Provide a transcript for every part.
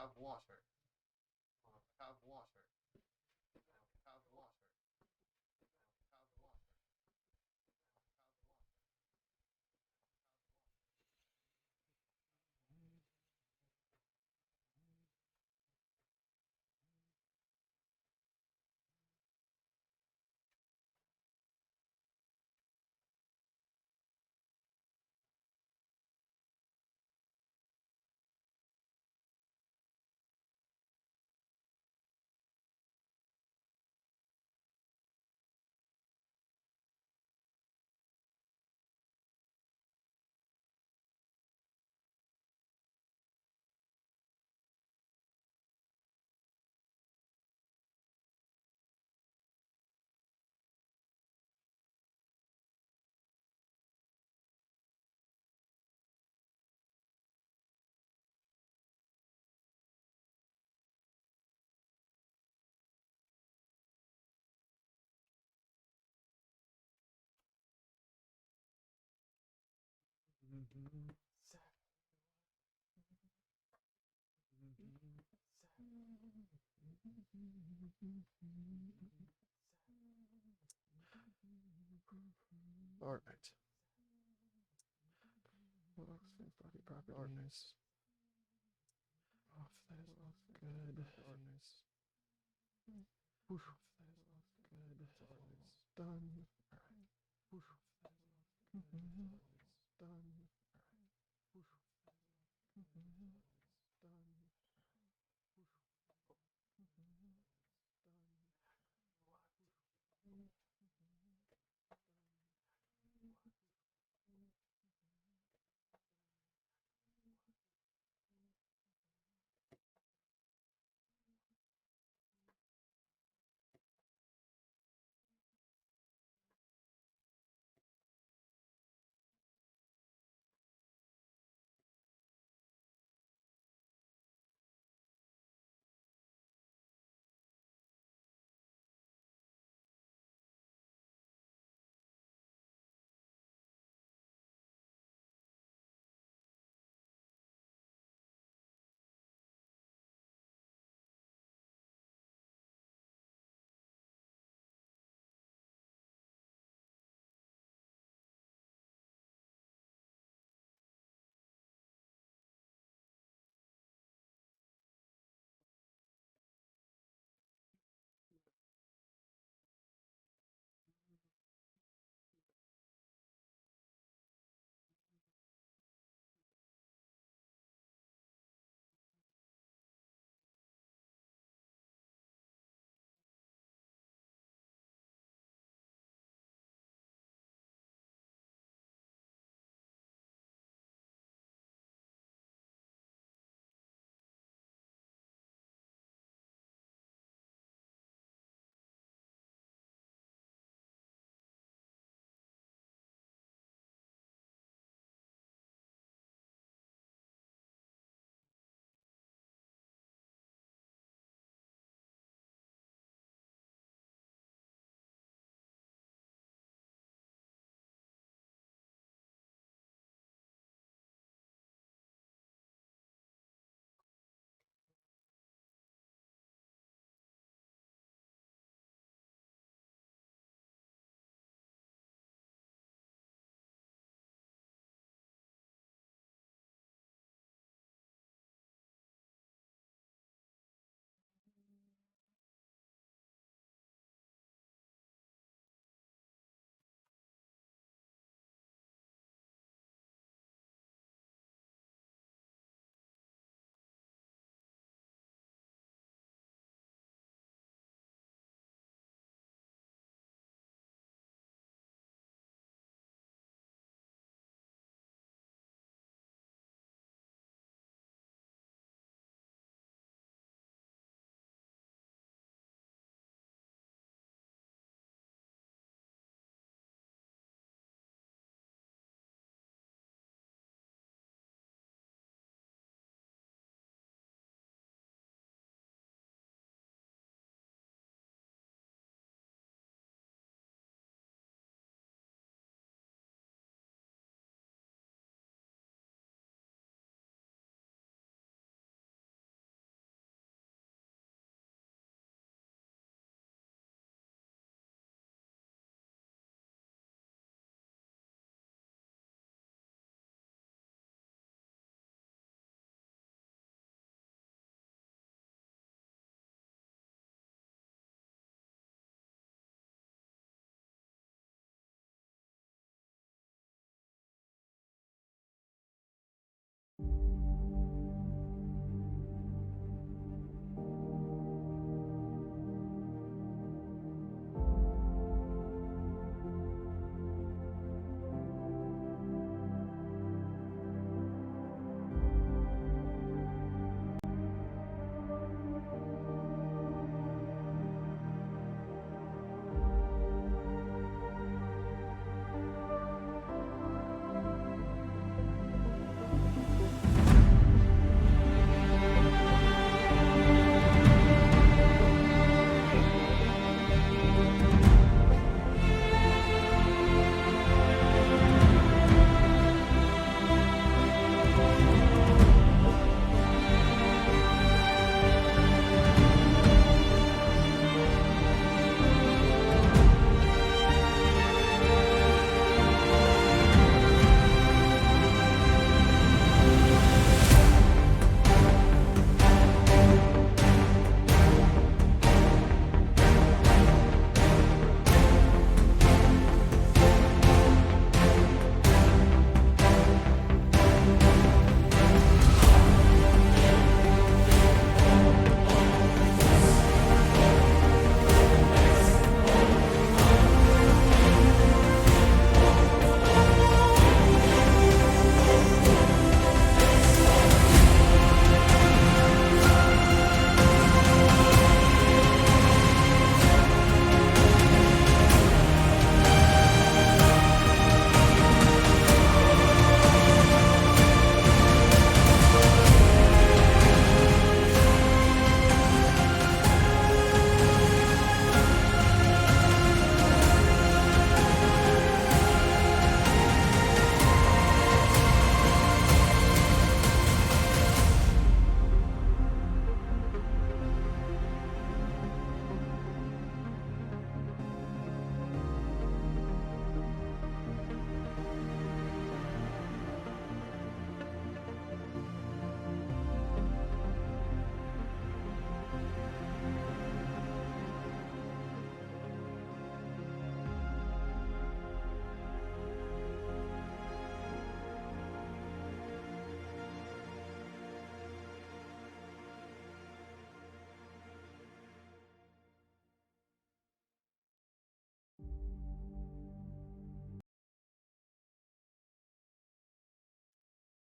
Have water. Have water. Have water. All right. Body properties. Off that off good. Nice. Woof. Good. Done. Woof. Done. Woof. Done.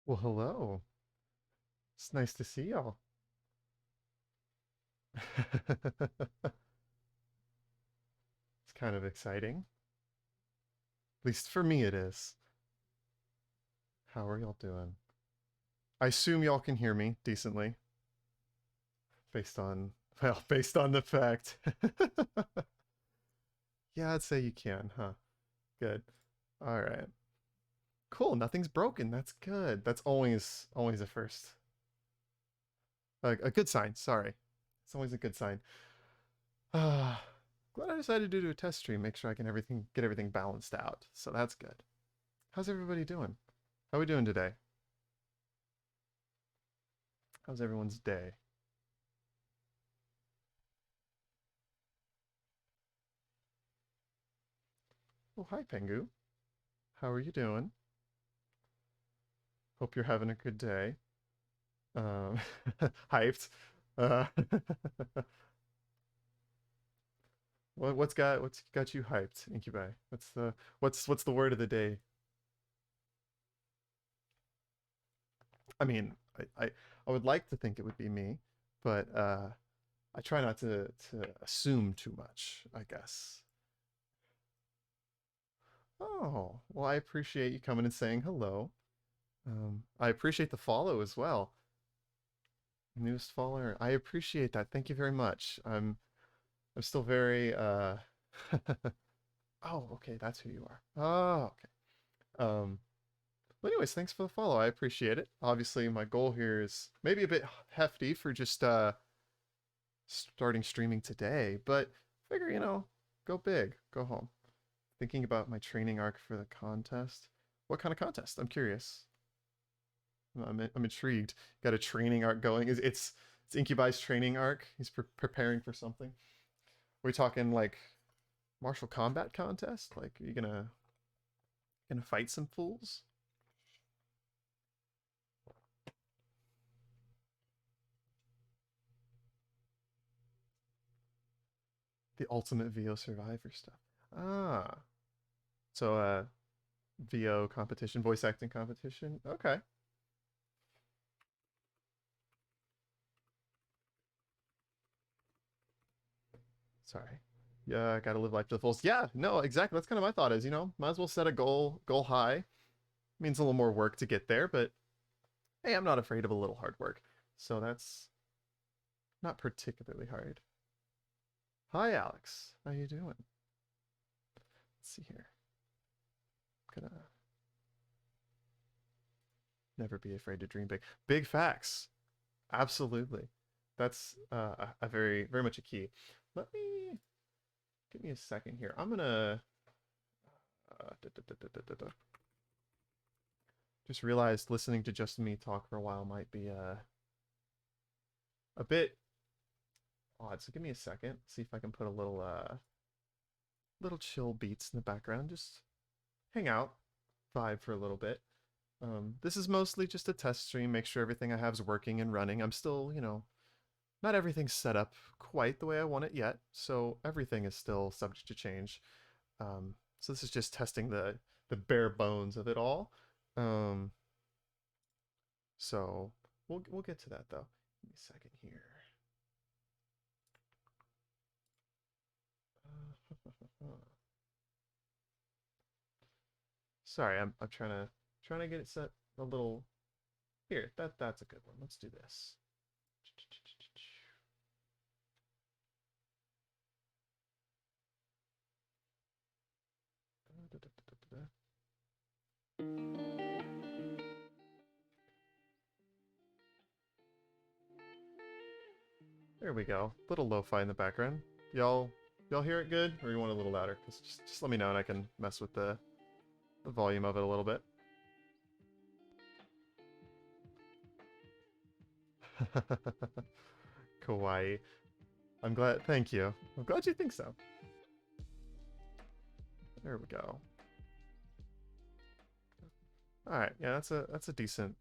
Well, hello. It's nice to see y'all. It's kind of exciting. At least for me it is. How are y'all doing? I assume y'all can hear me decently. Based on, well, based on the fact. Yeah, I'd say you can, huh? Good. All right. Cool, nothing's broken. That's good. That's always a first. A good sign, sorry. It's always a good sign. Glad I decided to do a test stream, make sure I can get everything balanced out. So that's good. How's everybody doing? How are we doing today? How's everyone's day? Oh, hi, Pengu. How are you doing? Hope you're having a good day. Hyped. Uh, what's got you hyped, Incubi? What's the word of the day? I mean, I would like to think it would be me, but I try not to assume too much, I guess. Oh, well, I appreciate you coming and saying hello. I appreciate the follow as well. Newest follower. I appreciate that. Thank you very much. I'm still very Oh, okay, that's who you are. Oh, okay. But anyways, thanks for the follow. I appreciate it. Obviously, my goal here is maybe a bit hefty for just starting streaming today, but figure, go big, go home. Thinking about my training arc for the contest. What kind of contest? I'm curious. I'm intrigued. Got a training arc going. It's Incubi's training arc. He's preparing for something. Are we talking like martial combat contest? Like, are you gonna fight some fools? The ultimate VO survivor stuff. Ah, so VO competition, voice acting competition. Okay. Sorry. Yeah, I gotta live life to the fullest. Yeah, no, exactly. That's kind of my thought is, might as well set a goal high. Means a little more work to get there, but hey, I'm not afraid of a little hard work. So that's not particularly hard. Hi, Alex. How you doing? Let's see here. I'm gonna never be afraid to dream big. Big facts. Absolutely. That's a very, very much a key. Let me give me a second here. I'm gonna just realized listening to just me talk for a while might be a bit odd. So give me a second. See if I can put a little chill beats in the background. Just hang out, vibe for a little bit. This is mostly just a test stream. Make sure everything I have is working and running. I'm still, not everything's set up quite the way I want it yet, so everything is still subject to change. So this is just testing the bare bones of it all. Um, so we'll get to that though. Give me a second here. Sorry, I'm trying to get it set a little here. That's a good one. Let's do this. There we go. Little lo-fi in the background. Y'all hear it good, or you want a little louder? Just let me know and I can mess with the volume of it a little bit. Kawaii. I'm glad. Thank you. I'm glad you think so. There we go. All right. Yeah, that's a decent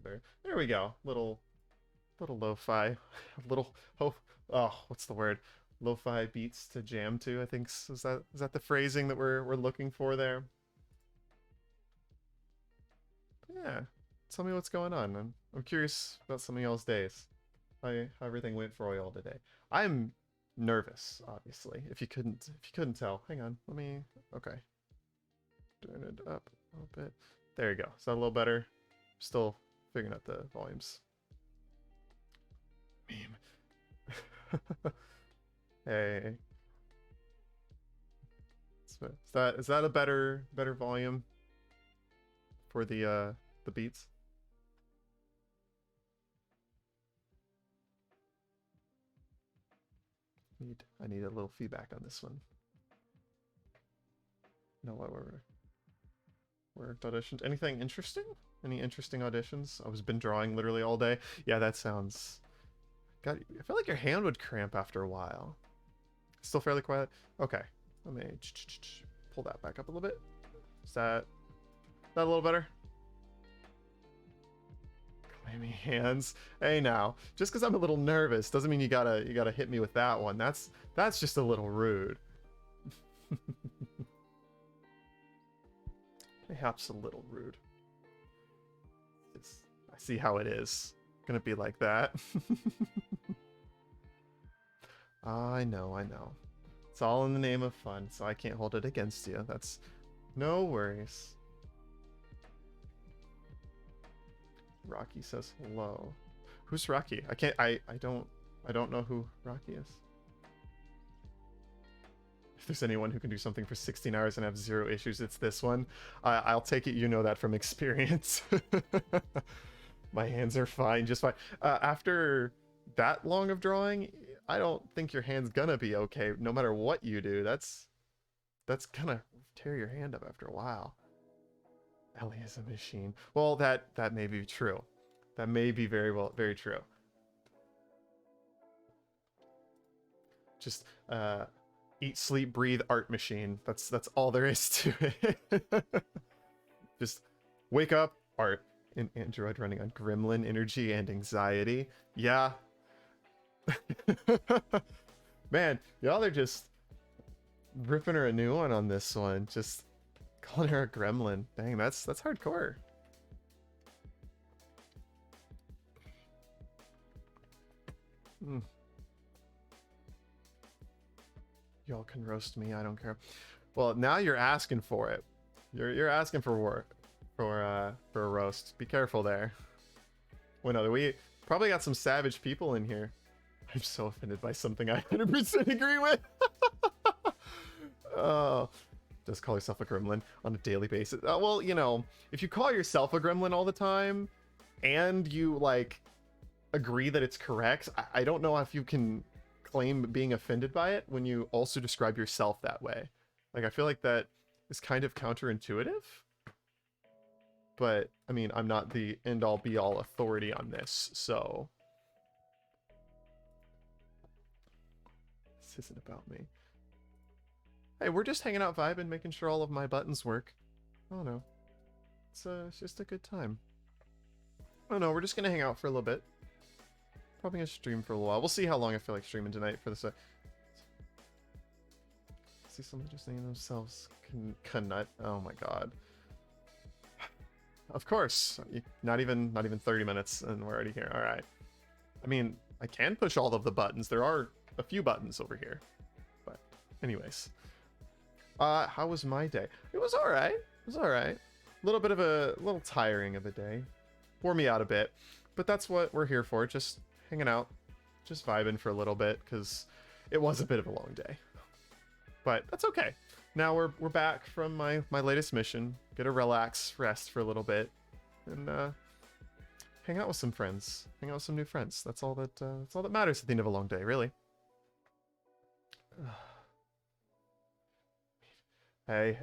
bear. There we go. Little lo-fi. Little what's the word? Lo-fi beats to jam to. I think is that the phrasing that we're looking for there? Yeah. Tell me what's going on. I'm curious about some of y'all's days. How everything went for y'all today. I'm nervous, obviously. If you couldn't tell. Hang on. Let me okay. Turn it up a little bit. There you go. Is that a little better? Still figuring out the volumes. Meme. Hey. Is that a better volume for the beats? I need a little feedback on this one. No, what we're auditions. Anything interesting? Any interesting auditions? I was been drawing literally all day. Yeah, that sounds. God, I feel like your hand would cramp after a while. Still fairly quiet. Okay, let me pull that back up a little bit. Is that a little better? Clammy hands. Hey now, just because I'm a little nervous doesn't mean you gotta hit me with that one. That's just a little rude. Perhaps a little rude. I see how it is. Gonna be like that. I know. It's all in the name of fun, so I can't hold it against you. That's no worries. Rocky says hello. Who's Rocky? I don't know who Rocky is. If there's anyone who can do something for 16 hours and have 0 issues, it's this one. I'll take it you know that from experience. My hands are fine, just fine. After that long of drawing, I don't think your hand's gonna be okay, no matter what you do. That's gonna tear your hand up after a while. Ellie is a machine. Well, that may be true. That may be very true. Just eat, sleep, breathe, art machine. That's all there is to it. Just wake up, art. An android running on gremlin energy and anxiety. Yeah. Man, y'all are just ripping her a new one on this one. Just calling her a gremlin. Dang, that's hardcore. Y'all can roast me. I don't care. Well, now you're asking for it. You're asking for war, for a roast. Be careful there. When other we probably got some savage people in here. I'm so offended by something I 100% agree with. Oh, just call yourself a gremlin on a daily basis. Well, you know, if you call yourself a gremlin all the time and you like agree that it's correct, I don't know if you can claim being offended by it when you also describe yourself that way. Like, I feel like that is kind of counterintuitive. But, I mean, I'm not the end-all be-all authority on this, so... This isn't about me. Hey, we're just hanging out vibing, making sure all of my buttons work. Oh no. It's just a good time. Oh no, we're just gonna hang out for a little bit. Probably gonna stream for a little while. We'll see how long I feel like streaming tonight for this. See someone just naming themselves Knut. Oh my god. Of course. Not even 30 minutes and we're already here. Alright. I mean, I can push all of the buttons. There are a few buttons over here. But anyways. How was my day? It was alright. It was alright. A little tiring of a day. Wore me out a bit. But that's what we're here for. Just hanging out. Just vibing for a little bit. Because it was a bit of a long day. But that's okay. Now we're back from my latest mission. Get a relax, rest for a little bit. And hang out with some friends. Hang out with some new friends. That's all that matters at the end of a long day, really. Hey.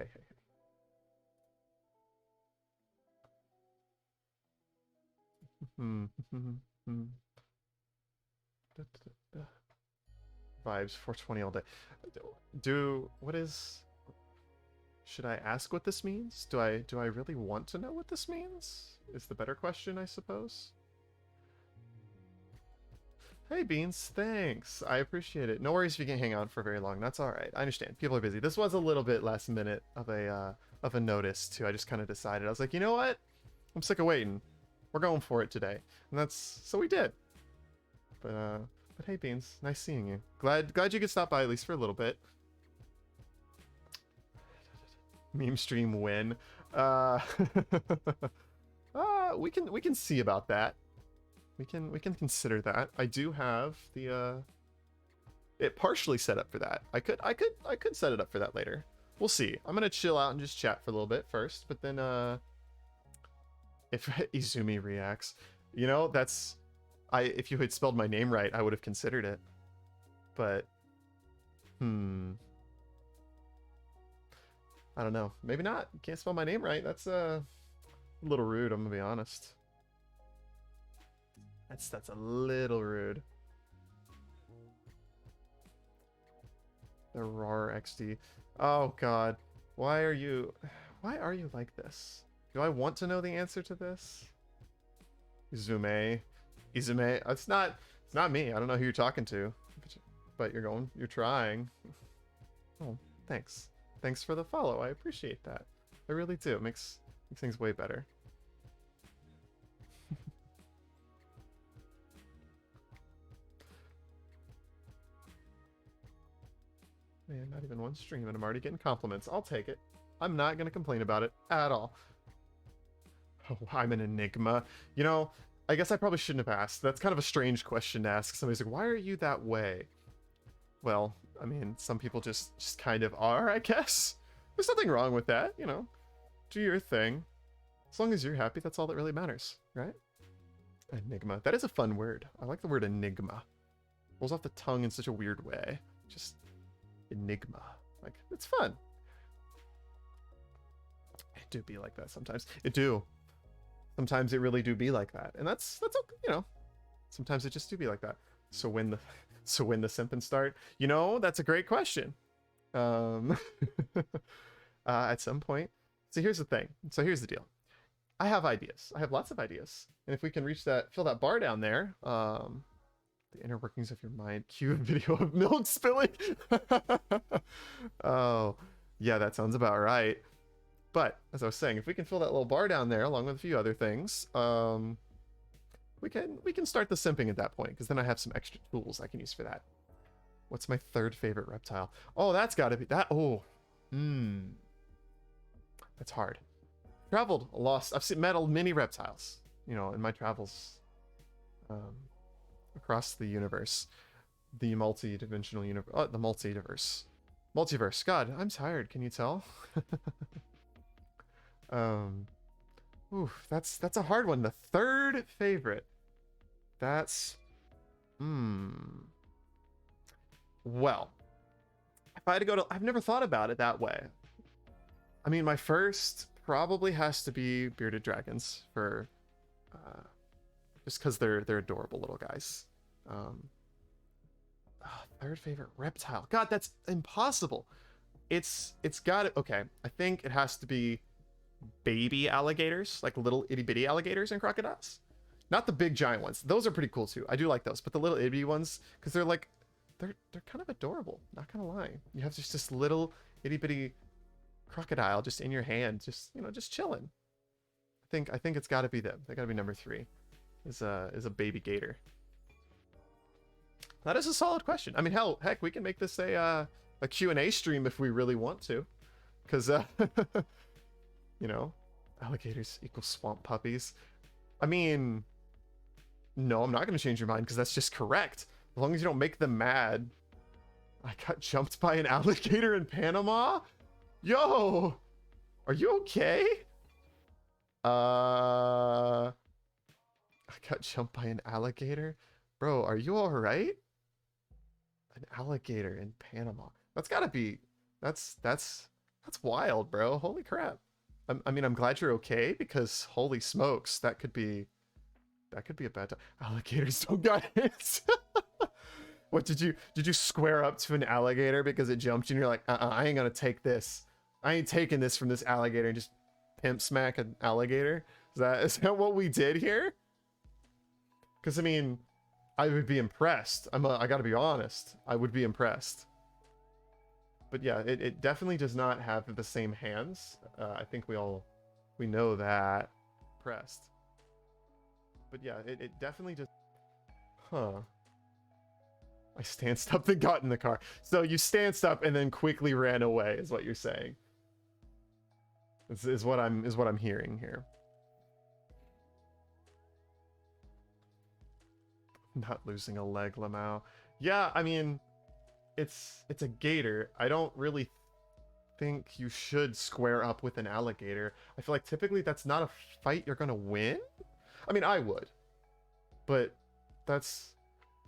Vibes 420 all day. Should I ask what this means? Do I really want to know what this means? Is the better question, I suppose. Hey Beans, thanks. I appreciate it. No worries if you can't hang out for very long. That's all right. I understand. People are busy. This was a little bit last minute of a notice too. I just kind of decided. I was like, you know what? I'm sick of waiting. We're going for it today, and so we did. But hey Beans, nice seeing you. Glad you could stop by at least for a little bit. Meme stream win. We can see about that. We can consider that. I do have the it partially set up for that. I could set it up for that later. We'll see. I'm gonna chill out and just chat for a little bit first, but then if Izumi reacts, you know, if you had spelled my name right, I would have considered it. But I don't know. Maybe not. You can't spell my name right. That's a little rude, I'm gonna be honest. That's a little rude. The RAR XD. Oh god. Why are you like this? Do I want to know the answer to this? Izume. It's not me. I don't know who you're talking to. But you're trying. Oh, thanks. Thanks for the follow. I appreciate that. I really do. It makes things way better. Man, not even one stream and I'm already getting compliments. I'll take it. I'm not going to complain about it at all. Oh, I'm an enigma. You know, I guess I probably shouldn't have asked. That's kind of a strange question to ask. Somebody's like, why are you that way? Well, I mean, some people just kind of are, I guess. There's nothing wrong with that, you know. Do your thing. As long as you're happy, that's all that really matters, right? Enigma. That is a fun word. I like the word enigma. Rolls off the tongue in such a weird way. Just enigma. Like, it's fun. It do be like that sometimes. It do. Sometimes it really do be like that. And that's okay, you know. Sometimes it just do be like that. So when the simping start? You know, that's a great question. At some point. So here's the thing. So here's the deal. I have ideas. I have lots of ideas. And if we can fill that bar down there, the inner workings of your mind. Cue a video of milk spilling. Oh, yeah, that sounds about right. But as I was saying, if we can fill that little bar down there along with a few other things, we can start the simping at that point, because then I have some extra tools I can use for that. What's my third favorite reptile? Oh, that's got to be that. Oh, that's hard. Traveled, lost. I've met many reptiles, you know, in my travels. um, across the universe, the multi-dimensional universe, the multiverse. God, I'm tired. Can you tell? um, oof, that's a hard one. The third favorite. That's well, if I had to go to, I've never thought about it that way. I mean, my first probably has to be bearded dragons for, just because they're adorable little guys. Third favorite reptile. God, that's impossible. It's got it. Okay, I think it has to be baby alligators, like little itty bitty alligators and crocodiles. Not the big giant ones. Those are pretty cool too. I do like those, but the little itty bitty ones, because they're like, they're kind of adorable. Not gonna lie. You have just this little itty bitty crocodile just in your hand, just just chilling. I think it's got to be them. They got to be number 3. Is a baby gator. That is a solid question. I mean, heck, we can make this a Q&A stream if we really want to, because alligators equal swamp puppies. I mean, no, I'm not going to change your mind because that's just correct. As long as you don't make them mad. I got jumped by an alligator in Panama? Yo! Are you okay? I got jumped by an alligator? Bro, are you alright? An alligator in Panama. That's gotta be... That's wild, bro. Holy crap. I mean, I'm glad you're okay, because holy smokes, that could be a bad time. Alligators don't got hits. What, did you square up to an alligator because it jumped you and you're like, I ain't gonna take this. I ain't taking this from this alligator, and just pimp smack an alligator? Is that what we did here? Because I mean, I would be impressed. I gotta be honest. I would be impressed. But yeah, it definitely does not have the same hands. I think we know that. Impressed. But yeah, it definitely just... Huh. I stanced up and got in the car. So you stanced up and then quickly ran away, is what you're saying. This is what I'm hearing here. Not losing a leg, Lamau. Yeah, I mean, it's a gator. I don't really think you should square up with an alligator. I feel like typically that's not a fight you're gonna win. I mean, I would, but that's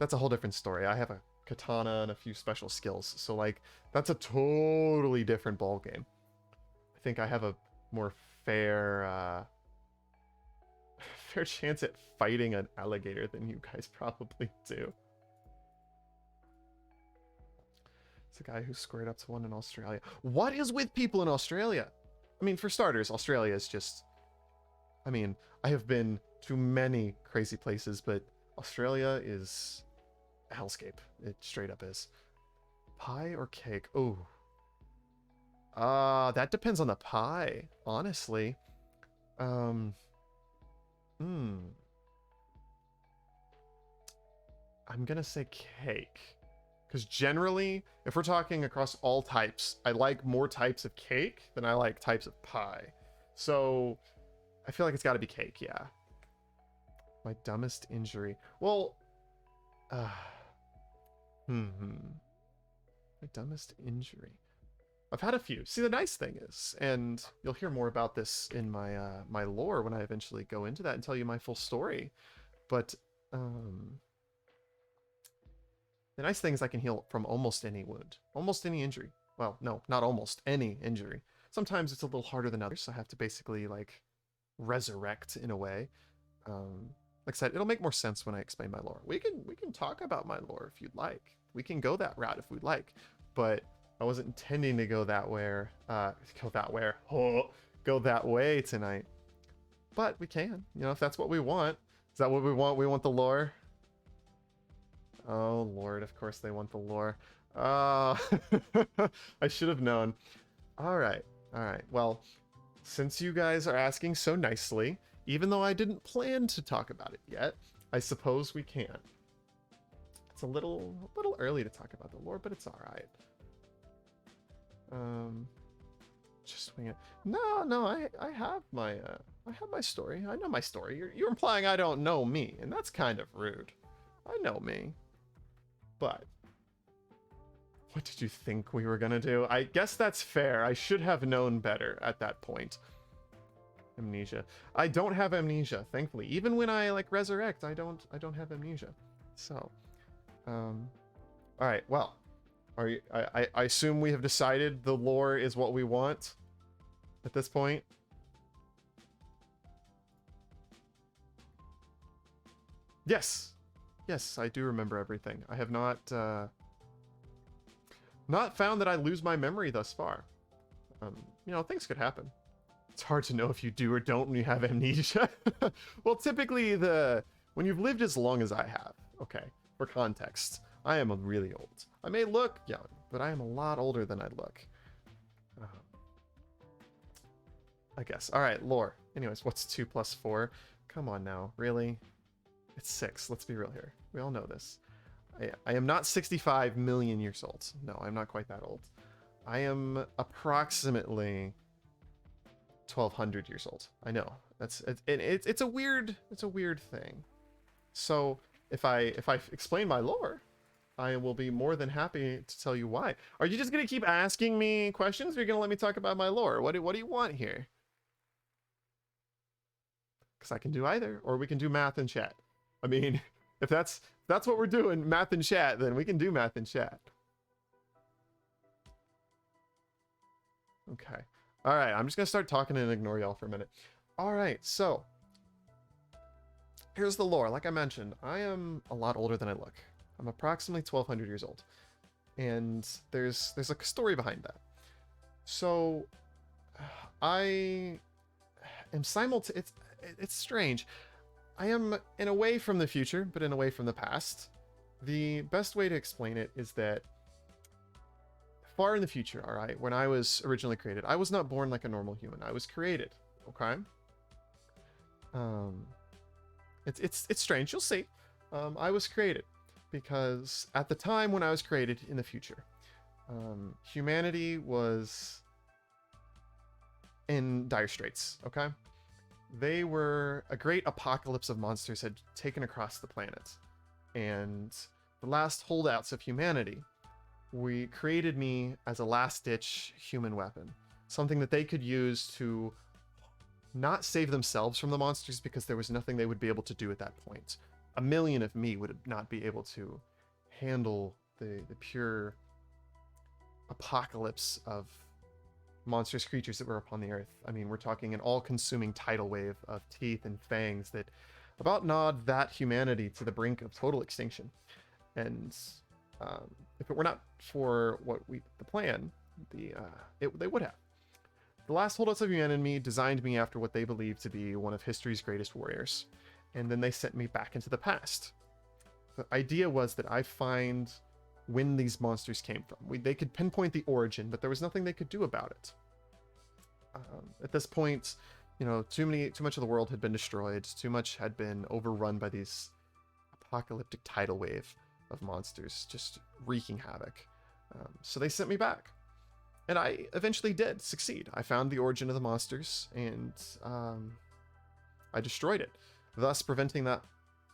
a whole different story. I have a katana and a few special skills, so like that's a totally different ball game. I think I have a more fair chance at fighting an alligator than you guys probably do. It's a guy who squared up to one in Australia. What is with people in Australia? I mean, for starters, Australia is just... I mean, I have been to many crazy places, but Australia is a hellscape. It straight up is. Pie or cake? Oh. That depends on the pie, honestly. I'm gonna say cake. Because generally, if we're talking across all types, I like more types of cake than I like types of pie. So, I feel like it's gotta be cake, yeah. My dumbest injury. Well, my dumbest injury. I've had a few. See, the nice thing is, and you'll hear more about this in my my lore when I eventually go into that and tell you my full story. But the nice thing is I can heal from almost any wound, almost any injury. Well, no, not almost any injury. Sometimes it's a little harder than others, so I have to basically like resurrect in a way. Like I said, it'll make more sense when I explain my lore. We can talk about my lore if you'd like. We can go that route if we'd like, but I wasn't intending to go that way. Go that way tonight. But we can, if that's what we want. Is that what we want? We want the lore. Oh Lord, of course they want the lore. I should have known. All right. Well, since you guys are asking so nicely, even though I didn't plan to talk about it yet, I suppose we can. It's a little early to talk about the lore, but it's all right. Just wing it. No, I have my I have my story. I know my story. You're implying I don't know me, and that's kind of rude. I know me. But what did you think we were gonna do? I guess that's fair. I should have known better at that point. Amnesia. I don't have amnesia, thankfully. Even when I like resurrect, I don't have amnesia. So, all right. Well, are you? I assume we have decided the lore is what we want at this point. Yes. Yes, I do remember everything. I have not found that I lose my memory thus far. You know, things could happen. It's hard to know if you do or don't when you have amnesia. Well, typically when you've lived as long as I have, okay, for context, I am really old. I may look young, but I am a lot older than I look. I guess. All right, lore. Anyways, what's 2 plus 4? Come on now, really? It's 6. Let's be real here. We all know this. I am not 65 million years old. No, I'm not quite that old. I am approximately 1200 years old. I know. It's a weird thing. So if I explain my lore, I will be more than happy to tell you why. Are you just gonna keep asking me questions, or are you gonna let me talk about my lore? What do you want here? Because I can do either, or we can do math and chat. I mean, if that's what we're doing, math and chat, then we can do math and chat. Okay. All right, I'm just gonna start talking and ignore y'all for a minute. All right, so here's the lore. Like I mentioned, I am a lot older than I look. I'm approximately 1200 years old, and there's a story behind that. So I am it's strange. I am in a way from the future, but in a way from the past. The best way to explain it is that far in the future, all right, when I was originally created, I was not born like a normal human. I was created, okay? It's strange. You'll see. I was created because at the time when I was created in the future, humanity was in dire straits, okay? They were a great apocalypse of monsters had taken across the planet, and the last holdouts of humanity created me as a last-ditch human weapon, something that they could use to not save themselves from the monsters because there was nothing they would be able to do at that point. A million of me would not be able to handle the pure apocalypse of monstrous creatures that were upon the earth. I mean, we're talking an all-consuming tidal wave of teeth and fangs that about gnawed that humanity to the brink of total extinction. And if it were not for the plan, they would have. The last holdouts of humanity designed me after what they believed to be one of history's greatest warriors, and then they sent me back into the past. The idea was that I find when these monsters came from. They could pinpoint the origin, but there was nothing they could do about it. At this point, you know, too much of the world had been destroyed. Too much had been overrun by these apocalyptic tidal wave of monsters, just wreaking havoc. So they sent me back, and I eventually did succeed. I found the origin of the monsters, and I destroyed it, thus preventing that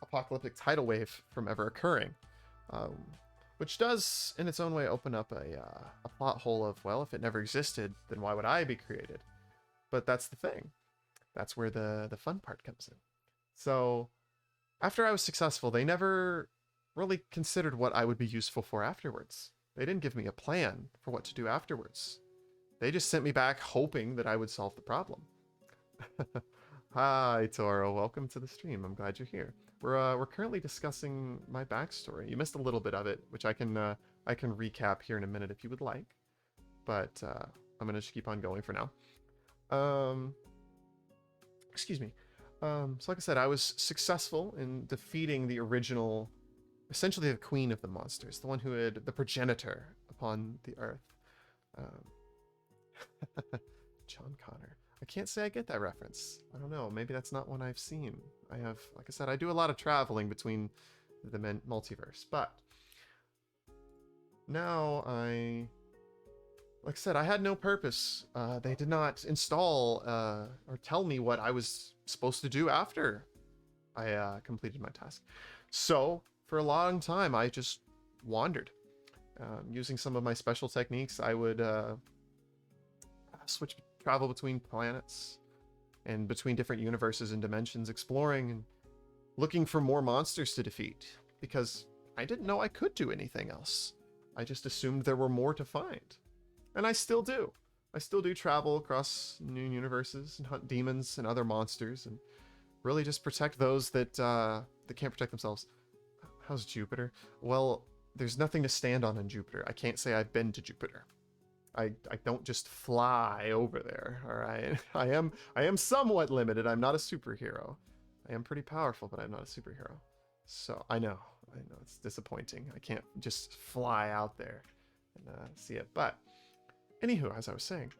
apocalyptic tidal wave from ever occurring. Which does, in its own way, open up a plot hole of, well, if it never existed, then why would I be created? But that's the thing. That's where the fun part comes in. So, after I was successful, they never really considered what I would be useful for afterwards. They didn't give me a plan for what to do afterwards. They just sent me back hoping that I would solve the problem. Hi, Toro. Welcome to the stream. I'm glad you're here. We're currently discussing my backstory. You missed a little bit of it, which I can recap here in a minute if you would like. But I'm gonna just keep on going for now. Excuse me. So like I said, I was successful in defeating the original, essentially the queen of the monsters, the one who had the progenitor upon the earth. John Connor. I can't say I get that reference. I don't know. Maybe that's not one I've seen. I have, like I said, I do a lot of traveling between the multiverse, but now like I said, I had no purpose. They did not install or tell me what I was supposed to do after I completed my task. So for a long time, I just wandered. Using some of my special techniques, I would switch travel between planets and between different universes and dimensions, exploring and looking for more monsters to defeat, because I didn't know I could do anything else. I just assumed there were more to find. And I still do. I still do travel across new universes and hunt demons and other monsters and really just protect those that can't protect themselves. How's Jupiter? Well, there's nothing to stand on Jupiter. I can't say I've been to Jupiter. I don't just fly over there, all right? I am somewhat limited. I'm not a superhero. I am pretty powerful, but I'm not a superhero. So I know it's disappointing. I can't just fly out there and see it. But anywho, as I was saying,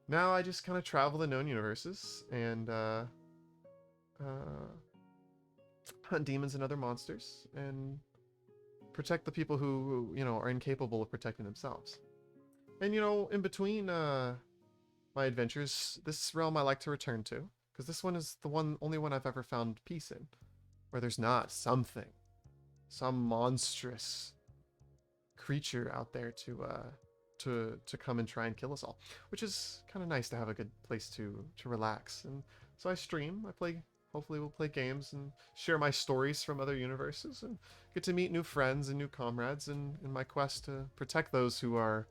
now I just kind of travel the known universes and hunt demons and other monsters and protect the people who you know are incapable of protecting themselves. And you know, in between my adventures, this realm I like to return to, because this one is the only one I've ever found peace in, where there's not some monstrous creature out there to come and try and kill us all, which is kind of nice to have a good place to relax. And so I stream, I play. Hopefully we'll play games and share my stories from other universes and get to meet new friends and new comrades in my quest to protect those who are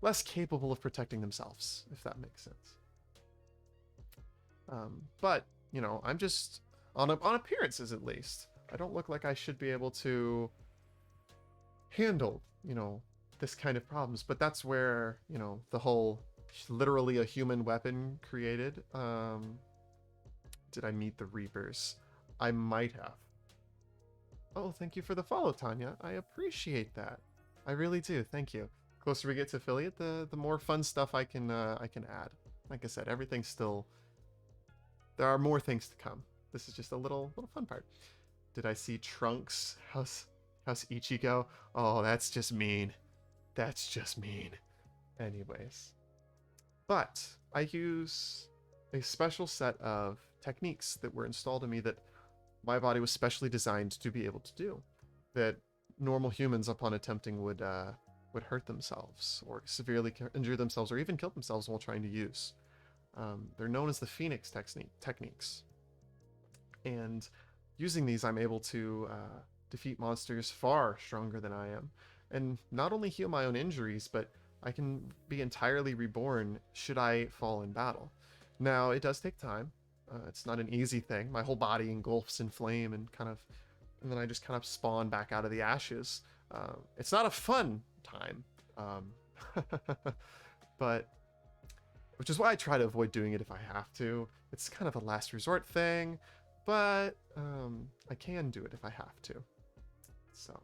less capable of protecting themselves, if that makes sense. But, you know, I'm just, on appearances at least, I don't look like I should be able to handle, you know, this kind of problems. But that's where, you know, the whole literally a human weapon created. Did I meet the Reapers? I might have. Oh, thank you for the follow, Tanya. I appreciate that. I really do. Thank you. The closer we get to affiliate, the more fun stuff I can add. Like I said, everything's still. There are more things to come. This is just a little fun part. Did I see Trunks? How's Ichigo? Oh, that's just mean. That's just mean. Anyways, but I use a special set of techniques that were installed in me that my body was specially designed to be able to do, that normal humans upon attempting would hurt themselves or severely injure themselves or even kill themselves while trying to use. They're known as the Phoenix techniques, and using these I'm able to defeat monsters far stronger than I am, and not only heal my own injuries, but I can be entirely reborn should I fall in battle. Now, it does take time. It's not an easy thing. My whole body engulfs in flame and then I just kind of spawn back out of the ashes. It's not a fun time, but which is why I try to avoid doing it if I have to. It's kind of a last resort thing, but I can do it if I have to. So,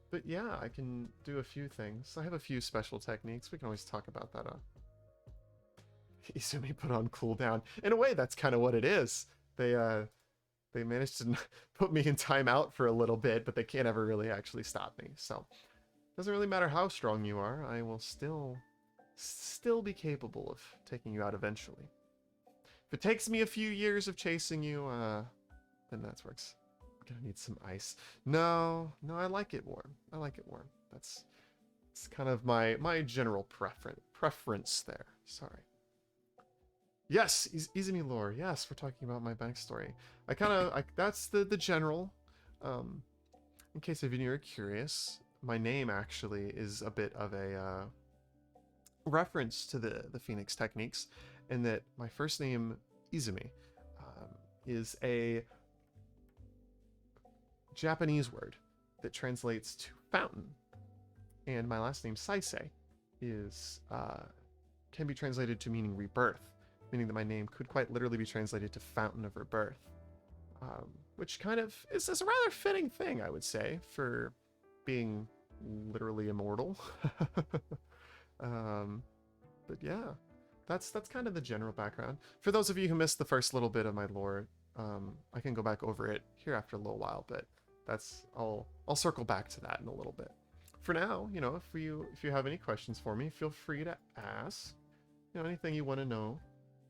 but yeah, I can do a few things. I have a few special techniques. We can always talk about that. Izumi put on cooldown. In a way, that's kind of what it is. They managed to put me in timeout for a little bit, but they can't ever really actually stop me. So, it doesn't really matter how strong you are. I will still be capable of taking you out eventually. If it takes me a few years of chasing you, then that's where it's gonna need some ice. No, I like it warm. I like it warm. It's kind of my general preference there. Sorry. Yes, Izumi lore. Yes, we're talking about my backstory. That's the general. In case if you're curious, my name actually is a bit of a reference to the Phoenix techniques, in that my first name Izumi is a Japanese word that translates to fountain, and my last name Saisei is can be translated to meaning rebirth, meaning that my name could quite literally be translated to fountain of rebirth, which kind of is a rather fitting thing, I would say, for being literally immortal. But yeah, that's kind of the general background. For those of you who missed the first little bit of my lore, I can go back over it here after a little while, but I'll circle back to that in a little bit. for now, you know, if you have any questions for me, feel free to ask. You know, anything you want to know,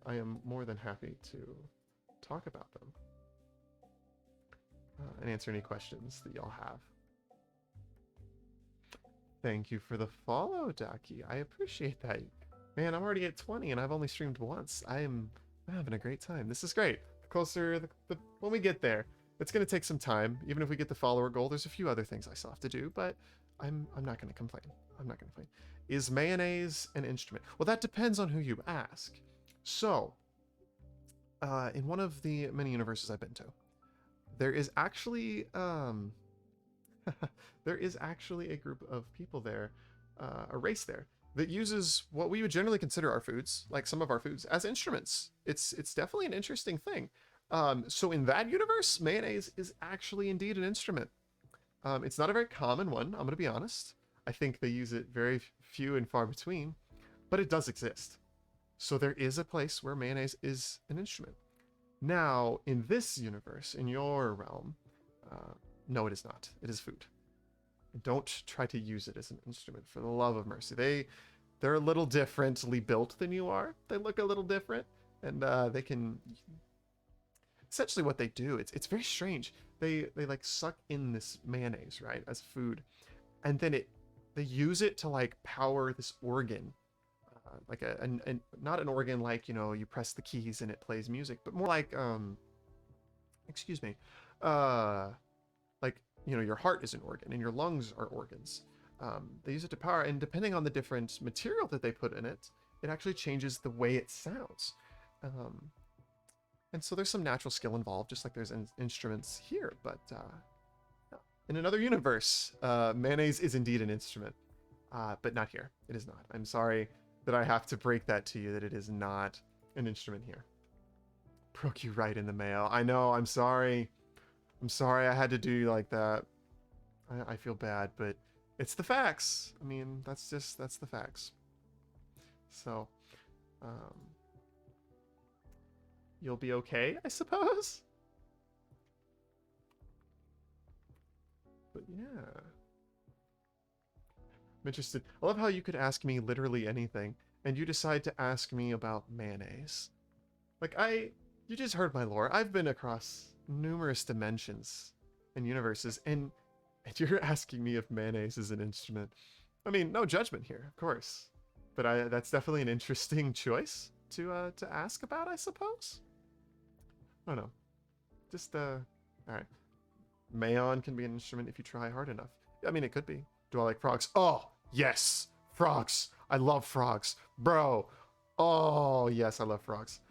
I am more than happy to talk about them and answer any questions that y'all have. Thank you for the follow, Daki. I appreciate that. Man, I'm already at 20 and I've only streamed once. I'm having a great time. This is great. The closer, when we get there, it's going to take some time. Even if we get the follower goal, there's a few other things I still have to do, but I'm not going to complain. I'm not going to complain. Is mayonnaise an instrument? Well, that depends on who you ask. So, in one of the many universes I've been to, there is actually there is actually a group of people there, a race there, that uses what we would generally consider our foods, like some of our foods, as instruments. It's definitely an interesting thing. So in that universe, mayonnaise is actually indeed an instrument. It's not a very common one, I'm going to be honest. I think they use it very few and far between, but it does exist. So there is a place where mayonnaise is an instrument. Now, in this universe, in your realm, no, it is not. It is food. Don't try to use it as an instrument, for the love of mercy. They're a little differently built than you are. They look a little different, and they can... Essentially what they do, it's very strange. They like suck in this mayonnaise, right, as food, and then they use it to like power this organ, like not an organ like, you know, you press the keys and it plays music, but more like excuse me, like, you know, your heart is an organ and your lungs are organs. They use it to power, and depending on the different material that they put in it, it actually changes the way it sounds. And so there's some natural skill involved, just like there's instruments here. But in another universe, mayonnaise is indeed an instrument, but not here. It is not. I'm sorry that I have to break that to you, that it is not an instrument here. Broke you right in the mail. I know, I'm sorry. I'm sorry I had to do you like that. I feel bad, but it's the facts. I mean, that's the facts. So, you'll be okay, I suppose? But yeah. I'm interested. I love how you could ask me literally anything, and you decide to ask me about mayonnaise. Like, you just heard my lore. I've been across numerous dimensions and universes, and you're asking me if mayonnaise is an instrument. I mean, no judgment here, of course. But that's definitely an interesting choice to ask about, I suppose. I don't know. Just, alright. Mayon can be an instrument if you try hard enough. I mean, it could be. Do I like frogs? Oh, yes! Frogs! I love frogs. Bro! Oh, yes, I love frogs.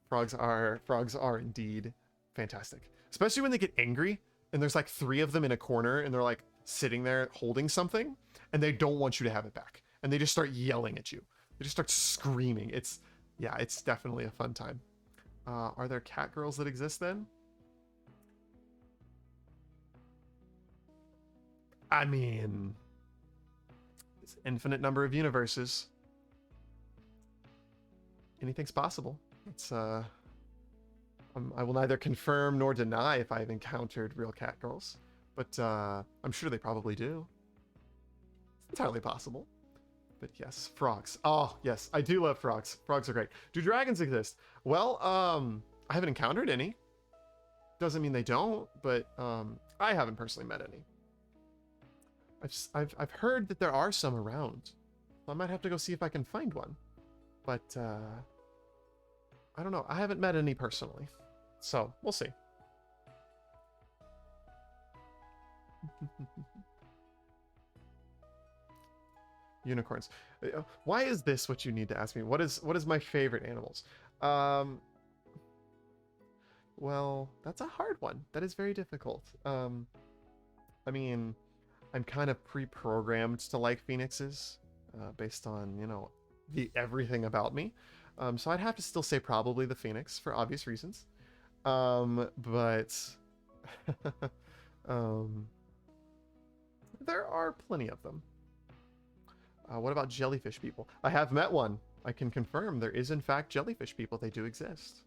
Frogs are indeed fantastic. Especially when they get angry, and there's like 3 of them in a corner, and they're like sitting there holding something, and they don't want you to have it back. And they just start yelling at you. They just start screaming. It's definitely a fun time. Are there cat girls that exist then? I mean, it's an infinite number of universes. Anything's possible. It's I will neither confirm nor deny if I've encountered real cat girls, but I'm sure they probably do. It's entirely possible. But yes, frogs. Oh, yes, I do love frogs. Frogs are great. Do dragons exist? Well, I haven't encountered any. Doesn't mean they don't, but I haven't personally met any. I've heard that there are some around. I might have to go see if I can find one. But I don't know. I haven't met any personally. So, we'll see. Unicorns. Why is this what you need to ask me? What is my favorite animals? Well, that's a hard one. That is very difficult. I mean, I'm kind of pre-programmed to like phoenixes, based on, you know, everything about me. So I'd have to still say probably the phoenix for obvious reasons. But there are plenty of them. What about jellyfish people? I have met one. I can confirm there is in fact jellyfish people. They do exist.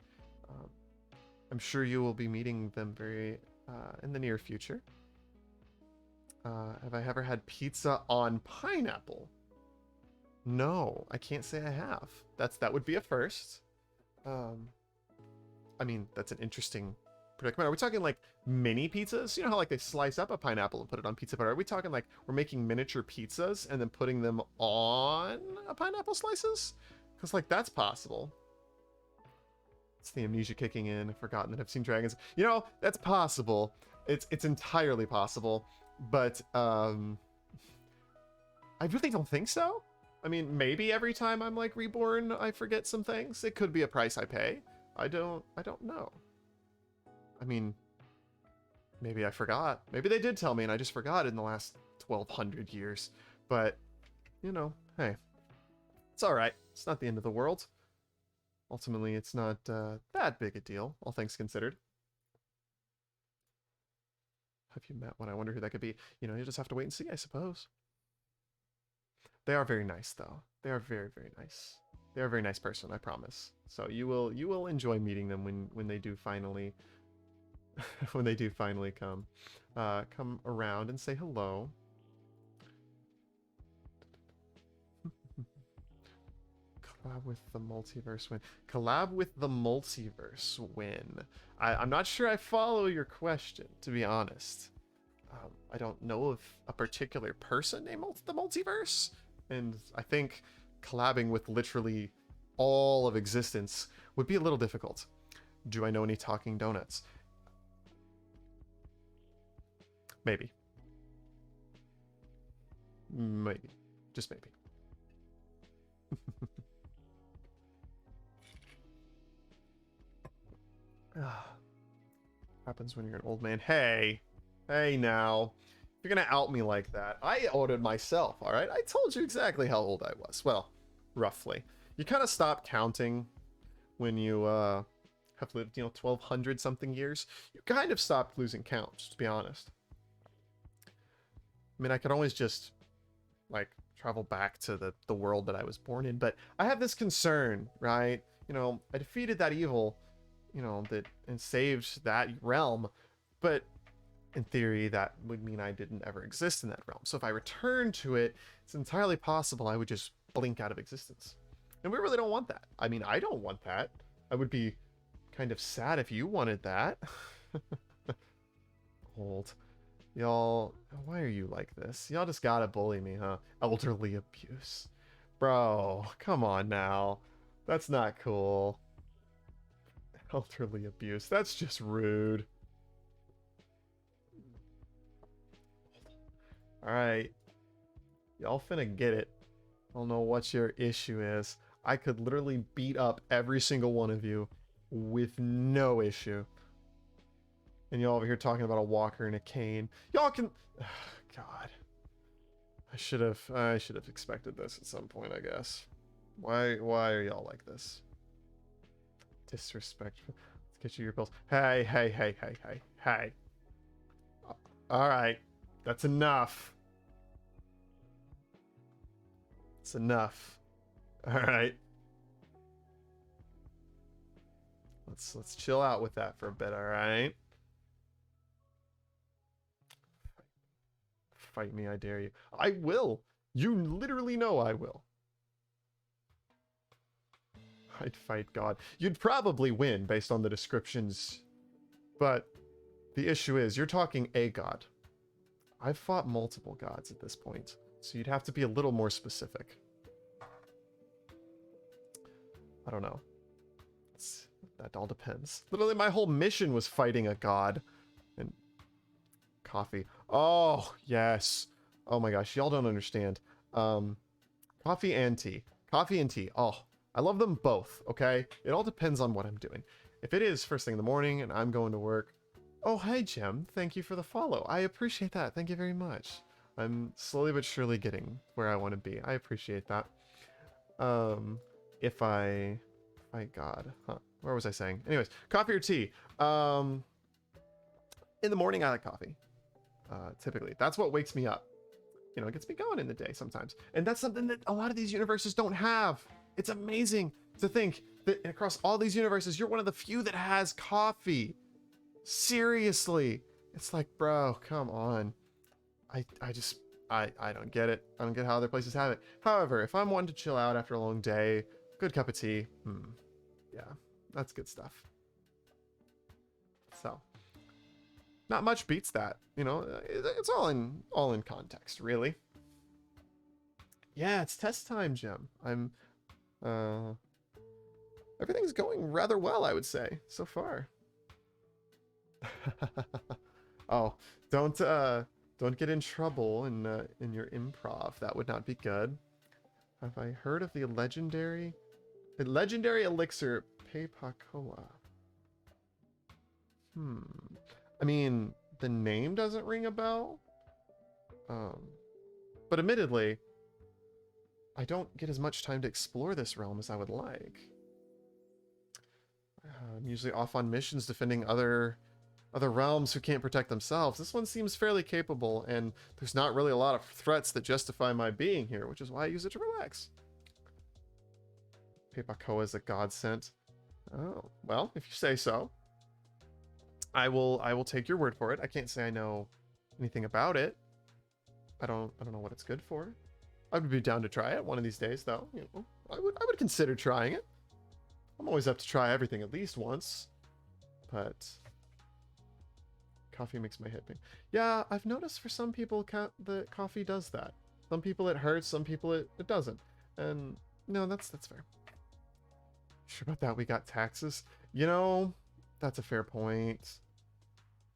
I'm sure you will be meeting them very in the near future. Have I ever had pizza on pineapple? No, I can't say I have. That would be a first. Um, I mean, that's an interesting predicament. Are we talking like mini pizzas? You know how like they slice up a pineapple and put it on pizza, but are we talking like we're making miniature pizzas and then putting them on a pineapple slices? Because like that's possible. It's the amnesia kicking in. I've forgotten that I've seen dragons. You know, that's possible. It's entirely possible, but I really don't think so. I mean, maybe every time I'm like reborn, I forget some things. It could be a price I pay. I don't know. I mean, maybe I forgot. Maybe they did tell me and I just forgot in the last 1200 years. But, you know, hey, it's all right. It's not the end of the world. Ultimately, it's not that big a deal, all things considered. Have you met one? I wonder who that could be. You know, you just have to wait and see, I suppose. They are very nice, though. They are very, very nice. They're a very nice person, I promise. So you will enjoy meeting them when they do finally when they do finally come around and say hello. Collab with the multiverse win. Collab with the multiverse win. I'm not sure I follow your question, to be honest. I don't know of a particular person named the multiverse, and I think collabing with literally all of existence would be a little difficult. Do I know any talking donuts? Maybe. Maybe. Just maybe. Happens when you're an old man. Hey now. If you're gonna out me like that, I outed myself, all right? I told you exactly how old I was. Well, roughly. You kind of stop counting when you have lived, 1,200 something years. You kind of stopped losing count, to be honest. I mean, I could always just like travel back to the world that I was born in, but I have this concern, right? I defeated that evil, and saved that realm, but in theory that would mean I didn't ever exist in that realm. So if I return to it, it's entirely possible I would just blink out of existence. And we really don't want that. I mean, I don't want that. I would be kind of sad if you wanted that. Old. Y'all, why are you like this? Y'all just gotta bully me, huh? Elderly abuse. Bro, come on now. That's not cool. Elderly abuse. That's just rude. Alright. Y'all finna get it. I don't know what your issue is. I could literally beat up every single one of you with no issue. And y'all over here talking about a walker and a cane. Y'all can... God. I should have expected this at some point, I guess. Why are y'all like this? Disrespectful. Let's get you your bills. Hey. Alright. That's enough. It's enough. Alright. Let's chill out with that for a bit, alright? Fight me, I dare you. I will. You literally know I will. I'd fight God. You'd probably win based on the descriptions. But the issue is, you're talking a god. I've fought multiple gods at this point. So you'd have to be a little more specific. I don't know. That all depends. Literally, my whole mission was fighting a god. And coffee. Oh, yes. Oh my gosh, y'all don't understand. Coffee and tea. Coffee and tea. Oh, I love them both, okay? It all depends on what I'm doing. If it is first thing in the morning and I'm going to work... Oh, hey, Jem. Thank you for the follow. I appreciate that. Thank you very much. I'm slowly but surely getting where I want to be. I appreciate that. If I... My God. Huh. Where was I saying? Anyways, coffee or tea? In the morning, I like coffee. Typically. That's what wakes me up. It gets me going in the day sometimes. And that's something that a lot of these universes don't have. It's amazing to think that across all these universes, you're one of the few that has coffee. Seriously. It's like, bro, come on. I just I don't get it. I don't get how other places have it. However, if I'm wanting to chill out after a long day, good cup of tea, yeah, that's good stuff. So, not much beats that, you know. It's all in context, really. Yeah, it's test time, Jim. I'm everything's going rather well, I would say, so far. Oh, don't get in trouble in your improv. That would not be good. Have I heard of the legendary elixir Peipakoa? I mean, the name doesn't ring a bell. But admittedly, I don't get as much time to explore this realm as I would like. I'm usually off on missions defending other realms who can't protect themselves. This one seems fairly capable, and there's not really a lot of threats that justify my being here, which is why I use it to relax. Peipakoa is a godsend. Oh, well, if you say so. I will take your word for it. I can't say I know anything about it. I don't know what it's good for. I would be down to try it one of these days, though. You know, I would consider trying it. I'm always up to try everything at least once. But coffee makes my head pain. Yeah, I've noticed for some people the coffee does that. Some people it hurts, some people it doesn't. And no, that's fair. Sure about that? We got taxes. You know, that's a fair point.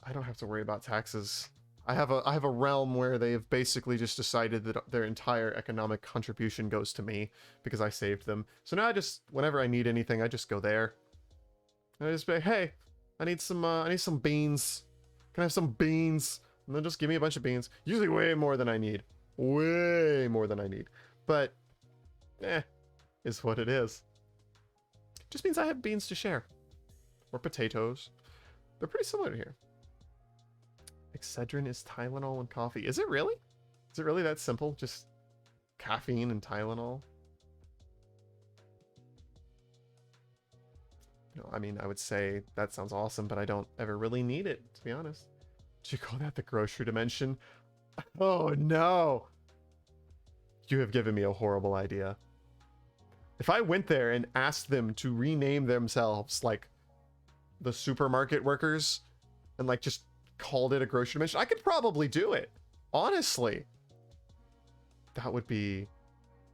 I don't have to worry about taxes. I have a realm where they have basically just decided that their entire economic contribution goes to me because I saved them. So now whenever I need anything, I just go there. And I just be like, hey, I need some beans. Can I have some beans? And they'll just give me a bunch of beans. Usually way more than I need. Way more than I need. But, is what it is. Just means I have beans to share. Or potatoes. They're pretty similar to here. Excedrin is Tylenol and coffee. Is it really? Is it really that simple? Just caffeine and Tylenol? You know, I mean, I would say that sounds awesome, but I don't ever really need it, to be honest. Did you call that the grocery dimension? Oh, no. You have given me a horrible idea. If I went there and asked them to rename themselves, like, the supermarket workers, and, like, just called it a grocery dimension, I could probably do it. Honestly. That would be...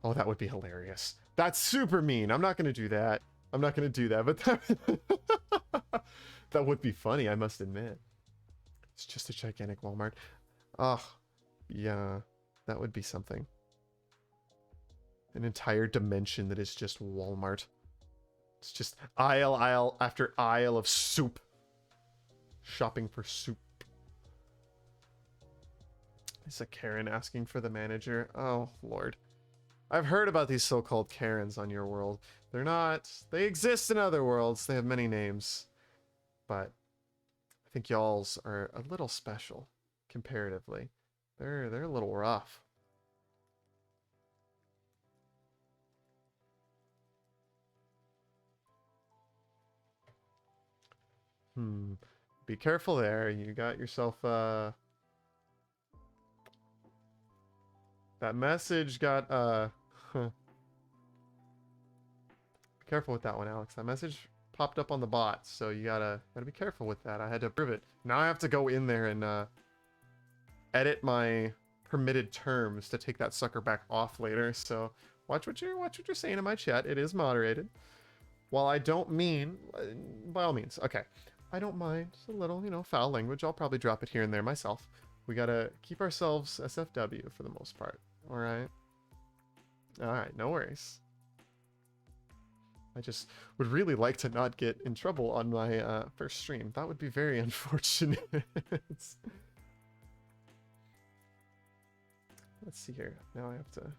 Oh, that would be hilarious. That's super mean. I'm not going to do that. I'm not going to do that, but that, that would be funny, I must admit. It's just a gigantic Walmart. Oh, yeah. That would be something. An entire dimension that is just Walmart. It's just aisle after aisle of soup. Shopping for soup. Is a Karen asking for the manager? Oh, Lord. I've heard about these so-called Karens on your world. They're not... They exist in other worlds. They have many names. But I think y'all's are a little special, comparatively. They're a little rough. Be careful there. You got yourself that message got be careful with that one, Alex. That message popped up on the bot, so you gotta be careful with that. I had to approve it. Now I have to go in there and edit my permitted terms to take that sucker back off later. So watch what you're saying in my chat. It is moderated. While I don't mean, by all means, okay. I don't mind a little, you know, foul language. I'll probably drop it here and there myself. We gotta keep ourselves SFW for the most part. Alright? Alright, no worries. I just would really like to not get in trouble on my first stream. That would be very unfortunate. Let's see here. Now I have to...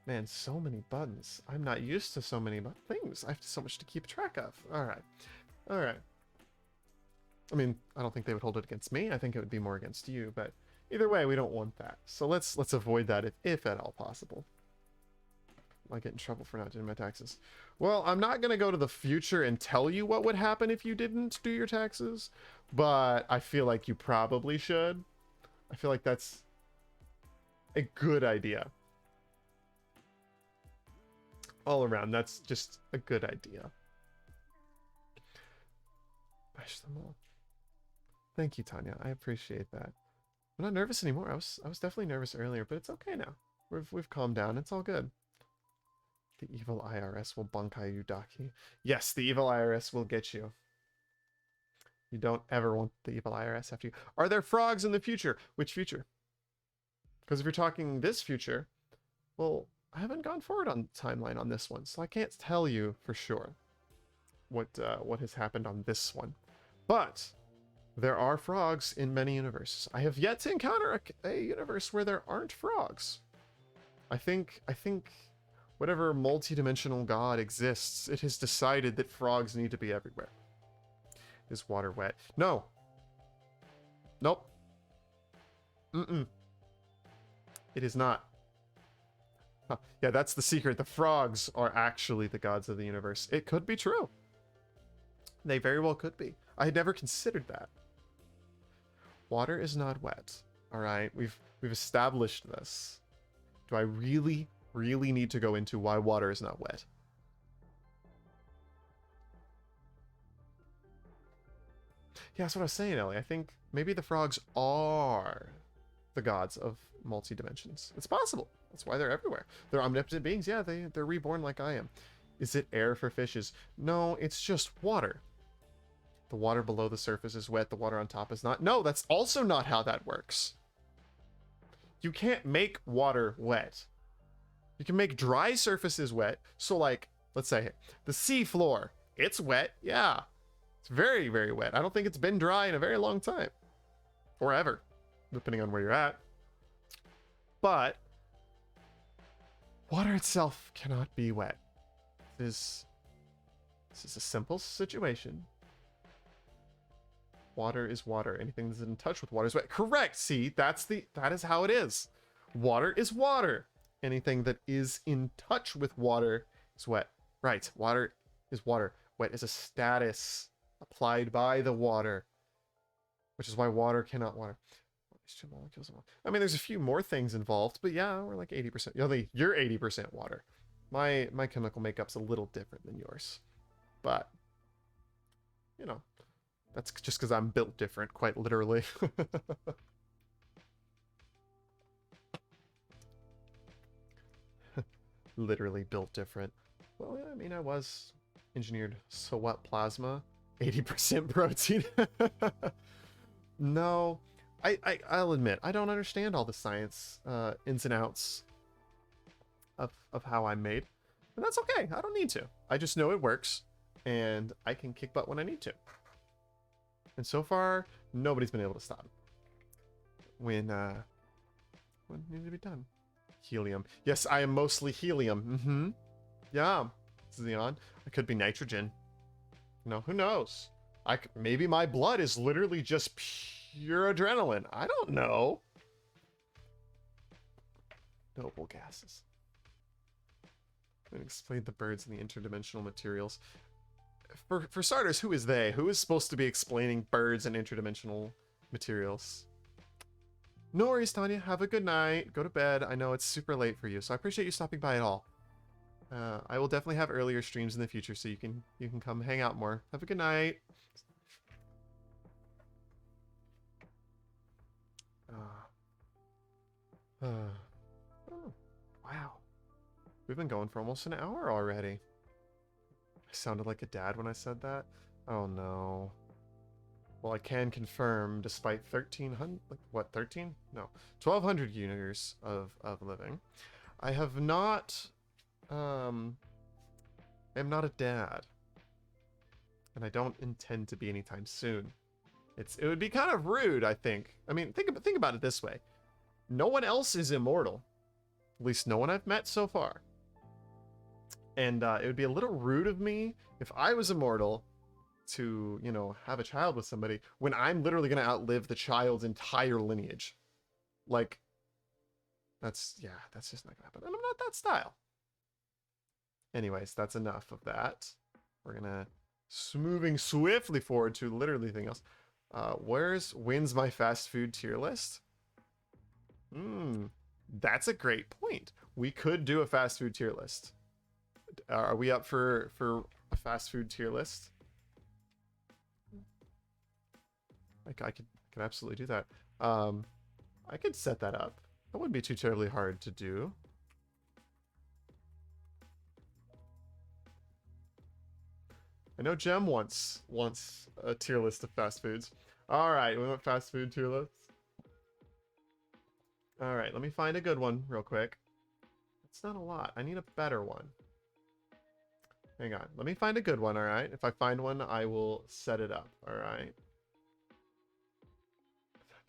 Man, so many buttons. I'm not used to so many things. I have so much to keep track of. Alright. Alright. I mean, I don't think they would hold it against me. I think it would be more against you, but either way, we don't want that. So let's avoid that if at all possible. I get in trouble for not doing my taxes. Well, I'm not going to go to the future and tell you what would happen if you didn't do your taxes, but I feel like you probably should. I feel like that's a good idea. All around, that's just a good idea. Bash them all. Thank you, Tanya. I appreciate that. I'm not nervous anymore. I was definitely nervous earlier, but it's okay now. We've calmed down. It's all good. The evil IRS will bunkai you, Daki. Yes, the evil IRS will get you. You don't ever want the evil IRS after you. Are there frogs in the future? Which future? Because if you're talking this future, well, I haven't gone forward on the timeline on this one, so I can't tell you for sure what has happened on this one. But there are frogs in many universes. I have yet to encounter a universe where there aren't frogs. I think whatever multi-dimensional god exists, it has decided that frogs need to be everywhere. Is water wet? No. Nope. Mm-mm. It is not. Huh. Yeah, that's the secret. The frogs are actually the gods of the universe. It could be true. They very well could be. I had never considered that. Water is not wet. All right, we've established this. Do I really need to go into why water is not wet? Yeah, that's what I was saying, Ellie. I think maybe the frogs are the gods of multi-dimensions. It's possible. That's why they're everywhere. They're omnipotent beings. Yeah, they're reborn like I am. Is it air for fishes? No, it's just water. The water below the surface is wet. The water on top is not. No, that's also not how that works. You can't make water wet. You can make dry surfaces wet. So like, let's say the sea floor, it's wet. Yeah, it's very, very wet. I don't think it's been dry in a very long time or ever, depending on where you're at. But water itself cannot be wet. This is a simple situation. Water is water. Anything that's in touch with water is wet. Correct. See, that is how it is. Water is water. Anything that is in touch with water is wet. Right. Water is water. Wet is a status applied by the water, which is why water cannot water. These two molecules. I mean, there's a few more things involved, but yeah, we're like 80%. You're 80% water. My chemical makeup's a little different than yours, but you know. That's just because I'm built different, quite literally. Literally built different. Well, yeah, I mean, I was engineered. So what, plasma? 80% protein? No, I'll admit, I don't understand all the science ins and outs of how I'm made. And that's okay, I don't need to. I just know it works, and I can kick butt when I need to. And so far, nobody's been able to stop when it needed to be done. Helium. Yes, I am mostly helium. Yeah. Xeon. I could be nitrogen. No, who knows? Maybe my blood is literally just pure adrenaline. I don't know. Noble gases. I'm gonna explain the birds and the interdimensional materials. For starters, who is they? Who is supposed to be explaining birds and interdimensional materials? No worries, Tanya. Have a good night. Go to bed. I know it's super late for you, so I appreciate you stopping by at all. I will definitely have earlier streams in the future, so you can come hang out more. Have a good night. Oh, wow. We've been going for almost an hour already. I sounded like a dad when I said that. Oh no. Well, I can confirm, despite 1,300, like what, 13? No, 1,200 years of living, I have not, am not a dad, and I don't intend to be anytime soon. It would be kind of rude, I think. I mean, think about it this way: no one else is immortal, at least no one I've met so far. And it would be a little rude of me if I was immortal to, you know, have a child with somebody when I'm literally going to outlive the child's entire lineage. Like, that's just not going to happen. And I'm not that style. Anyways, that's enough of that. We're gonna moving swiftly forward to literally anything else. Where's wins my fast food tier list? That's a great point. We could do a fast food tier list. Are we up for a fast food tier list? Like I could absolutely do that. I could set that up. That wouldn't be too terribly hard to do. I know Jem wants a tier list of fast foods. All right, we want fast food tier lists. All right, let me find a good one real quick. It's not a lot. I need a better one. Hang on. Let me find a good one, all right? If I find one, I will set it up, all right?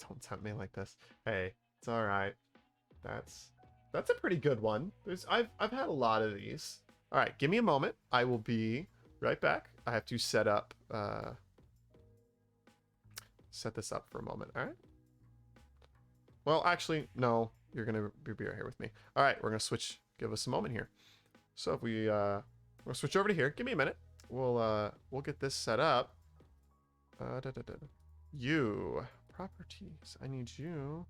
Don't tempt me like this. Hey, it's all right. That's a pretty good one. I've had a lot of these. All right, give me a moment. I will be right back. I have to set this up for a moment, all right? Well, actually, no. You're gonna be right here with me. All right, we're gonna switch. Give us a moment here. So if we'll switch over to here. Give me a minute. We'll get this set up. You properties. I need you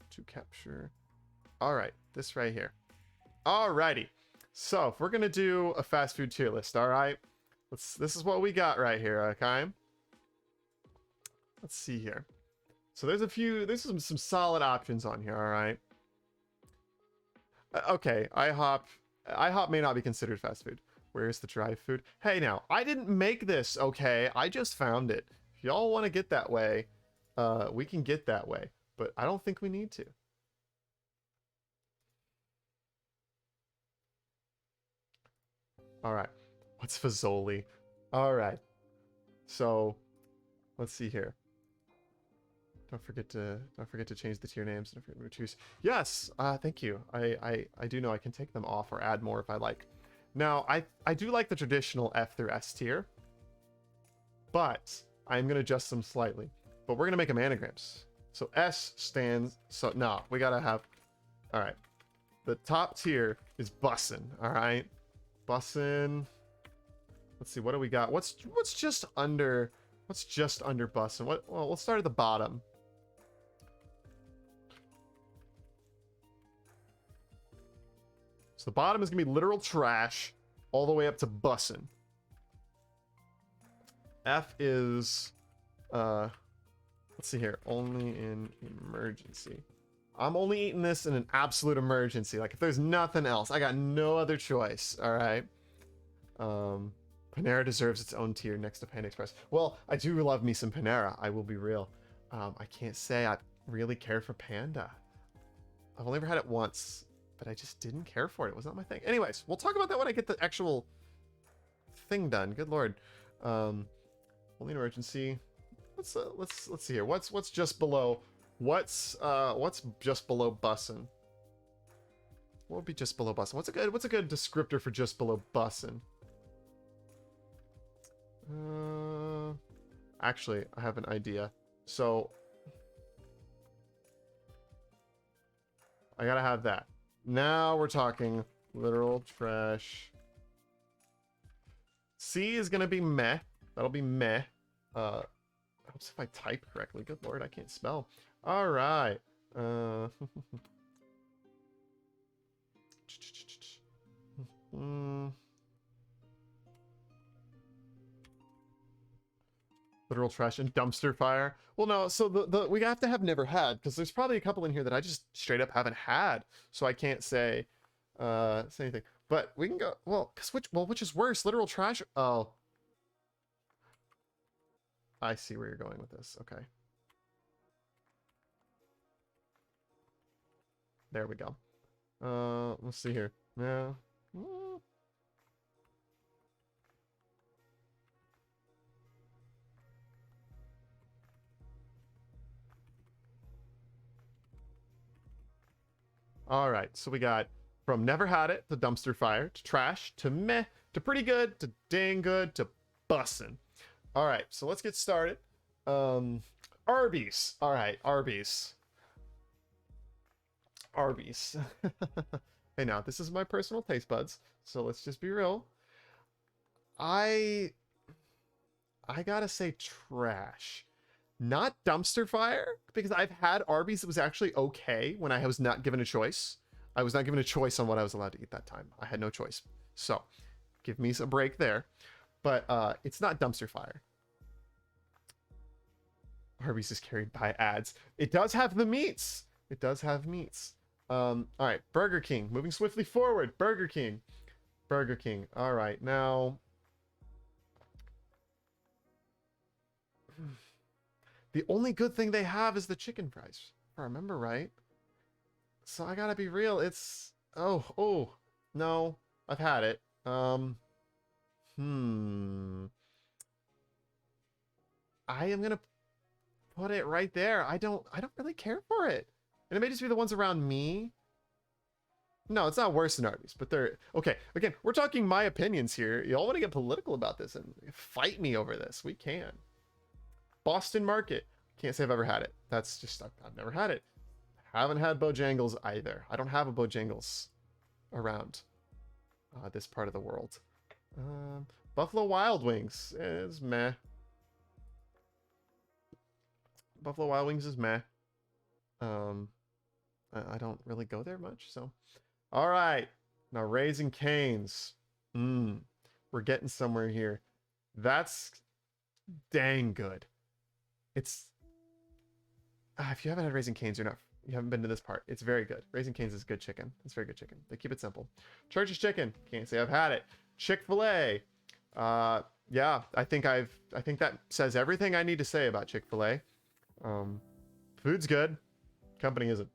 to capture. All right, this right here. Alrighty. So if we're gonna do a fast food tier list, all right. This is what we got right here. Okay. Let's see here. So there's some solid options on here. All right. Okay, IHOP may not be considered fast food. Where's the dry food? Hey, now, I didn't make this, okay? I just found it. If y'all want to get that way, we can get that way. But I don't think we need to. All right. What's Fazoli? All right. So, let's see here. Don't forget to change the tier names. Don't forget to choose. Yes, thank you. I do know I can take them off or add more if I like. Now, I do like the traditional F through S tier, but I'm gonna adjust them slightly. But we're gonna make them anagrams. So S stands. So no, we gotta have. All right. The top tier is bussin'. All right, bussin'. Let's see. What do we got? What's just under? What's just under bussin'? What? Well, let's start at the bottom. So the bottom is going to be literal trash all the way up to bussin'. F is, let's see here, only in emergency. I'm only eating this in an absolute emergency. Like if there's nothing else, I got no other choice. All right. Panera deserves its own tier next to Panda Express. Well, I do love me some Panera. I will be real. I can't say I really care for Panda. I've only ever had it once, but I just didn't care for it. It was not my thing. Anyways, we'll talk about that when I get the actual thing done. Good lord. Only an emergency. Let's see here. What's just below? What's just below bussin'? What would be just below bussin'? What's a good descriptor for just below bussin'? Actually, I have an idea. So I gotta have that. Now we're talking literal trash. C is gonna be meh. That'll be meh. Helps if I type correctly. Good lord, I can't spell. All right. Literal trash and dumpster fire. Well, no, so we have to have never had, because there's probably a couple in here that I just straight up haven't had, so I can't say anything. But we can go, well, which is worse, literal trash? Oh, I see where you're going with this. Okay, there we go. Let's see here. Yeah. All right, so we got from never had it to dumpster fire to trash to meh to pretty good to dang good to bussin'. All right, so let's get started. Arby's. All right, Arby's. Arby's. Hey, now this is my personal taste buds, so let's just be real. I gotta say trash. Not dumpster fire, because I've had Arby's that was actually okay when I was not given a choice. I was not given a choice on what I was allowed to eat that time. I had no choice. So, give me a break there. But it's not dumpster fire. Arby's is carried by ads. It does have the meats. It does have meats. All right, Burger King. Moving swiftly forward. Burger King. Burger King. All right, now... The only good thing they have is the chicken fries, if I remember right. So I gotta be real. It's... Oh. No. I've had it. I am gonna put it right there. I don't really care for it. And it may just be the ones around me. No, it's not worse than Arby's, but they're... Okay, again, we're talking my opinions here. Y'all want to get political about this and fight me over this. We can. Boston Market. Can't say I've ever had it. That's just... I've never had it. Haven't had Bojangles either. I don't have a Bojangles around this part of the world. Buffalo Wild Wings is meh. Buffalo Wild Wings is meh. I don't really go there much, so... All right. Now, Raising Cane's. We're getting somewhere here. That's dang good. It's... if you haven't had Raising Cane's, you haven't been to this part. It's very good. Raising Cane's is good chicken. It's very good chicken. They keep it simple. Church's Chicken. Can't say I've had it. Chick-fil-A. Yeah, I think that says everything I need to say about Chick-fil-A. Food's good. Company isn't.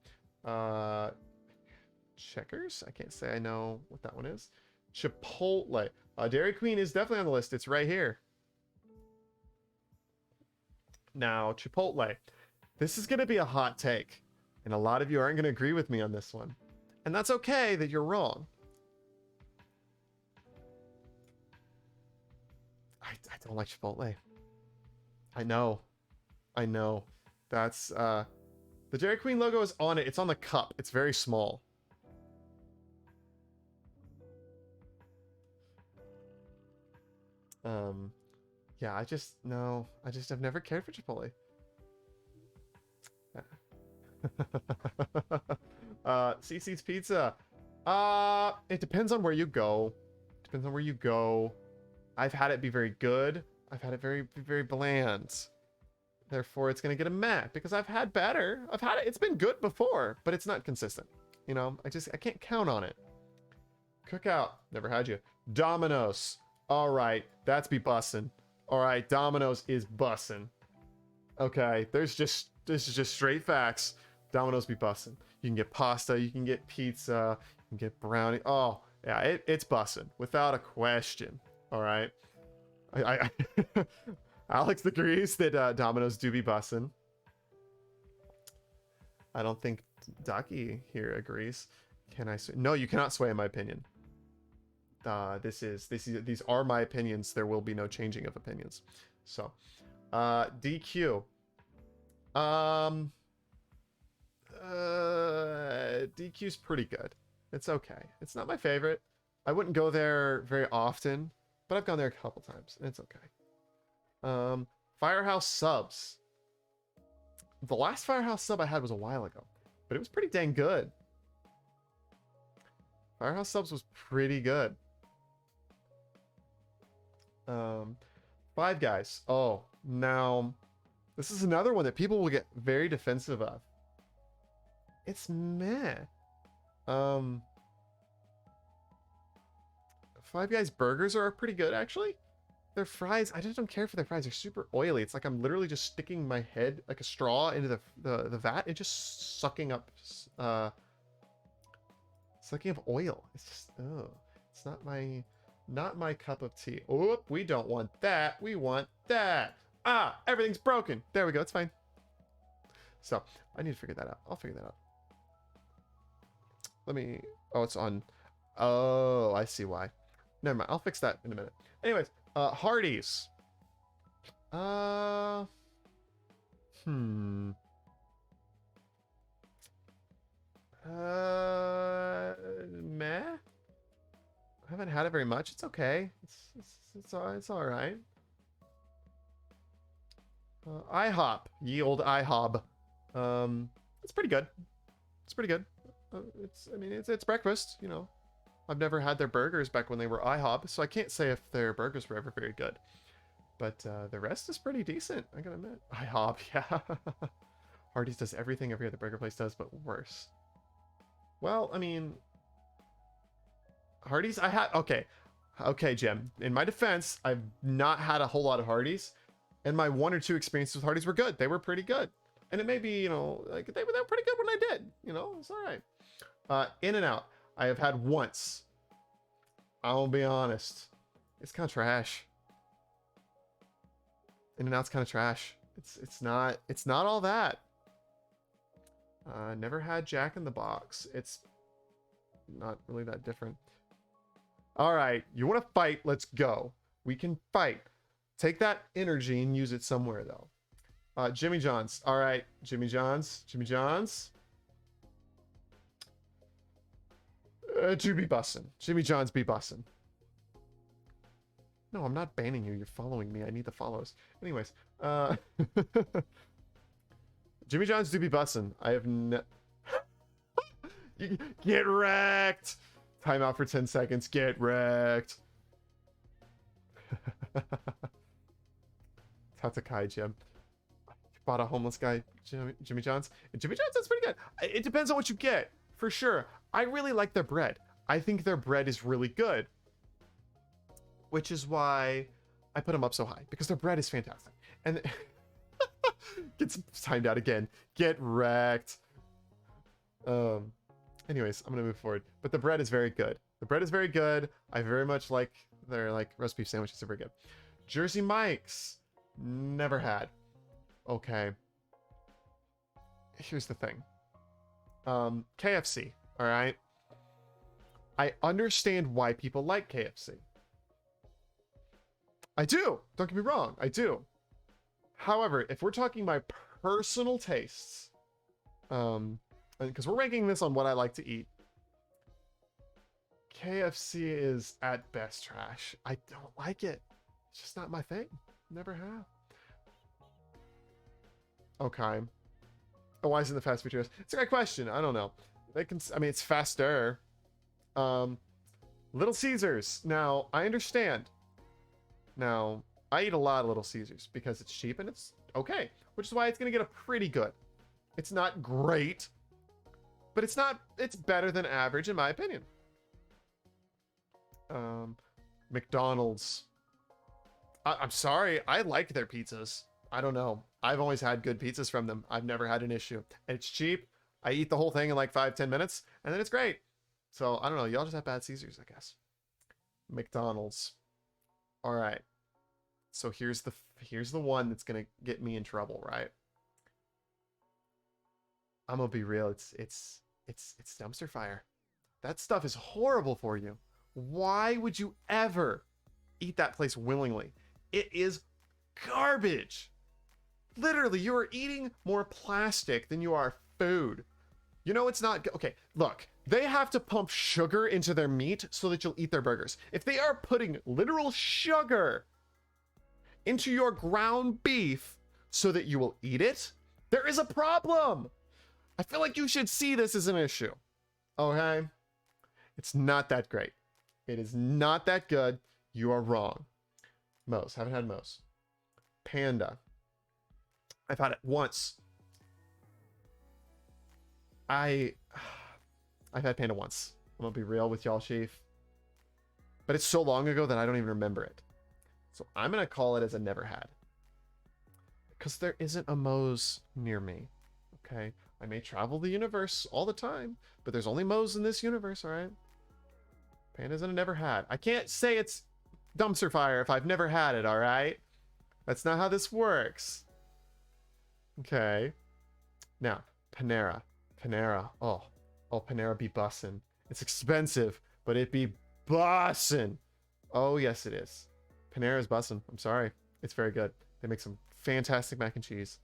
Checkers. I can't say I know what that one is. Chipotle. Dairy Queen is definitely on the list. It's right here. Now, Chipotle. This is going to be a hot take. And a lot of you aren't going to agree with me on this one. And that's okay that you're wrong. I don't like Chipotle. I know. That's... the Dairy Queen logo is on it. It's on the cup. It's very small. Yeah, I just have never cared for Chipotle. CC's Pizza. It depends on where you go. I've had it be very good. I've had it very bland. Therefore, it's gonna get a meh because I've had better. I've had it. It's been good before, but it's not consistent. You know, I can't count on it. Cookout. Never had you. Domino's. All right, that's be bussin'. All right, Domino's is bussin'. Okay, this is just straight facts. Domino's be bussin'. You can get pasta, you can get pizza, you can get brownie. Oh, yeah, it's bussin', without a question. All right. Alex agrees that Domino's do be bussin'. I don't think Ducky here agrees. Can I sway? No, you cannot sway in my opinion. These are my opinions. There will be no changing of opinions. So, DQ. DQ's pretty good. It's okay. It's not my favorite. I wouldn't go there very often, but I've gone there a couple times, and it's okay. Firehouse Subs. The last Firehouse Sub I had was a while ago, but it was pretty dang good. Firehouse Subs was pretty good. Five Guys. Oh, now this is another one that people will get very defensive of. It's meh. Five Guys burgers are pretty good, actually. Their fries, I just don't care for their fries. They're super oily. It's like I'm literally just sticking my head like a straw into the vat and just sucking up oil. It's just, oh, it's not my cup of tea. Oh, we don't want that. We want that. Ah, everything's broken. There we go. It's fine. So I need to figure that out. I'll figure that out. Let me... Oh, it's on... Oh, I see why. Never mind. I'll fix that in a minute. Anyways, Hardee's. Meh? I haven't had it very much. It's okay. It's all right. IHOP, ye old IHOB. It's pretty good. It's pretty good. I mean, it's breakfast. You know, I've never had their burgers back when they were IHOB, so I can't say if their burgers were ever very good. But the rest is pretty decent, I gotta admit. IHOB, yeah. Hardee's does everything every other burger place does, but worse. Well, I mean, Hardee's, okay, Jim. In my defense, I've not had a whole lot of Hardee's, and my 1 or 2 experiences with Hardee's were good. They were pretty good, and it may be, you know, like they were pretty good when I did. You know, it's all right. In-N-Out, I have had once. I'll be honest, it's kind of trash. In-N-Out's kind of trash. It's not all that. Never had Jack in the Box. It's not really that different. All right, you want to fight? Let's go. We can fight. Take that energy and use it somewhere, though. Jimmy John's. All right, Jimmy John's. Jimmy John's. Do be bussin'. Jimmy John's be bussin'. No, I'm not banning you. You're following me. I need the follows. Anyways, Jimmy John's do be bussin'. I have no... Get wrecked! Time out for 10 seconds. Get wrecked. Tatakai, Jim. You bought a homeless guy, Jimmy John's. Jimmy John's is pretty good. It depends on what you get, for sure. I really like their bread. I think their bread is really good. Which is why I put them up so high. Because their bread is fantastic. And... Gets timed out again. Get wrecked. Anyways, I'm gonna move forward. But the bread is very good. The bread is very good. I very much like their roast beef sandwiches are very good. Jersey Mike's, never had. Okay. Here's the thing. KFC. All right. I understand why people like KFC. I do. Don't get me wrong. I do. However, if we're talking my personal tastes, because we're ranking this on what I like to eat, KFC is at best trash. I don't like it. It's just not my thing. Never have. Okay. Oh, why isn't the fast food choice? It's a great question. I don't know. They can. I mean, it's faster. Little Caesars. Now, I understand. Now, I eat a lot of Little Caesars because it's cheap and it's okay, which is why it's gonna get a pretty good. It's not great, but it's better than average in my opinion. McDonald's. I'm sorry, I like their pizzas. I don't know. I've always had good pizzas from them. I've never had an issue. And it's cheap. I eat the whole thing in like 5-10 minutes, and then it's great. So I don't know. Y'all just have bad Caesars, I guess. McDonald's. All right. So here's the one that's gonna get me in trouble, right? I'm gonna be real. It's dumpster fire. That stuff is horrible for you. Why would you ever eat that place willingly? It is garbage. Literally, you are eating more plastic than you are food. You know it's not okay. Look, they have to pump sugar into their meat so that you'll eat their burgers. If they are putting literal sugar into your ground beef so that you will eat it, there is a problem. I feel like you should see this as an issue. Okay? It's not that great. It is not that good. You are wrong. Moe's. Haven't had Moe's. Panda. I've had it once. I've had Panda once. I'm gonna be real with y'all, Chief. But it's so long ago that I don't even remember it. So I'm gonna call it as a never had. Because there isn't a Moe's near me. Okay? I may travel the universe all the time, but there's only Moe's in this universe, alright? Panda's in a never had. I can't say it's dumpster fire if I've never had it, alright? That's not how this works. Okay. Now, Panera. Panera. Oh, Panera be bussin'. It's expensive, but it be bussin'. Oh, yes, it is. Panera is bussin'. I'm sorry. It's very good. They make some fantastic mac and cheese.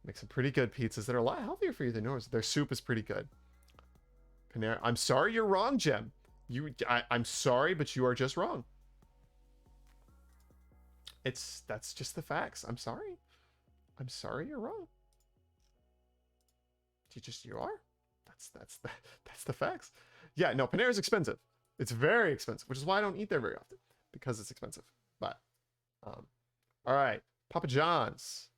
Make some pretty good pizzas that are a lot healthier for you than yours. Their soup is pretty good. Panera. I'm sorry you're wrong, Jem. I'm sorry, but you are just wrong. That's just the facts. I'm sorry. I'm sorry you're wrong. You are. That's the facts. Yeah, no, Panera's expensive. It's very expensive, which is why I don't eat there very often, because it's expensive. But all right, Papa John's.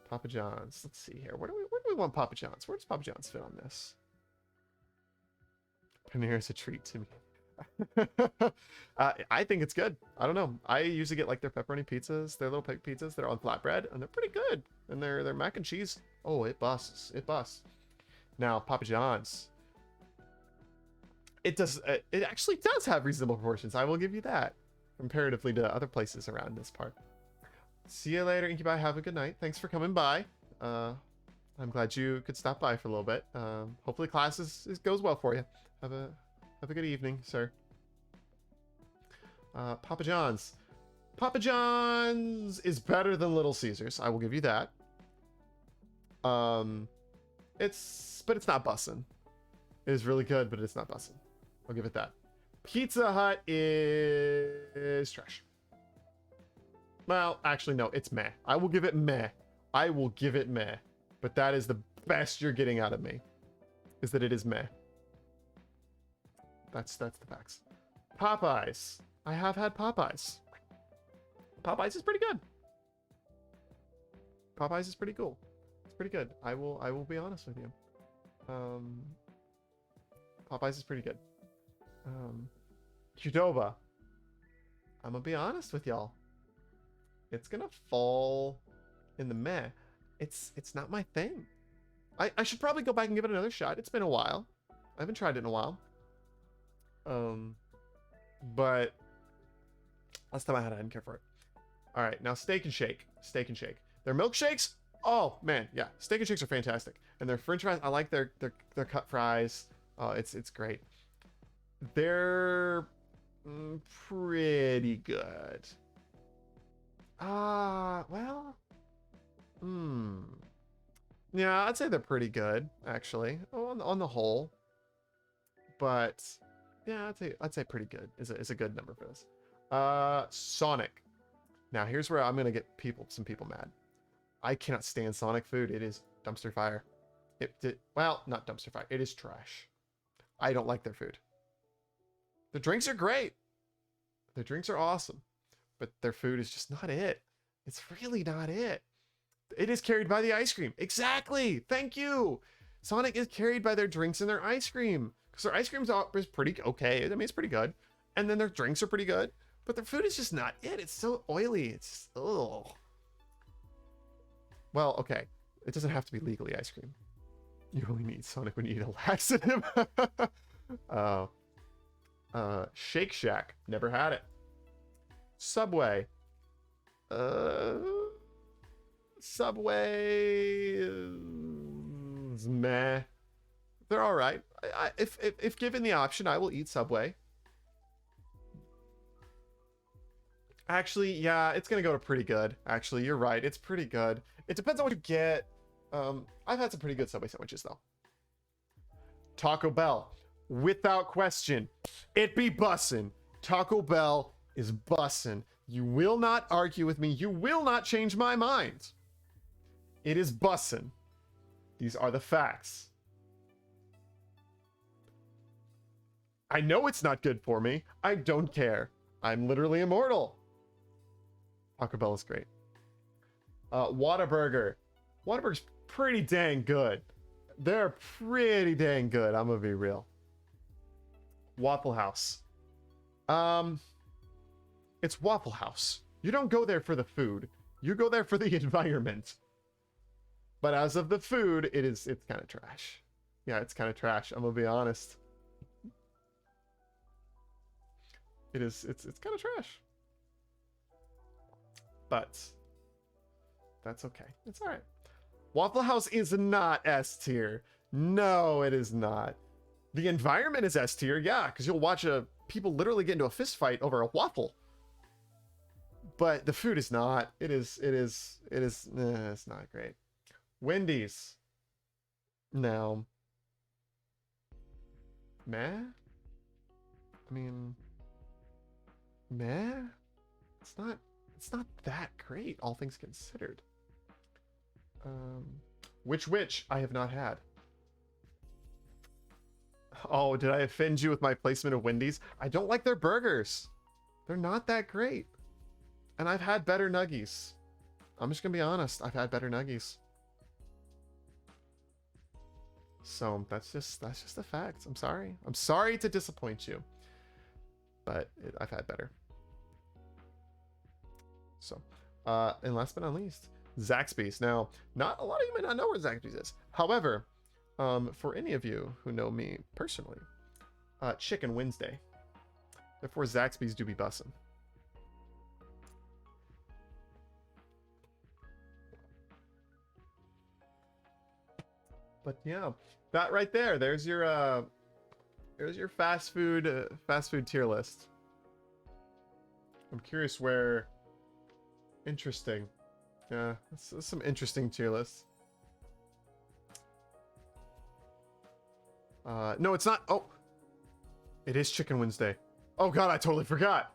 Papa John's. Let's see here. Where do we want Papa John's? Where does Papa John's fit on this? Panera's a treat to me. I think it's good. I don't know. I usually get like their pepperoni pizzas, their little pizzas that are on flatbread, and they're pretty good. And their mac and cheese, oh, it busts. It busts. Now, Papa John's. It actually does have reasonable proportions. I will give you that, comparatively to other places around this part. See you later, Incubi. Have a good night. Thanks for coming by. I'm glad you could stop by for a little bit. Hopefully class goes well for you. Have a good evening, sir. Papa John's. Papa John's is better than Little Caesars. I will give you that. But it's not bussin'. It is really good, but it's not bussin'. I'll give it that. Pizza Hut is trash. Well, actually, no, it's meh. I will give it meh. I will give it meh. But that is the best you're getting out of me. Is that it is meh. That's the facts. Popeyes. I have had Popeyes. Popeyes is pretty good. Popeyes is pretty cool. It's pretty good. I will be honest with you. Popeyes is pretty good. Qdoba. I'm gonna be honest with y'all. It's gonna fall in the meh. It's not my thing. I should probably go back and give it another shot. It's been a while. I haven't tried it in a while. But last time I had it, I didn't care for it. All right, now Steak and Shake. Steak and Shake. Their milkshakes, oh man, yeah, Steak and Shakes are fantastic. And their French fries, I like their cut fries. It's great. They're pretty good. Well, yeah, I'd say they're pretty good actually on the whole. But yeah, I'd say pretty good is a good number for this. Sonic. Now here's where I'm gonna get some people mad. I cannot stand Sonic food. It is dumpster fire. Well, not dumpster fire. It is trash. I don't like their food. The drinks are great. Their drinks are awesome, but their food is just not it. It's really not it. It is carried by the ice cream. Exactly. Thank you. Sonic is carried by their drinks and their ice cream. Because their ice cream is pretty okay. I mean, it's pretty good. And then their drinks are pretty good. But their food is just not it. It's so oily. It's just, ugh. Well, okay. It doesn't have to be legally ice cream. You only need Sonic when you need a laxative. Shake Shack. Never had it. Subway. Subway is meh. They're all right. If given the option, I will eat Subway. Actually, yeah, it's gonna go to pretty good. Actually, you're right. It's pretty good. It depends on what you get. I've had some pretty good Subway sandwiches though. Taco Bell, without question, it be bussin'. Taco Bell is bussin'. You will not argue with me. You will not change my mind. It is bussin'. These are the facts. I know it's not good for me. I don't care. I'm literally immortal. Taco Bell is great. Whataburger. Whataburger's pretty dang good. They're pretty dang good. I'm gonna be real. Waffle House. It's Waffle House. You don't go there for the food. You go there for the environment. But as of the food, it's kind of trash. Yeah, it's kind of trash. I'm gonna be honest. It's kind of trash. But that's okay. It's all right. Waffle House is not S tier. No, it is not. The environment is S tier, yeah, because you'll watch people literally get into a fist fight over a waffle. But the food is not. It's not great. Wendy's. No. Meh? mean, meh. It's not. It's not that great, all things considered. Which I have not had. Oh, did I offend you with my placement of Wendy's? I don't like their burgers. They're not that great. And I've had better nuggies. I'm just gonna be honest. I've had better nuggies. So that's just the facts. I'm sorry. I'm sorry to disappoint you. But I've had better. So, and last but not least, Zaxby's. Now, not a lot of you might not know where Zaxby's is. However, for any of you who know me personally, Chicken Wednesday. Therefore, Zaxby's do be bussin'. But yeah, that right there. There's your fast food tier list. I'm curious where. Interesting. Yeah, that's some interesting tier lists. No, it's not. Oh, it is Chicken Wednesday. Oh God, I totally forgot.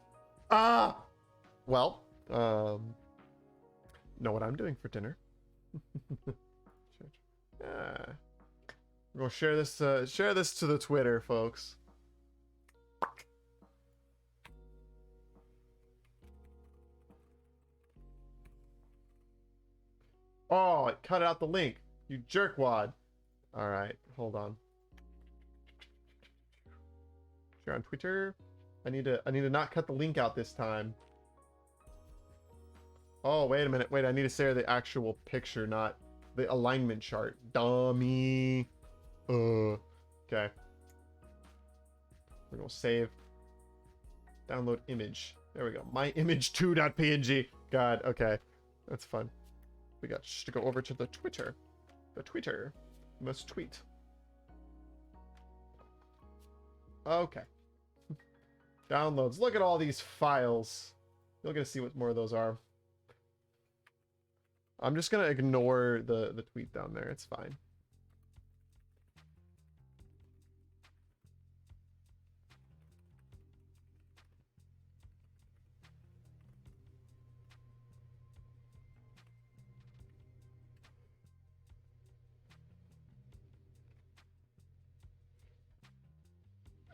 Well, know what I'm doing for dinner. Yeah. We're gonna share this to the Twitter, folks. Oh, it cut out the link. You jerkwad. All right, hold on. Share on Twitter. I need to not cut the link out this time. Oh, wait a minute. Wait, I need to share the actual picture, not the alignment chart. Dummy. Okay. We're gonna save. Download image. There we go. My image 2.png. God, okay. That's fun. We got to go over to the Twitter. The Twitter. Must tweet. Okay. Downloads. Look at all these files. You'll get to see what more of those are. I'm just gonna ignore the tweet down there. It's fine.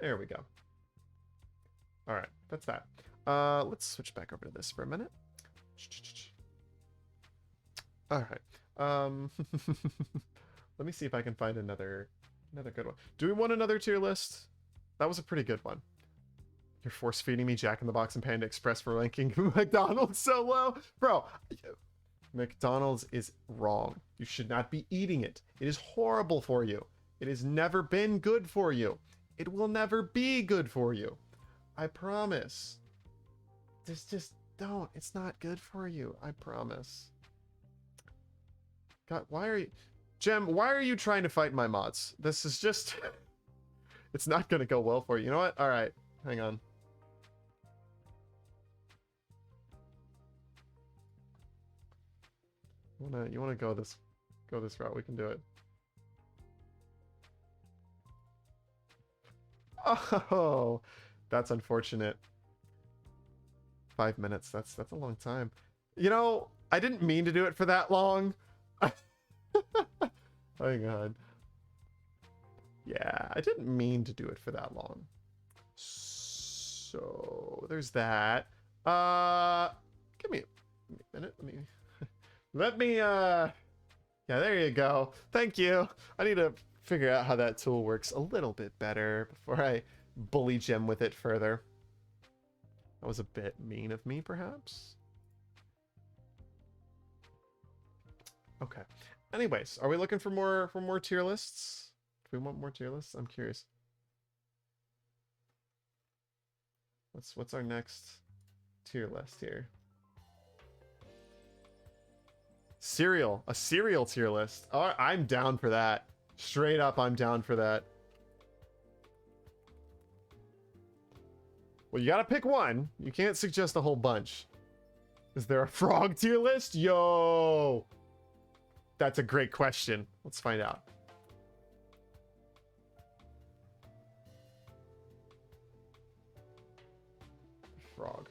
There we go. All right, that's that. Let's switch back over to this for a minute. All right. Let me see if I can find another good one. Do we want another tier list? That was a pretty good one. You're force feeding me Jack in the Box and Panda Express for ranking McDonald's so low, bro. McDonald's is wrong. You should not be eating it. It is horrible for you. It has never been good for you. It will never be good for you. I promise. Just don't. It's not good for you. I promise. God, why are you... Jem, why are you trying to fight my mods? This is just... It's not going to go well for you. You know what? All right. Hang on. You wanna go this route? We can do it. Oh, that's unfortunate. 5 minutes. That's a long time. You know, I didn't mean to do it for that long. Hang on. Yeah, I didn't mean to do it for that long. So there's that. Give me a minute. Let me yeah, there you go. Thank you. I need to figure out how that tool works a little bit better before I bully Jem with it further. That was a bit mean of me, perhaps. Okay. Anyways, are we looking for more tier lists? Do we want more tier lists? I'm curious. What's our next tier list here? Cereal. A cereal tier list. Oh, I'm down for that. Straight up, I'm down for that. Well, you gotta pick one. You can't suggest a whole bunch. Is there a frog tier list? Yo! That's a great question. Let's find out. frog.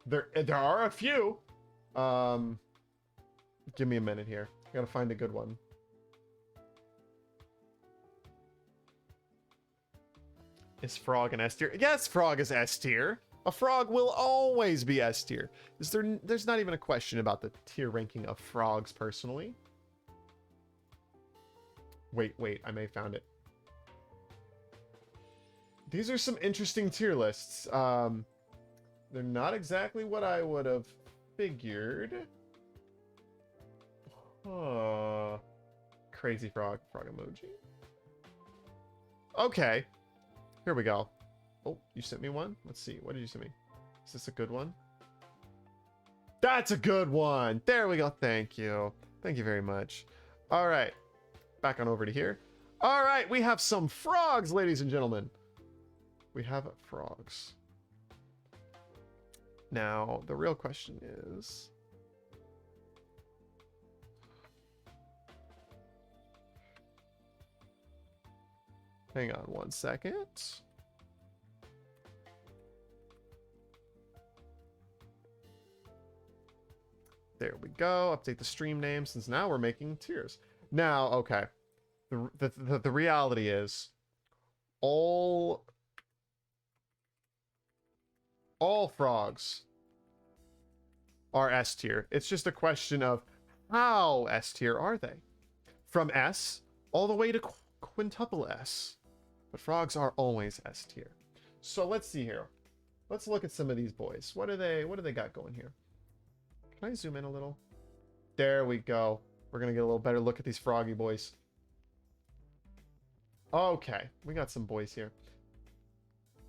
There are a few. Give me a minute here. I gotta find a good one. Is frog an S tier? Yes, frog is S tier. A frog will always be S tier. There's not even a question about the tier ranking of frogs personally. Wait, I may have found it. These are some interesting tier lists. They're not exactly what I would have figured. Crazy frog emoji. Okay. Here we go. Oh, you sent me one? Let's see. What did you send me? Is this a good one? That's a good one. There we go. Thank you. Thank you very much. All right. Back on over to here. All right. We have some frogs, ladies and gentlemen. We have frogs. Now, the real question is... Hang on one second. There we go. Update the stream name since now we're making tiers. Now, okay. The reality is all frogs are S tier. It's just a question of how S tier are they? From S all the way to quintuple S. But frogs are always S tier. So let's see here. Let's look at some of these boys. What do they got going here? Can I zoom in a little? There we go. We're gonna get a little better look at these froggy boys. Okay, we got some boys here.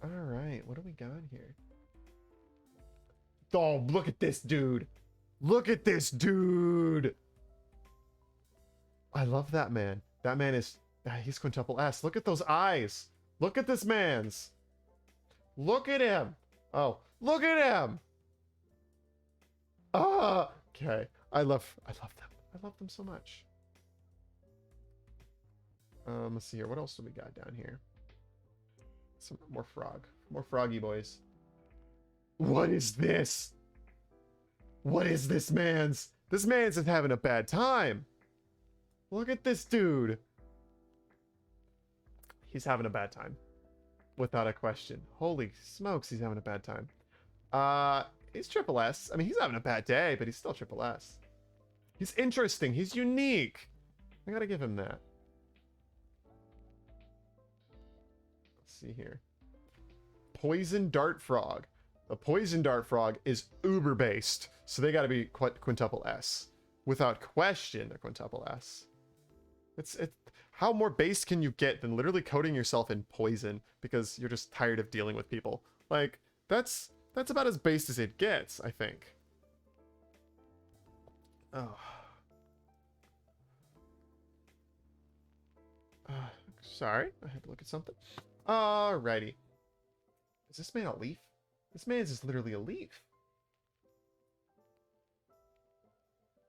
All right, what do we got here? Oh, look at this dude. Look at this dude. I love that man. That man is... he's quintuple S. Look at those eyes. Look at this man's. Look at him. Oh, look at him. Ah, okay. I love them. I love them so much. Let's see here. What else do we got down here? Some more froggy boys. What is this? What is this man's? This man's is having a bad time. Look at this dude. He's having a bad time. Without a question. Holy smokes, he's having a bad time. He's triple S. I mean, he's having a bad day, but he's still triple S. He's interesting. He's unique. I gotta give him that. Let's see here. Poison Dart Frog. The Poison Dart Frog is uber based, so they gotta be quintuple S. Without question, they're quintuple S. It's how more based can you get than literally coating yourself in poison because you're just tired of dealing with people? Like, that's about as based as it gets, I think. Oh. Sorry, I had to look at something. Alrighty. Is this man a leaf? This man's is literally a leaf.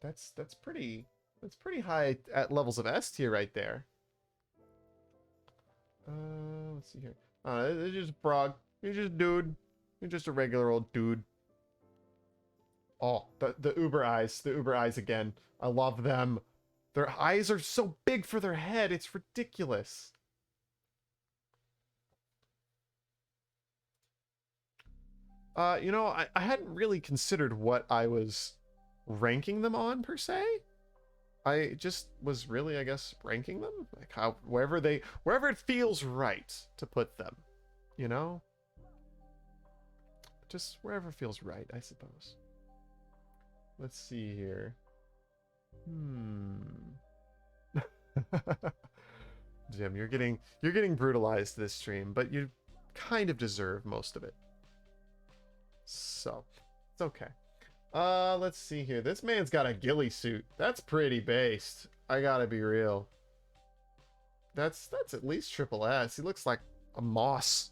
That's pretty high at levels of S tier right there. Let's see here. It's just a frog. You're just a dude. You're just a regular old dude. Oh, the uber eyes. The uber eyes again. I love them. Their eyes are so big for their head. It's ridiculous. You know, I hadn't really considered what I was ranking them on, per se. I just was really, I guess, ranking them. Like, how, wherever it feels right to put them. You know? Just wherever feels right, I suppose. Let's see here. Jim, you're getting brutalized this stream, but you kind of deserve most of it. So, it's okay. Let's see here. This man's got a ghillie suit. That's pretty based. I gotta be real. That's at least triple S. He looks like a moss.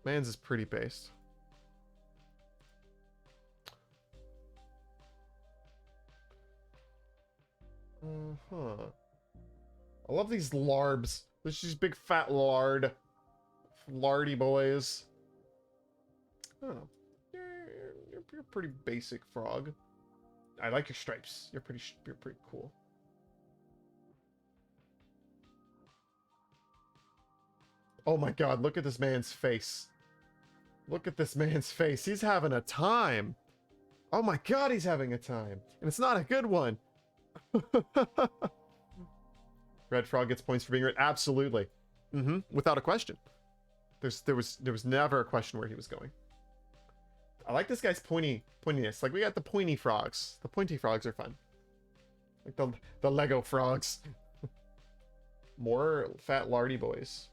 Man's is pretty based. I love these larbs. There's these big fat lardy boys. Oh, you're a pretty basic frog. I like your stripes. You're pretty cool. Oh my God! Look at this man's face. Look at this man's face. He's having a time. Oh my God, he's having a time, and it's not a good one. Red frog gets points for being red. Absolutely. Without a question. There was never a question where he was going. I like this guy's pointiness. Like, we got the pointy frogs. The pointy frogs are fun. Like the Lego frogs. More fat lardy boys.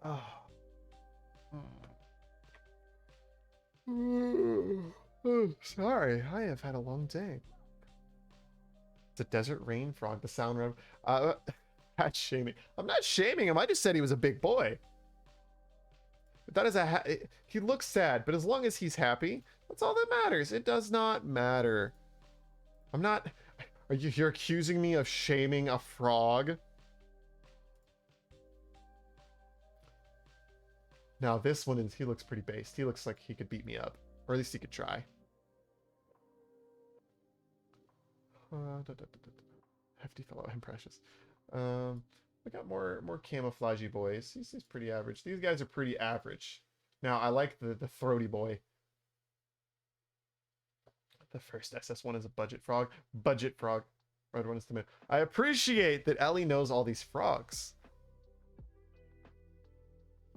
Oh. Sorry, I have had a long day. It's a desert rain frog. The sound rev. That's shaming. I'm not shaming him. I just said he was a big boy. But that is he looks sad, but as long as he's happy, that's all that matters. It does not matter. I'm not. You're accusing me of shaming a frog? Now this one is. He looks pretty based. He looks like he could beat me up, or at least he could try. Hefty fellow, I'm precious. We got more camouflagey boys. He's pretty average. These guys are pretty average. Now I like the throaty boy. The first SS1 is a budget frog. Budget frog. Red one is the man. I appreciate that Ellie knows all these frogs.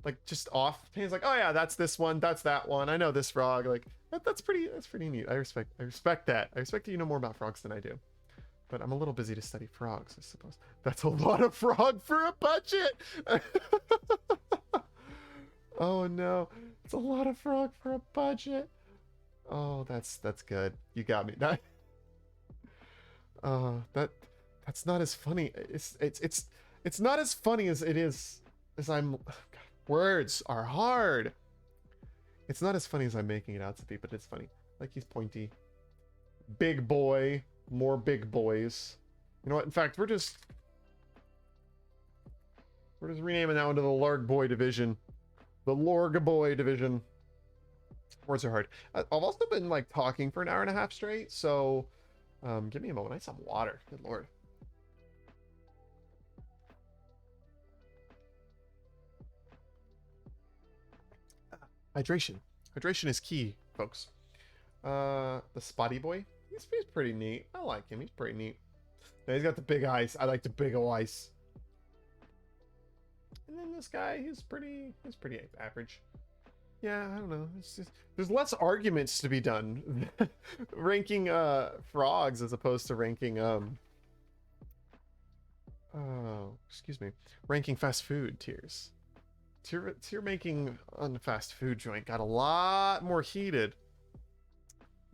Like, just off. He's like, oh yeah, that's this one. That's that one. I know this frog. Like, that's pretty neat. I respect that. I respect that you know more about frogs than I do. But I'm a little busy to study frogs, I suppose. That's a lot of frog for a budget. Oh no, it's a lot of frog for a budget. Oh, that's good. You got me. That's not as funny. It's not as funny as it is as I'm. Words are hard. It's not as funny as I'm making it out to be, but it's funny. Like, he's pointy. Big boy. More big boys. You know what? In fact, we're just renaming that one to the Larg Boy division. The Lorg Boy division. Words are hard. I've also been like talking for an hour and a half straight, so give me a moment. I need some water. Good lord. Hydration. Hydration is key, folks. The Spotty Boy. He's pretty neat. I like him. He's pretty neat. Now, he's got the big eyes. I like the big eyes. And then this guy, he's pretty average. Yeah, I don't know. It's just, there's less arguments to be done ranking frogs as opposed to ranking excuse me, ranking fast food tiers. Tier making on the fast food joint got a lot more heated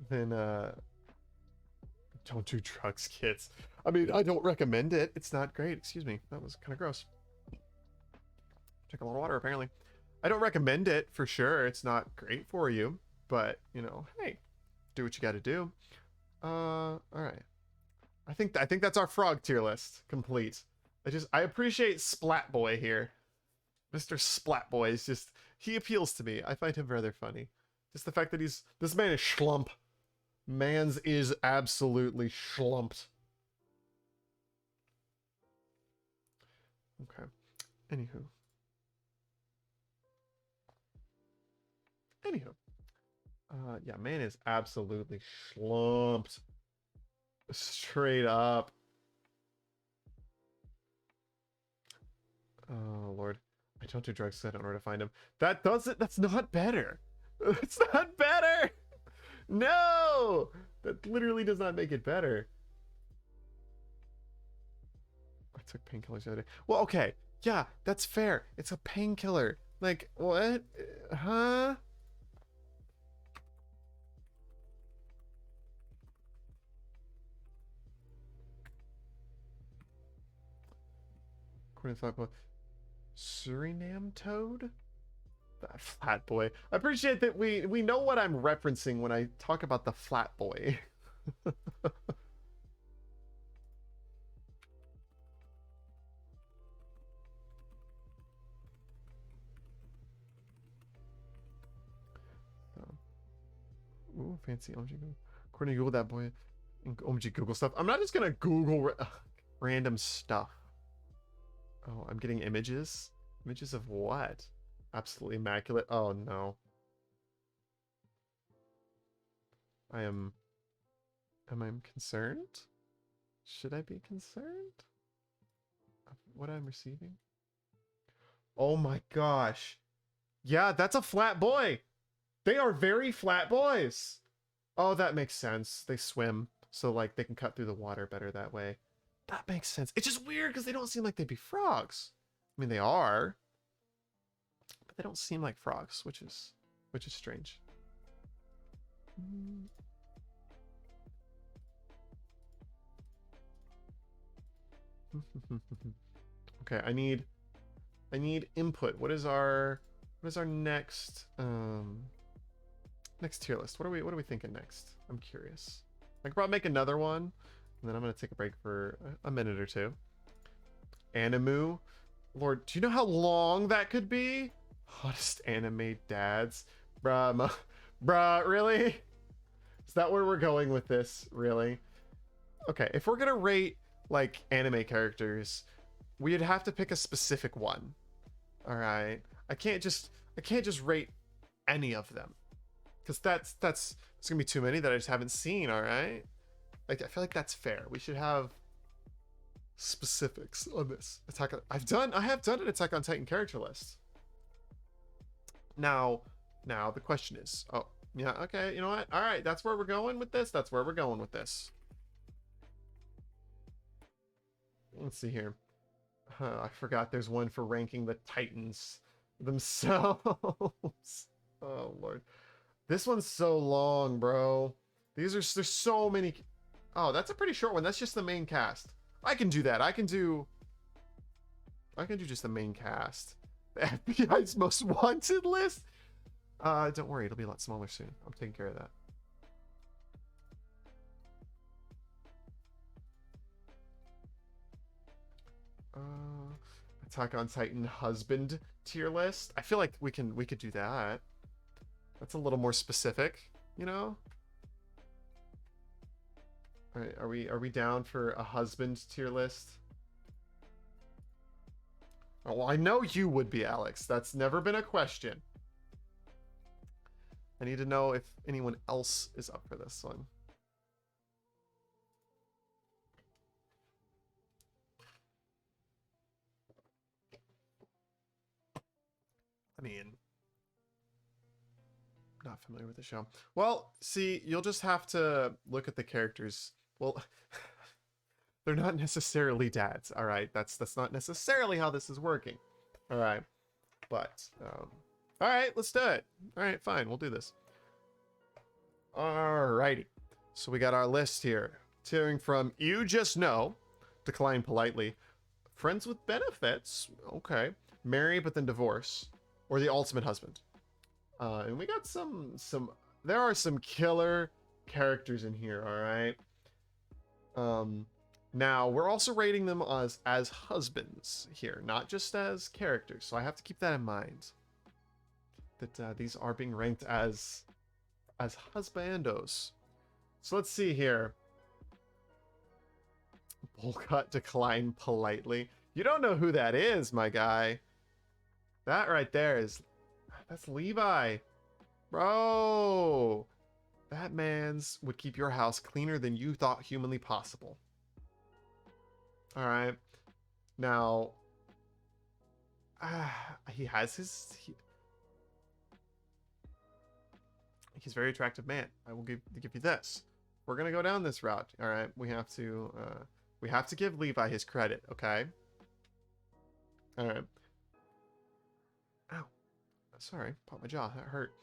than don't do drugs, kids. I mean, I don't recommend it. It's not great. Excuse me. That was kind of gross. Took a lot of water, apparently. I don't recommend it for sure. It's not great for you, but you know, hey, do what you got to do. All right. I think that's our frog tier list complete. I appreciate Splat Boy here. Mr. Splat Boy is just, he appeals to me. I find him rather funny. Just the fact that this man is schlump. Mans is absolutely schlumped. Okay. Anywho. Yeah, man is absolutely schlumped. Straight up. Oh, Lord. I don't do drugs, so I don't know where to find him. That's not better. It's not better. No! That literally does not make it better. I took painkillers the other day. Well, okay. Yeah, that's fair. It's a painkiller. Like, what? Huh? According to Thought, Suriname toad? That flat boy. I appreciate that we know what I'm referencing when I talk about the flat boy. fancy OMG Google. According to Google, that boy OMG Google stuff. I'm not just gonna Google random stuff. Oh, I'm getting images. Images of what? Absolutely immaculate. Oh no. Am I concerned? Should I be concerned? What I'm receiving? Oh my gosh. Yeah, that's a flat boy. They are very flat boys. Oh, that makes sense. They swim, so like they can cut through the water better that way. That makes sense. It's just weird because they don't seem like they'd be frogs. I mean, they are, but they don't seem like frogs, which is strange. Okay, I need input. What is our next next tier list? What are we thinking next? I'm curious. I could probably make another one, and then I'm gonna take a break for a minute or two. Animu, Lord, do you know how long that could be? Hottest anime dads, bruh, bruh, really? Is that where we're going with this? Really? Okay, if we're gonna rate like anime characters, we'd have to pick a specific one. All right, I can't just rate any of them, because that's it's gonna be too many that I just haven't seen. All right, like I feel like that's fair. We should have specifics on this. I have done an Attack on Titan character list. Now the question is, oh yeah, okay, you know what? All right, that's where we're going with this. That's where we're going with this. Let's see here. I forgot there's one for ranking the Titans themselves. Oh Lord, this one's so long, bro. There's so many. Oh, that's a pretty short one. That's just the main cast. I can do that. I can do just the main cast. The FBI's most wanted list. Don't worry, it'll be a lot smaller soon. I'm taking care of that. Attack on Titan husband tier list. I feel like we could do that. That's a little more specific, you know? All right, are we down for a husband tier list? Oh, well, I know you would be, Alex. That's never been a question. I need to know if anyone else is up for this one. I mean, not familiar with the show. Well, see, you'll just have to look at the characters. Well, they're not necessarily dads, all right? That's not necessarily how this is working, all right? But, all right, let's do it. All right, fine, we'll do this. All righty. So we got our list here. Tiering from You Just Know, Decline Politely, Friends with Benefits, okay, Marry but then Divorce, or The Ultimate Husband. And we got some there are some killer characters in here, all right? Now we're also rating them as husbands here, not just as characters. So I have to keep that in mind, that these are being ranked as husbandos. So let's see here. Bollcut Decline Politely. You don't know who that is, my guy. That right there that's Levi. Bro. That man's would keep your house cleaner than you thought humanly possible. All right. Now, he has he's a very attractive man. I will give you this. We're gonna go down this route. All right. We have to give Levi his credit. Okay. All right. Ow. Sorry, popped my jaw. That hurt.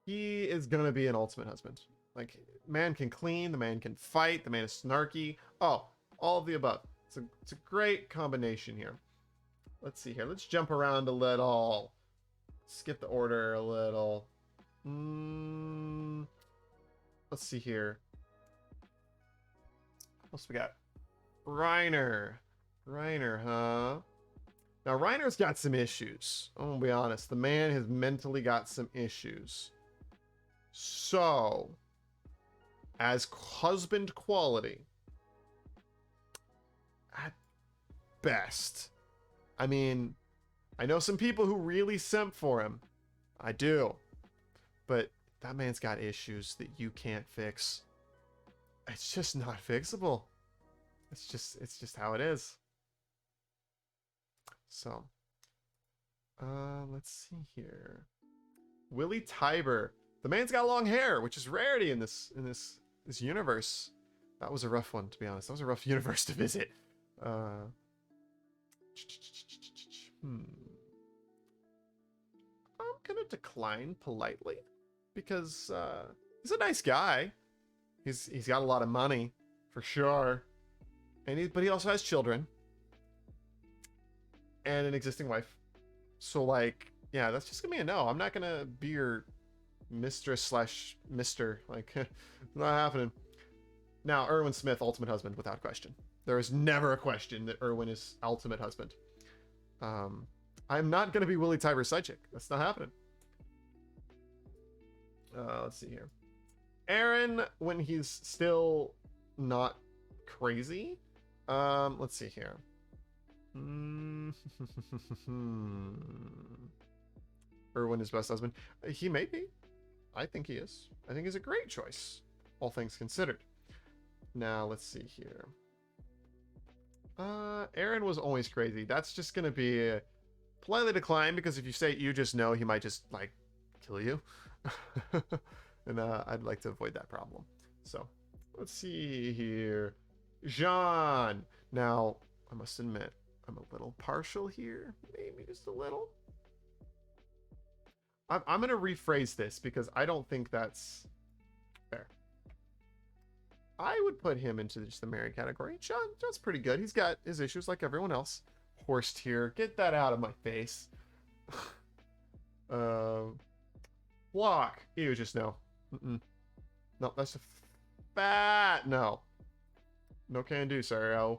He is gonna be an ultimate husband. Like, man can clean, the man can fight, the man is snarky. Oh, all of the above. It's a great combination here. Let's see here. Let's jump around a little. Skip the order a little. Let's see here. What else we got? Reiner, huh? Now, Reiner's got some issues. I'm gonna be honest. The man has mentally got some issues. So, as husband quality, at best. I mean, I know some people who really simp for him. I do. But that man's got issues that you can't fix. It's just not fixable. It's just how it is. So, let's see here. Willie Tiber. The man's got long hair, which is rarity in this universe. That was a rough one, to be honest. That was a rough universe to visit. I'm gonna decline politely because he's a nice guy. He's got a lot of money for sure, but he also has children and an existing wife. So like, yeah, that's just gonna be a no. I'm not gonna be your mistress slash mister. Like, it's not happening. Now, Erwin Smith, ultimate husband, without question. There is never a question that Erwin is ultimate husband. I'm not gonna be Willie Tiber's side chick. That's not happening. Let's see here. Aaron, when he's still not crazy. Let's see here. Erwin is best husband. He may be. I think he is. I think he's a great choice, all things considered. Now, let's see here. Aaron was always crazy. That's just gonna be a politely decline, because if you say you just know, he might just, like, kill you. And I'd like to avoid that problem. So, let's see here. Jean. Now, I must admit, I'm a little partial here. Maybe just a little. I'm going to rephrase this because I don't think that's fair. I would put him into just the married category. John's pretty good. He's got his issues like everyone else. Horsed here. Get that out of my face. Block. Ew, just no. No, that's a fat no. No can do, sorry.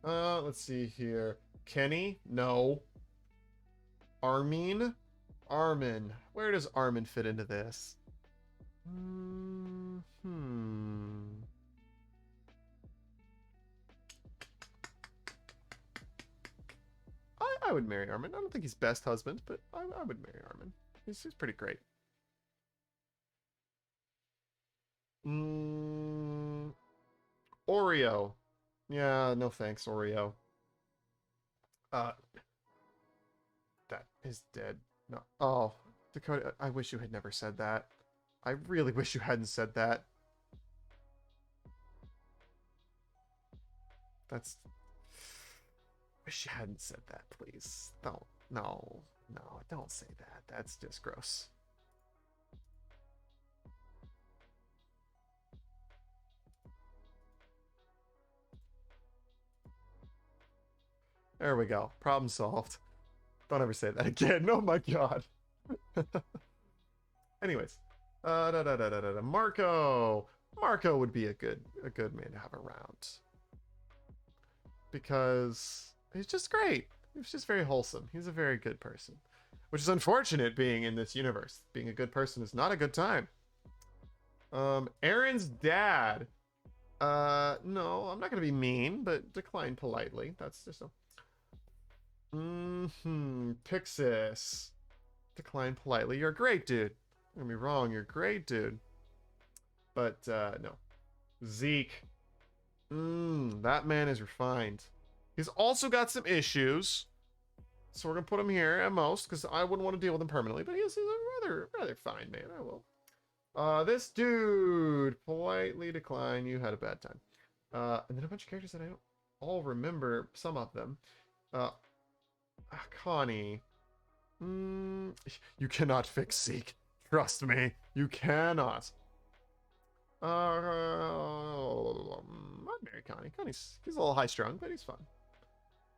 Let's see here. Kenny? No. Armin? Armin. Where does Armin fit into this? I would marry Armin. I don't think he's best husband, but I would marry Armin. He's pretty great. Oreo. Yeah, no thanks, Oreo. That is dead. No. Oh, Dakota, I wish you had never said that. I really wish you hadn't said that. That's... Wish you hadn't said that, please. Don't. No, don't say that. That's just gross. There we go. Problem solved. Don't ever say that again. Oh my god. Anyways. Marco. Marco would be a good man to have around. Because he's just great. He's just very wholesome. He's a very good person. Which is unfortunate, being in this universe. Being a good person is not a good time. Aaron's dad. No, I'm not gonna be mean, but decline politely. That's just a... Pixis. Decline politely. You're a great dude. Don't get me wrong, you're a great dude. But, no. Zeke. That man is refined. He's also got some issues. So we're gonna put him here at most, because I wouldn't want to deal with him permanently, but he's a rather fine man. I will. This dude. Politely decline. You had a bad time. And then a bunch of characters that I don't all remember. Some of them. Connie. You cannot fix Zeke. Trust me. You cannot. I'd marry Connie. He's a little high strung, but he's fun.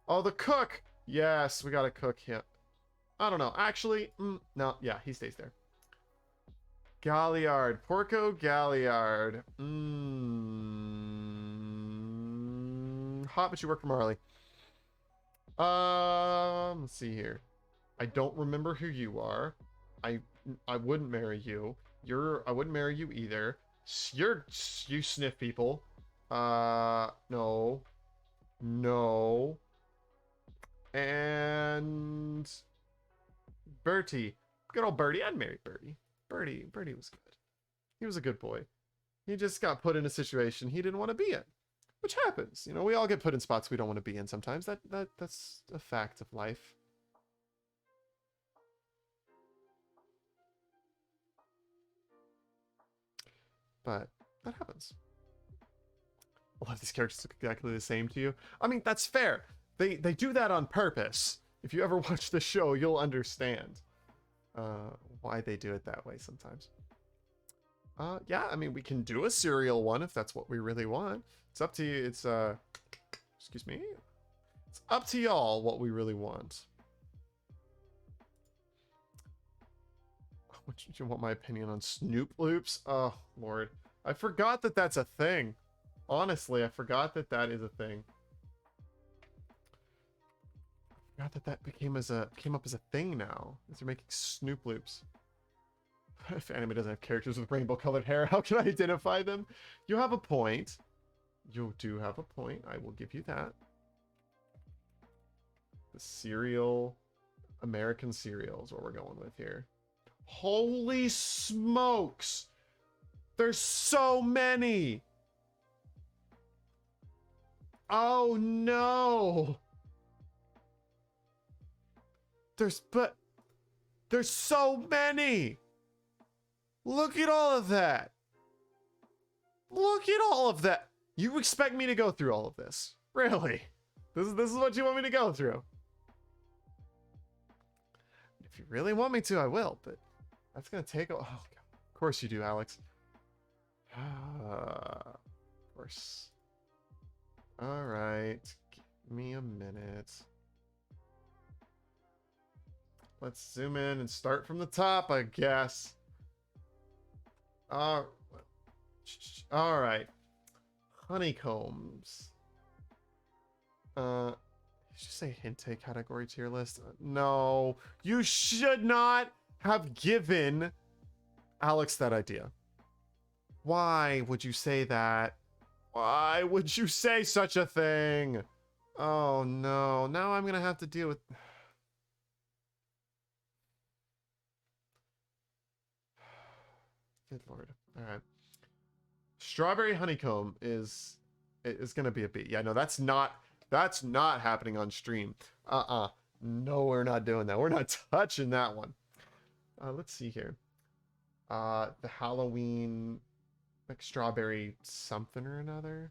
Oh, the cook. Yes, we got a cook here. I don't know. Actually, no. Yeah, he stays there. Galliard. Porco Galliard. Hot, but you work for Marley. Let's see here. I don't remember who you are. I wouldn't marry you. I wouldn't marry you either. You sniff people. No. No. And Bertie. Good old Bertie. I'd marry Bertie. Bertie was good. He was a good boy. He just got put in a situation he didn't want to be in. Which happens. You know, we all get put in spots we don't want to be in sometimes. That's a fact of life. But that happens. A lot of these characters look exactly the same to you. I mean, that's fair. They do that on purpose. If you ever watch the show, you'll understand why they do it that way sometimes. Yeah, I mean, we can do a serial one if that's what we really want. It's up to you. It's excuse me. It's up to y'all what we really want. What do you want my opinion on Snoop Loops? Oh, Lord. I forgot that that's a thing. Honestly, I forgot that that is a thing. I forgot that that came up as a thing now. As they're making Snoop Loops. If anime doesn't have characters with rainbow colored hair, how can I identify them? You have a point. You do have a point. I will give you that. The cereal, American cereal is what we're going with here. Holy smokes! There's so many! Oh no! There's so many! Look at all of that! Look at all of that! You expect me to go through all of this? Really? This is what you want me to go through? If you really want me to, I will, but that's gonna take a... Oh, God. Of course you do, Alex. Of course. Alright. Give me a minute. Let's zoom in and start from the top, I guess. Alright. Honeycombs. Did you say Hinte category tier list? No. You should not have given Alex that idea. Why would you say that? Why would you say such a thing? Oh no. Now I'm gonna have to deal with... Good Lord. Alright. Strawberry honeycomb is gonna be a B. Yeah, no, that's not happening on stream. No, we're not doing that. We're not touching that one. Let's see here. The Halloween, like strawberry something or another.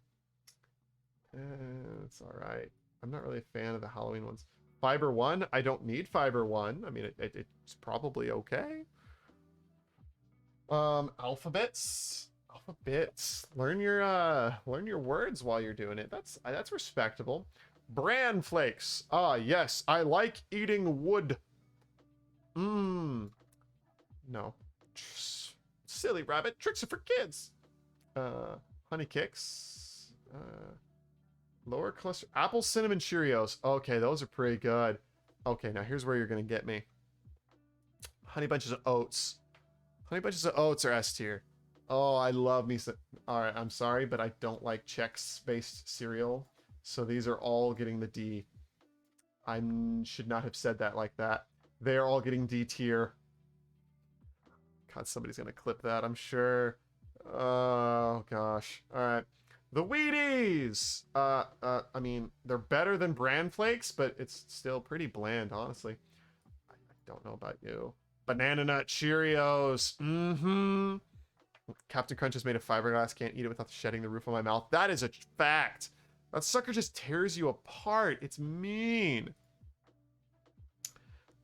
It's all right. I'm not really a fan of the Halloween ones. Fiber 1, I don't need Fiber 1. I mean, it's probably okay. Alphabets. Learn your words while you're doing it. That's respectable. Bran flakes. Ah, yes, I like eating wood. No. Silly rabbit. Tricks are for kids. Honey kicks. Lower cholesterol. Apple cinnamon Cheerios. Okay, those are pretty good. Okay, now here's where you're gonna get me. Honey bunches of oats. Honey bunches of oats are S tier. Oh, I love me some... Alright, I'm sorry, but I don't like Chex-based cereal. So these are all getting the D. I should not have said that like that. They're all getting D tier. God, somebody's gonna clip that, I'm sure. Oh, gosh. Alright. The Wheaties! I mean, they're better than Bran Flakes, but it's still pretty bland, honestly. I don't know about you. Banana Nut Cheerios. Mm-hmm. Captain Crunch has made of fiberglass. Can't eat it without shedding the roof of my mouth. That is a fact. That sucker just tears you apart. It's mean.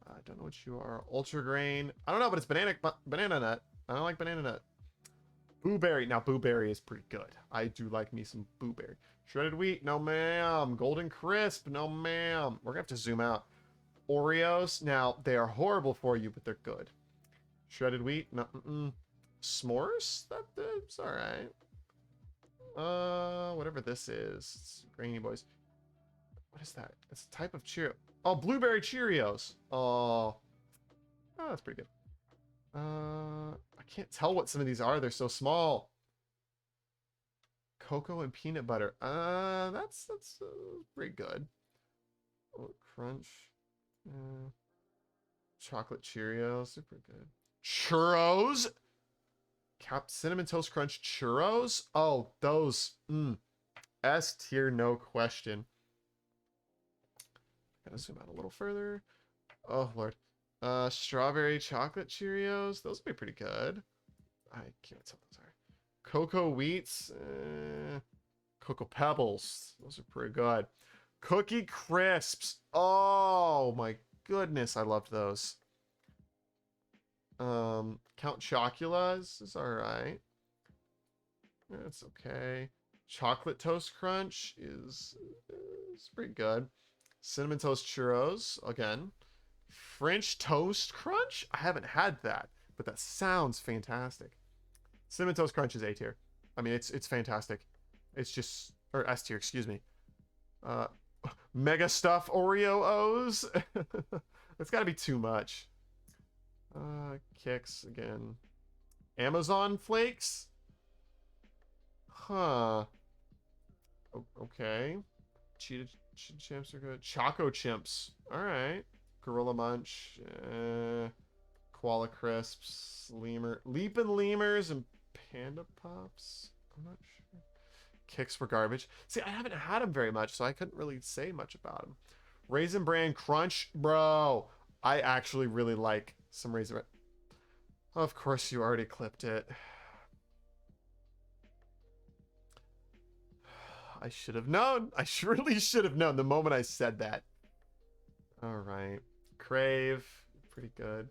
I don't know what you are. Ultra grain. I don't know, but it's banana nut. I don't like banana nut. Blueberry. Now, blueberry is pretty good. I do like me some blueberry. Shredded wheat. No, ma'am. Golden crisp. No, ma'am. We're going to have to zoom out. Oreos. Now, they are horrible for you, but they're good. Shredded wheat. No, S'mores? That's alright. Whatever this is. It's grainy boys. What is that? It's a type of Cheerio. Oh, blueberry Cheerios. Oh, that's pretty good. I can't tell what some of these are. They're so small. Cocoa and peanut butter. That's pretty good. Oh, crunch. Chocolate Cheerios. They're pretty good. Churros. Cinnamon Toast Crunch churros. Oh, those. S tier, no question. Gotta zoom out a little further. Oh lord. Strawberry chocolate Cheerios. Those would be pretty good. I can't tell those are. Cocoa Wheats. Cocoa Pebbles. Those are pretty good. Cookie Crisps. Oh my goodness, I loved those. Count Chocula's is alright. That's okay. Chocolate Toast Crunch is pretty good. Cinnamon Toast Churros, again. French Toast Crunch? I haven't had that, but that sounds fantastic. Cinnamon Toast Crunch is A tier. I mean, it's fantastic. It's just, or S tier, excuse me. Mega Stuff Oreo O's. That's got to be too much. Kicks again. Amazon Flakes. Huh. Okay. Cheetah Chimps are good. Choco Chimps. All right. Gorilla Munch. Koala Crisps. Leapin' Lemurs and Panda Pops. I'm not sure. Kicks were garbage. See, I haven't had them very much, so I couldn't really say much about them. Raisin Bran Crunch. Bro, I actually really like some Raisin Bran. Of course, you already clipped it. I should have known. I really should have known the moment I said that. All right. Crave. Pretty good.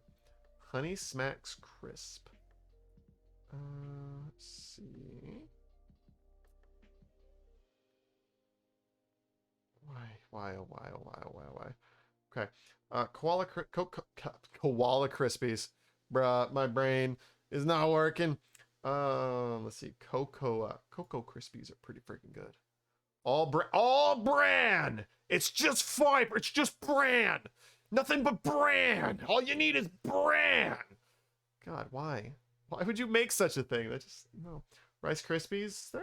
Honey Smacks Crisp. Let's see. Why, oh, why, oh, why, oh, why, oh, why. Okay. Koala Krispies. Bruh, my brain is not working. Let's see. Cocoa Krispies are pretty freaking good. All bran. It's just fiber. It's just bran. Nothing but bran. All you need is bran. God, why? Why would you make such a thing? That just no. Rice Krispies. They're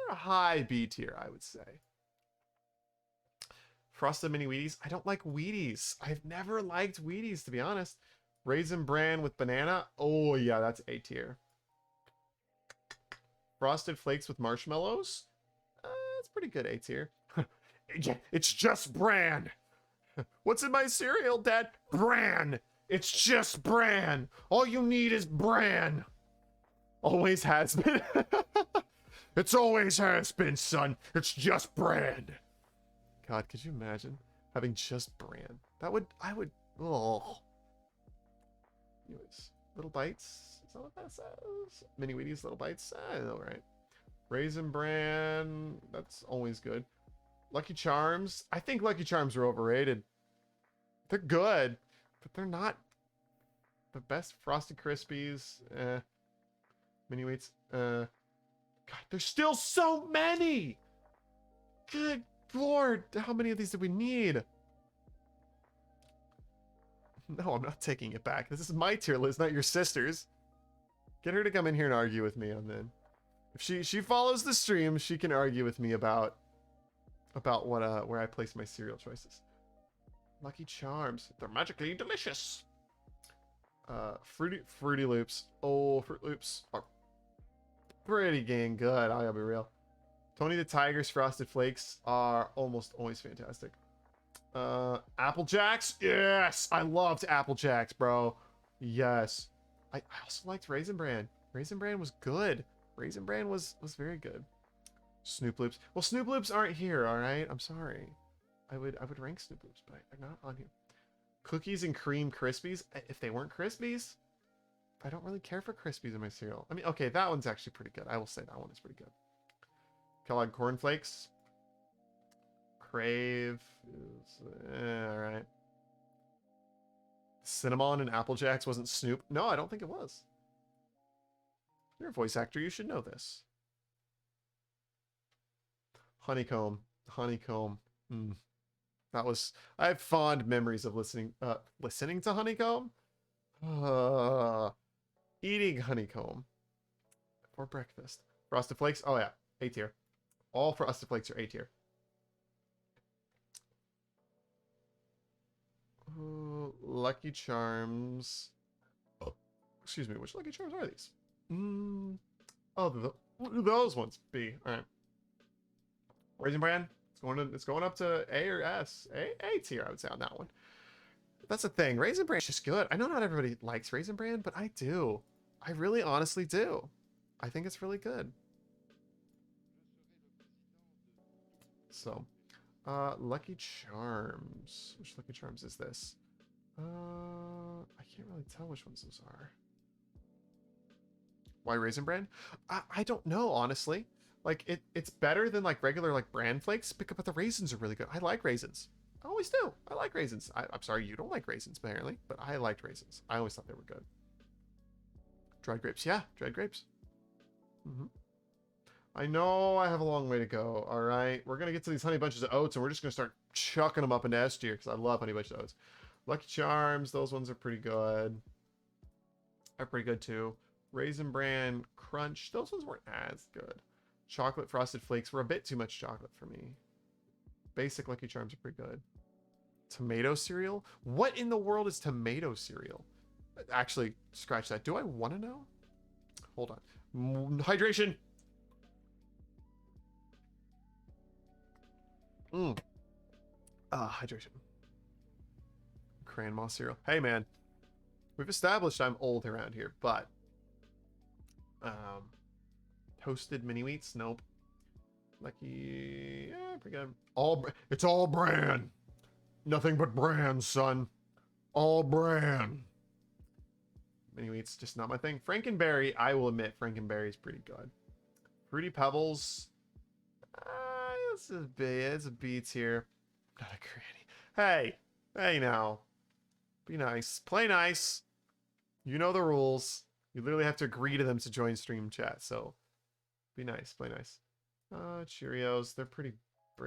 a high B tier, I would say. Frosted Mini Wheaties. I don't like Wheaties. I've never liked Wheaties, to be honest. Raisin Bran with banana. Oh yeah, that's A tier. Frosted Flakes with marshmallows. That's pretty good, A tier. Yeah, it's just bran. What's in my cereal, Dad? Bran. It's just bran. All you need is bran. Always has been. It's always has been, son. It's just bran. God, could you imagine having just bran? I would, oh. Anyways, Little Bites. Is that what that says? Mini Wheaties, Little Bites. I know, right? Raisin Bran, that's always good. Lucky Charms. I think Lucky Charms are overrated. They're good, but they're not the best. Frosted Krispies. Mini Wheats. God, there's still so many! Good Lord, how many of these do we need? No, I'm not taking it back. This is my tier list, not your sister's. Get her to come in here and argue with me on then. If she follows the stream, she can argue with me about what where I place my cereal choices. Lucky Charms. They're magically delicious. Fruity Loops. Oh, Fruit Loops are pretty dang good. I gotta be real. Tony the Tiger's Frosted Flakes are almost always fantastic. Apple Jacks. Yes, I loved Apple Jacks, bro. Yes. I also liked Raisin Bran. Raisin Bran was good. Raisin Bran was very good. Snoop Loops. Well, Snoop Loops aren't here, all right? I'm sorry. I would rank Snoop Loops, but they're not on here. Cookies and Cream Krispies. If they weren't Krispies, I don't really care for Krispies in my cereal. I mean, okay, that one's actually pretty good. I will say that one is pretty good. Kellogg Corn Flakes. Crave is all right. Cinnamon and Apple Jacks wasn't Snoop. No, I don't think it was. You're a voice actor. You should know this. Honeycomb. That was. I have fond memories of listening to Honeycomb. Eating Honeycomb for breakfast. Frosted Flakes. Oh yeah. A tier. All Frosted Flakes are A tier. Lucky Charms. Oh, excuse me. Which Lucky Charms are these? Oh, those ones. B. All right. Raisin Bran. It's going up to A or S. A tier, I would say on that one. That's the thing. Raisin Bran is just good. I know not everybody likes Raisin Bran, but I do. I really honestly do. I think it's really good. So, Lucky Charms. Which Lucky Charms is this? I can't really tell which ones those are. Why Raisin Bran? I don't know, honestly. Like, it's better than, like, regular, like, bran flakes, but the raisins are really good. I like raisins. I always do. I like raisins. I'm sorry you don't like raisins, apparently, but I liked raisins. I always thought they were good. Dried grapes. Yeah, dried grapes. I know I have a long way to go. All right. We're going to get to these honey bunches of oats, and we're just going to start chucking them up into S tier because I love honey bunches of oats. Lucky Charms. Those ones are pretty good. Are pretty good, too. Raisin Bran Crunch. Those ones weren't as good. Chocolate Frosted Flakes were a bit too much chocolate for me. Basic Lucky Charms are pretty good. Tomato cereal? What in the world is tomato cereal? Actually, scratch that. Do I want to know? Hold on. Hydration. Hydration. Cran moss cereal. Hey, man. We've established I'm old around here, but toasted mini wheats. Nope. Lucky. Yeah, pretty good. It's all bran. Nothing but bran, son. All bran. Mini wheats, just not my thing. Frankenberry, I will admit, Frankenberry is pretty good. Fruity Pebbles. This is B. It's a B tier. Not a granny. Hey now. Be nice. Play nice. You know the rules. You literally have to agree to them to join stream chat. So, be nice. Play nice. Cheerios. They're pretty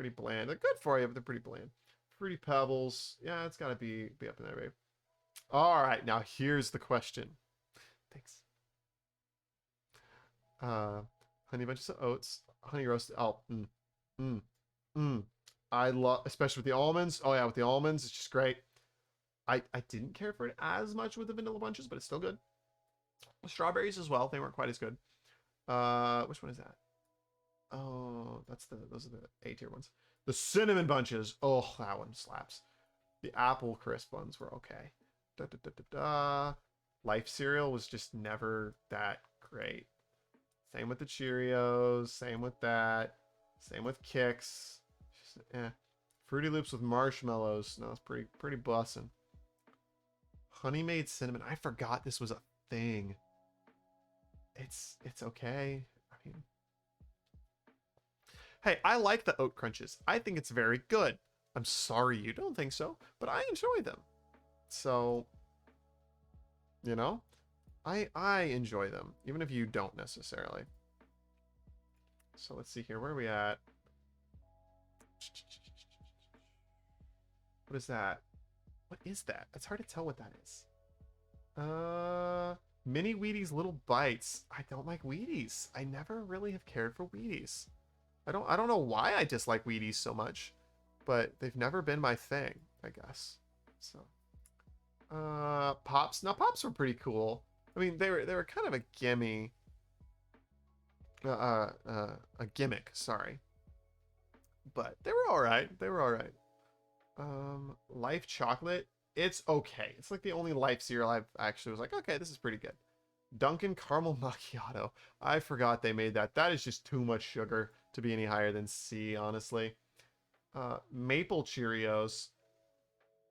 bland. They're good for you, but they're pretty bland. Fruity Pebbles. Yeah, it's gotta be up in there, babe. All right, now here's the question. Thanks. Honey bunches of oats. Honey roasted. Oh, I love, especially with the almonds. Oh yeah, with the almonds, it's just great. I didn't care for it as much with the vanilla bunches, but it's still good. The strawberries as well. They weren't quite as good. Which one is that? Oh, those are the A tier ones. The cinnamon bunches. Oh, that one slaps. The apple crisp ones were okay. Life cereal was just never that great. Same with the Cheerios. Same with that. Same with Kix. Just, Fruity Loops with marshmallows. No, it's pretty bussin'. Honey Made Cinnamon. I forgot this was a thing. It's okay. I mean, hey, I like the oat crunches. I think it's very good. I'm sorry you don't think so, but I enjoy them. So, you know, I enjoy them, even if you don't necessarily. So let's see here. Where are we at? What is that? What is that? It's hard to tell what that is. Mini Wheaties Little Bites. I don't like Wheaties. I never really have cared for Wheaties. I don't know why I dislike Wheaties so much, but they've never been my thing, I guess. So, Pops. Now Pops were pretty cool. I mean, they were kind of a gimme. A gimmick, sorry. But they were all right. They were all right. Life Chocolate. It's okay. It's like the only Life cereal I've actually was like, okay, this is pretty good. Dunkin' Caramel Macchiato. I forgot they made that. That is just too much sugar to be any higher than C, honestly. Maple Cheerios.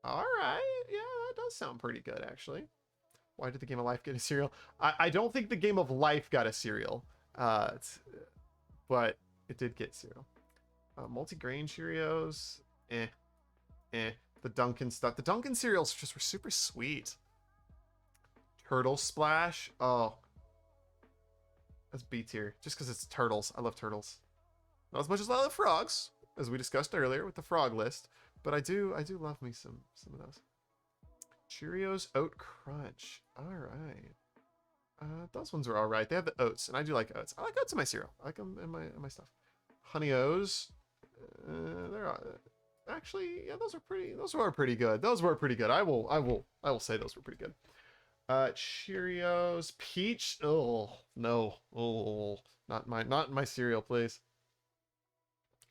All right. Yeah, that does sound pretty good, actually. Why did the Game of Life get a cereal? I don't think the Game of Life got a cereal. But it did get cereal. Multi-grain Cheerios. The Dunkin' stuff. The Dunkin' cereals just were super sweet. Turtle Splash. Oh. That's B tier. Just because it's turtles. I love turtles. Not as much as I love frogs, as we discussed earlier with the frog list. But I do love me some of those. Cheerios Oat Crunch. All right. Those ones are all right. They have the oats, and I do like oats. I like oats in my cereal. I like them in my stuff. Honey O's. Actually, yeah, those are pretty. Those were pretty good. Those were pretty good. I will say those were pretty good. Cheerios, peach. Oh no. Oh, not my cereal, please.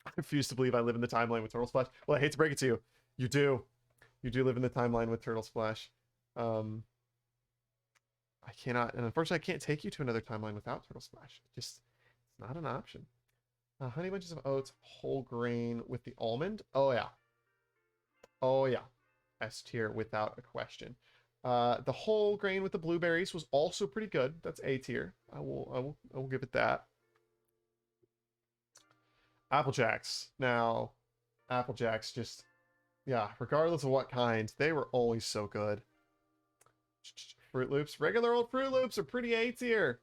I refuse to believe I live in the timeline with Turtle Splash. Well, I hate to break it to you. You do. You do live in the timeline with Turtle Splash. I cannot, and unfortunately, I can't take you to another timeline without Turtle Splash. It's not an option. Honey Bunches of Oats, whole grain with the almond. Oh yeah. Oh yeah. S tier without a question. The whole grain with the blueberries was also pretty good. That's A tier. I will give it that. Apple Jacks. Now, Apple Jacks just, yeah, regardless of what kind, they were always so good. Fruit Loops. Regular old Fruit Loops are pretty A tier.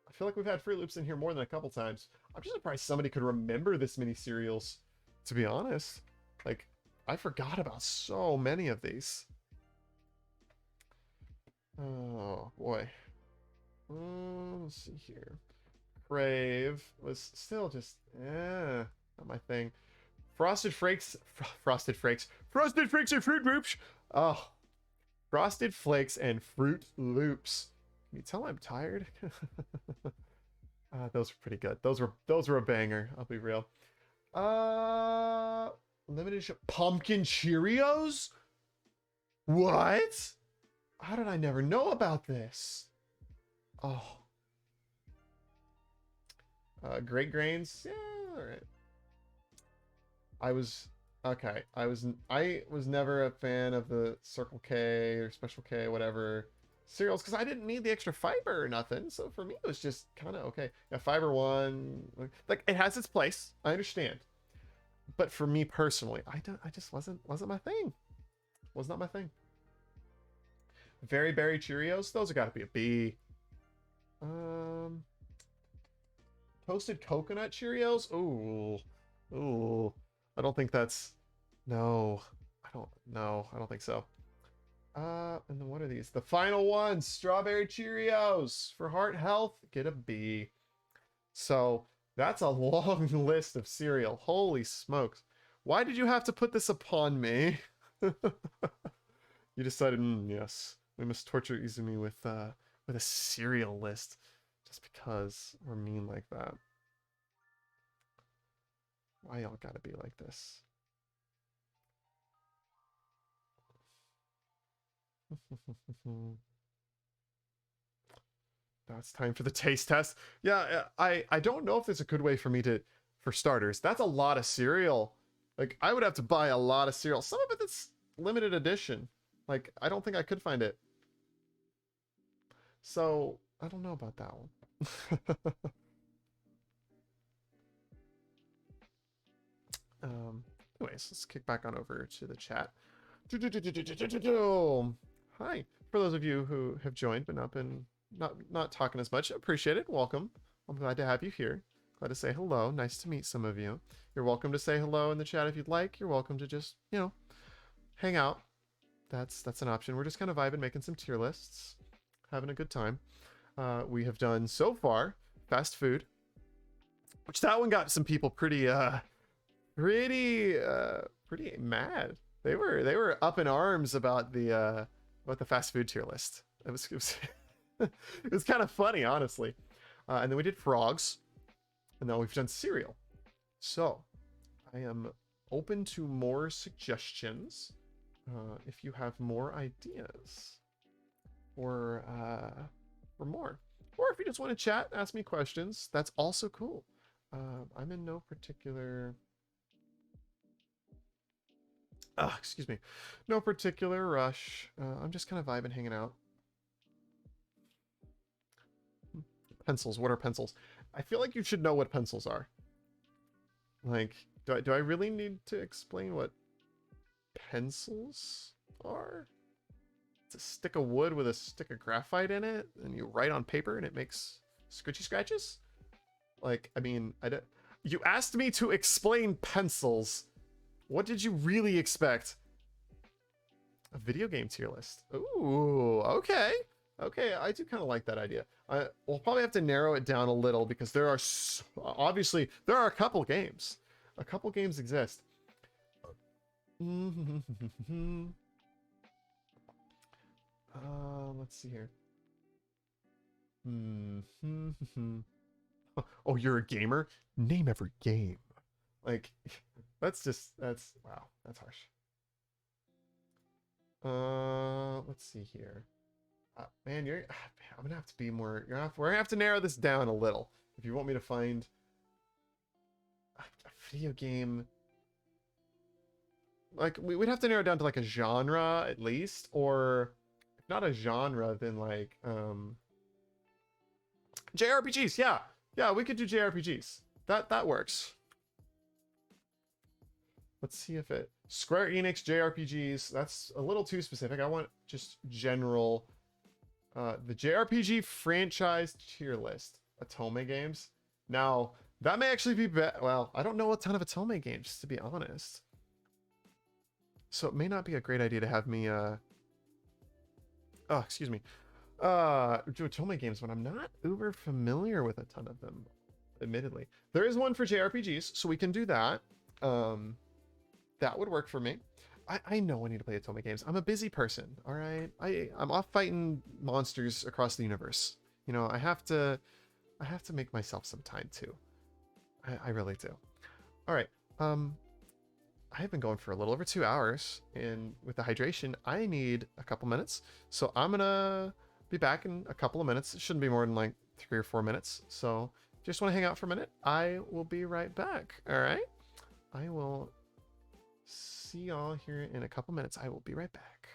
I feel like we've had Fruit Loops in here more than a couple times. I'm just surprised somebody could remember this many cereals, to be honest. Like, I forgot about so many of these. Oh, boy. Let's see here. Crave was still just, not my thing. Frosted Flakes and Fruit Loops. Oh, Frosted Flakes and Fruit Loops. Can you tell I'm tired? Those were pretty good. Those were a banger. I'll be real. Limited pumpkin Cheerios. What? How did I never know about this? Oh. Great Grains. Yeah, all right. I was never a fan of the Circle K or Special K, whatever cereals, because I didn't need the extra fiber or nothing. So for me, it was just kind of okay. Yeah, Fiber One, like it has its place. I understand, but for me personally, I just wasn't my thing. Was not my thing. Very Berry Cheerios, those have got to be a B. Toasted Coconut Cheerios. Ooh. I don't think that's. No, I don't think so. And then what are these? The final ones, Strawberry Cheerios for heart health. Get a B. So that's a long list of cereal. Holy smokes! Why did you have to put this upon me? You decided, yes, we must torture Izumi with a cereal list, just because we're mean like that. Why y'all gotta be like this? Now it's time for the taste test. Yeah, I don't know if there's a good way for me to, for starters, that's a lot of cereal. Like, I would have to buy a lot of cereal. Some of it's limited edition. Like, I don't think I could find it. So, I don't know about that one. Anyways, let's kick back on over to the chat. Hi. For those of you who have joined but not talking as much, appreciate it. Welcome. I'm glad to have you here. Glad to say hello. Nice to meet some of you. You're welcome to say hello in the chat if you'd like. You're welcome to just, hang out. That's an option. We're just kind of vibing, making some tier lists, having a good time. We have done so far fast food, which that one got some people pretty mad. They were up in arms about the fast food tier list. It was it was kind of funny, honestly. And then we did frogs, and now we've done cereal. So I am open to more suggestions. If you have more ideas or more, or if you just want to chat, ask me questions, that's also cool. I'm in no particular no particular rush. I'm just kind of vibing, hanging out. Pencils. What are pencils? I feel like you should know what pencils are. Like, do I really need to explain what pencils are? It's a stick of wood with a stick of graphite in it, and you write on paper and it makes scratchy scratches? Like, I mean, you asked me to explain pencils. What did you really expect? A video game tier list. Ooh, okay. Okay, I do kind of like that idea. We'll probably have to narrow it down a little because there are obviously there are a couple games. A couple games exist. Let's see here. Oh, you're a gamer? Name every game. Like, that's wow, that's harsh. Let's see here. Man, I'm gonna have to be more. We're gonna have to narrow this down a little if you want me to find a video game. Like, we'd have to narrow it down to like a genre at least, or if not a genre, then like JRPGs. Yeah, yeah, we could do JRPGs. That works. Let's see if it Square Enix JRPGs. That's a little too specific. I want just general. The JRPG franchise tier list. Otome games. Now that may actually be well. I don't know a ton of Otome games, to be honest. So it may not be a great idea to have me. Oh, excuse me. Do Otome games when I'm not uber familiar with a ton of them. Admittedly, there is one for JRPGs, so we can do that. That would work for me. I know I need to play Otome games. I'm a busy person, all right? I'm off fighting monsters across the universe. You know, I have to make myself some time too. I really do. All right. I have been going for a little over 2 hours, and with the hydration, I need a couple minutes. So I'm gonna be back in a couple of minutes. It shouldn't be more than like 3 or 4 minutes. So just want to hang out for a minute. I will be right back. All right. I will see y'all here in a couple minutes. I will be right back.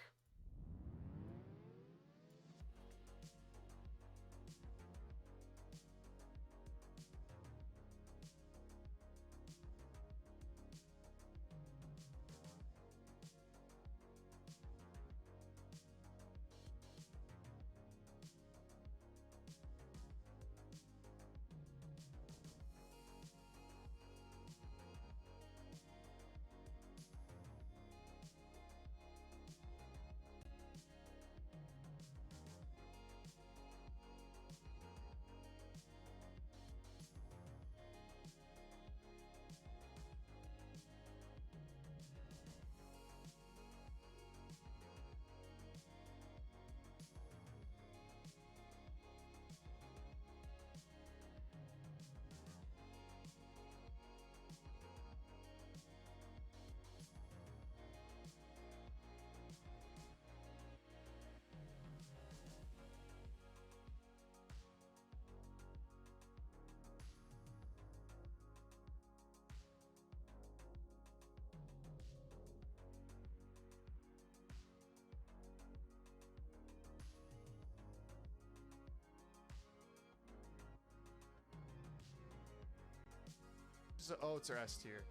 So, oh, it's our S tier.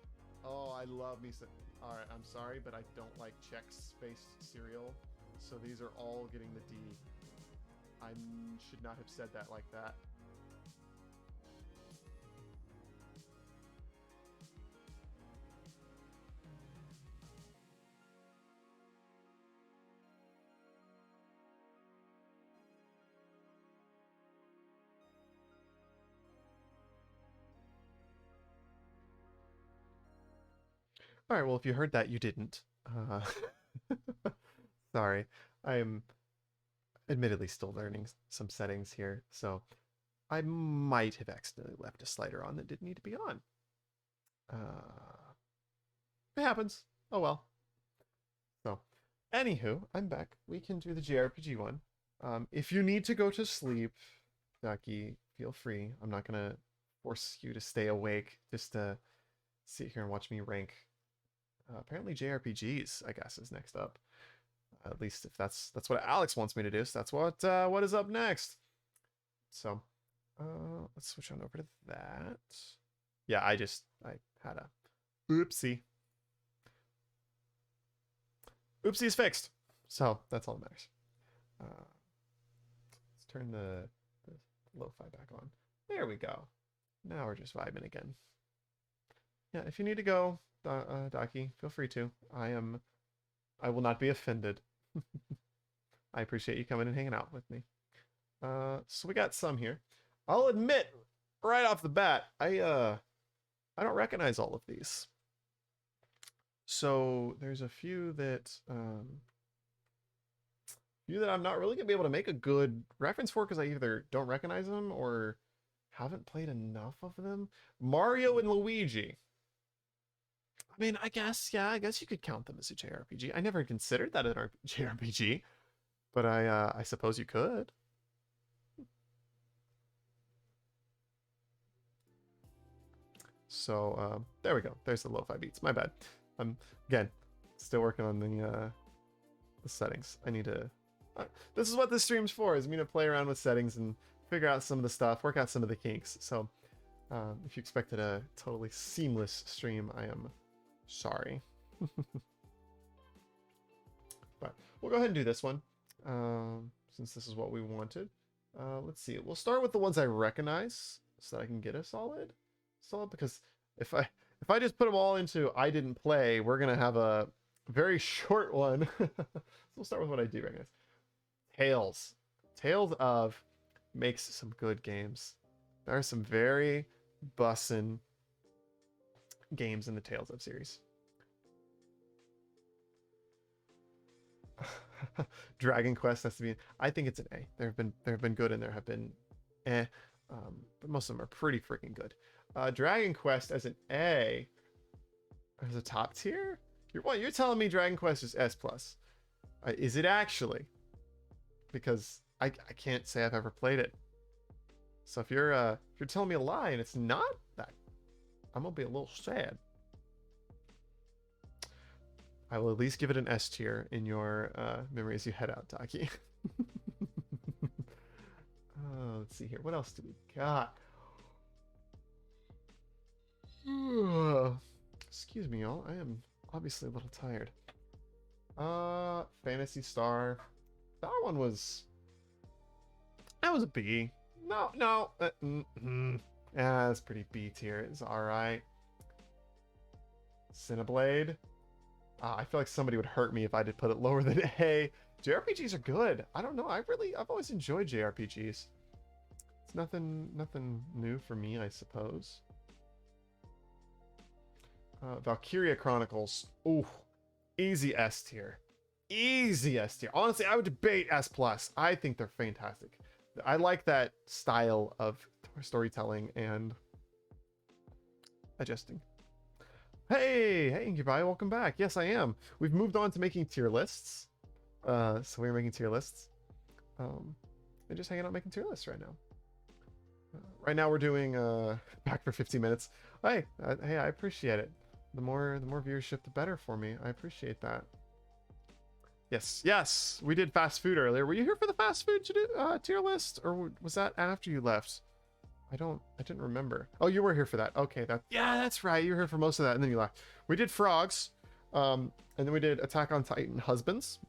Oh, I love me some. All right, I'm sorry, but I don't like Chex-based cereal, so these are all getting the D. I should not have said that like that. All right, well, if you heard that, you didn't. Sorry. I'm admittedly still learning some settings here, so I might have accidentally left a slider on that didn't need to be on. It happens. Oh well. So, anywho, I'm back. We can do the JRPG one. If you need to go to sleep, Ducky, feel free. I'm not gonna force you to stay awake just to sit here and watch me rank. Apparently, JRPGs, I guess, is next up. At least if that's what Alex wants me to do. So that's what is up next. So, let's switch on over to that. Yeah, I had a oopsie. Oopsie is fixed. So that's all that matters. Let's turn the lo-fi back on. There we go. Now we're just vibing again. Yeah, if you need to go, Daki, feel free to. I will not be offended. I appreciate you coming and hanging out with me. So we got some here. I'll admit right off the bat, I don't recognize all of these. So there's a few that I'm not really gonna be able to make a good reference for because I either don't recognize them or haven't played enough of them. Mario and Luigi. I mean, I guess, yeah, I guess you could count them as a JRPG. I never considered that an JRPG, but I suppose you could. So there we go. There's the lo-fi beats. My bad. I'm again still working on the settings. I need to. This is what this stream's for. Is me to play around with settings and figure out some of the stuff, work out some of the kinks. So if you expected a totally seamless stream, I am sorry. But we'll go ahead and do this one since this is what we wanted. Let's see. We'll start with the ones I recognize so that I can get a solid because if I just put them all into I didn't play, we're gonna have a very short one. So we'll start with what I do recognize. Tales of makes some good games. There are some very bussin' games in the Tales of series. Dragon Quest has to be. I think it's an A. There have been good and there have been but most of them are pretty freaking good. Dragon Quest as an A, as a top tier. You're telling me Dragon Quest is S plus? Is it actually? Because I can't say I've ever played it. So if you're telling me a lie and it's not that, I'm gonna be a little sad. I will at least give it an S tier in your memory as you head out, Taki. Let's see here. What else do we got? Excuse me, y'all. I am obviously a little tired. Phantasy Star. That one was. That was a B. No. Yeah, that's pretty B tier. It's all right. Cineblade. I feel like somebody would hurt me if I did put it lower than A. JRPGs are good. I don't know. I've always enjoyed JRPGs. It's nothing new for me, I suppose. Valkyria Chronicles. Ooh, easy S tier. Easy S tier. Honestly, I would debate S plus. I think they're fantastic. I like that style of storytelling and adjusting. Hey, Incubi, welcome back. Yes, I am. We've moved on to making tier lists. So we're making tier lists. And just hanging out making tier lists right now. Right now we're doing back for 15 minutes. Hey, I appreciate it. The more viewership, the better for me. I appreciate that. Yes, we did fast food earlier. Were you here for the fast food tier list, or was that after you left? I didn't remember. Oh, you were here for that. Okay, that's right. You were here for most of that, and then you left. We did frogs, and then we did Attack on Titan husbands.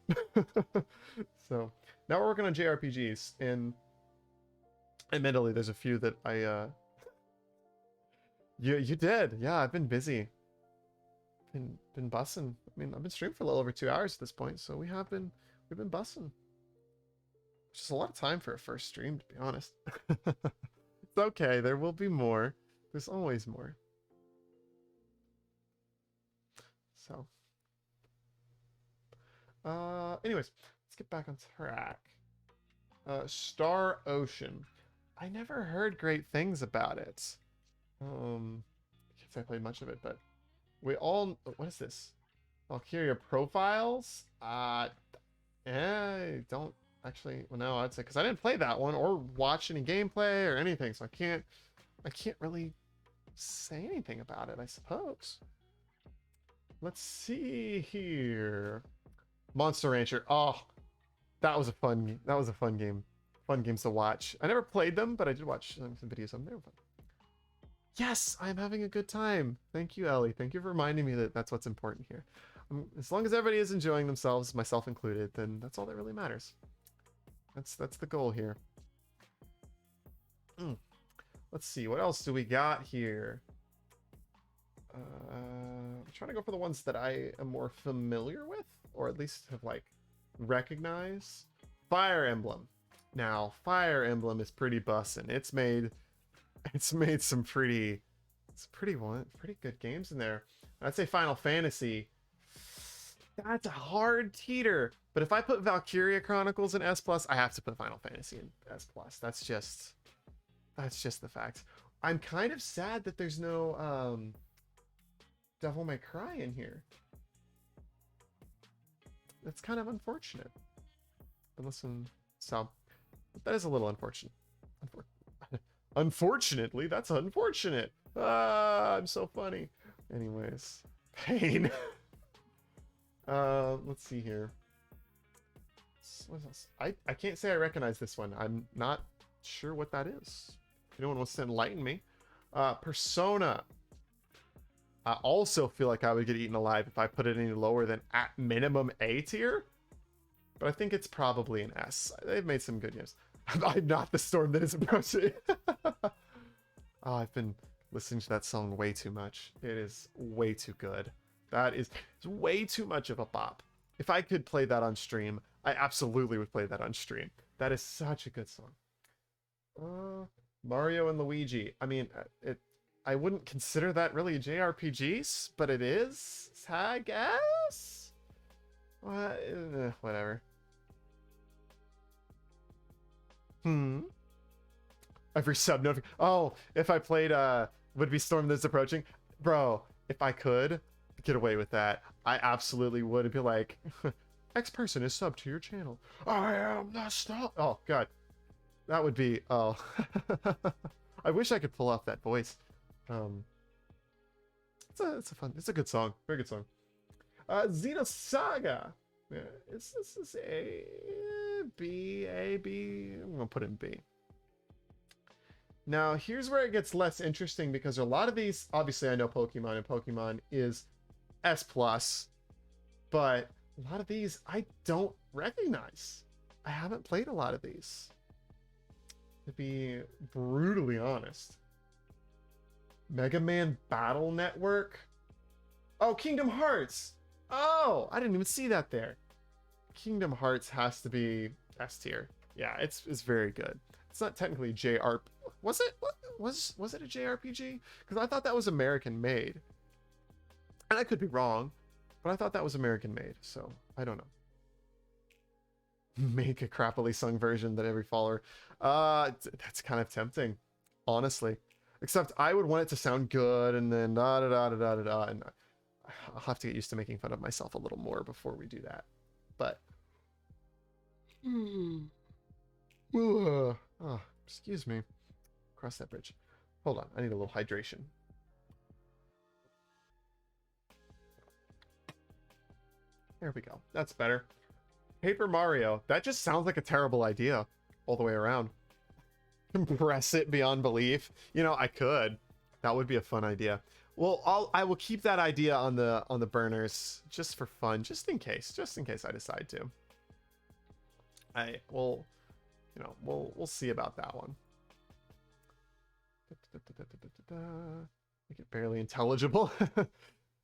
So now we're working on JRPGs, and admittedly, there's a few that you did. Yeah, I've been busy. Been bussing. I mean, I've been streaming for a little over 2 hours at this point, so we've been bussing. Which is a lot of time for a first stream, to be honest. It's okay. There will be more. There's always more. So, anyways, let's get back on track. Star Ocean. I never heard great things about it. I can't say I played much of it, but what is this? Valkyria Profiles? Don't actually. Well, no, I'd say because I didn't play that one or watch any gameplay or anything, so I can't really say anything about it, I suppose. Let's see here. Monster Rancher. Oh, that was a fun game. Fun games to watch. I never played them, but I did watch some videos of them. They were fun. Yes, I'm having a good time. Thank you, Ellie. Thank you for reminding me that that's what's important here. As long as everybody is enjoying themselves, myself included, then that's all that really matters. That's the goal here. Let's see, what else do we got here? I'm trying to go for the ones that I am more familiar with, or at least have like recognized. Fire Emblem. Now, Fire Emblem is pretty bussin'. It's made some pretty good games in there. I'd say Final Fantasy. That's a hard teeter. But if I put Valkyria Chronicles in S plus, I have to put Final Fantasy in S plus. That's just the fact. I'm kind of sad that there's no Devil May Cry in here. That's kind of unfortunate. So that is a little unfortunate. Unfortunately, that's unfortunate. Ah, I'm so funny. Anyways, pain. Let's see here. What else? I can't say I recognize this one. I'm not sure what that is. If anyone wants to enlighten me. Persona. I also feel like I would get eaten alive if I put it any lower than at minimum A tier. But I think it's probably an S. They've made some good games. I'm not the storm that is approaching. Oh, I've been listening to that song way too much. It is way too good. It's way too much of a bop. If I could play that on stream, I absolutely would play that on stream. That is such a good song. Mario and Luigi. I mean, I wouldn't consider that really JRPGs, but it is, I guess. Whatever. Every sub notification. Oh, if I played Would Be Storm That's Approaching, bro. If I could get away with that, I absolutely would be like, X person is sub to your channel. I am the star. Oh god, that would be. Oh, I wish I could pull off that voice. It's a good song. Very good song. Xenosaga. Yeah, this is A, B. I'm gonna put in B. Now, here's where it gets less interesting because a lot of these, obviously I know Pokemon, and Pokemon is S+, but a lot of these I don't recognize. I haven't played a lot of these, to be brutally honest. Mega Man Battle Network? Oh, Kingdom Hearts! Oh, I didn't even see that there. Kingdom Hearts has to be S tier. Yeah, it's very good. It's not technically JRPG. Was it? Was it a JRPG? Because I thought that was American made. And I could be wrong, but I thought that was American made, so I don't know. Make a crappily sung version that every follower. That's kind of tempting, honestly. Except I would want it to sound good, and then da da da da da da da, and I'll have to get used to making fun of myself a little more before we do that. But oh, excuse me. Cross that bridge. Hold on, I need a little hydration. There we go. That's better. Paper Mario. That just sounds like a terrible idea all the way around. Compress it beyond belief. You know, I could. That would be a fun idea. Well, I will keep that idea on the burners just for fun, just in case I decide to. We'll see about that one. Make it barely intelligible.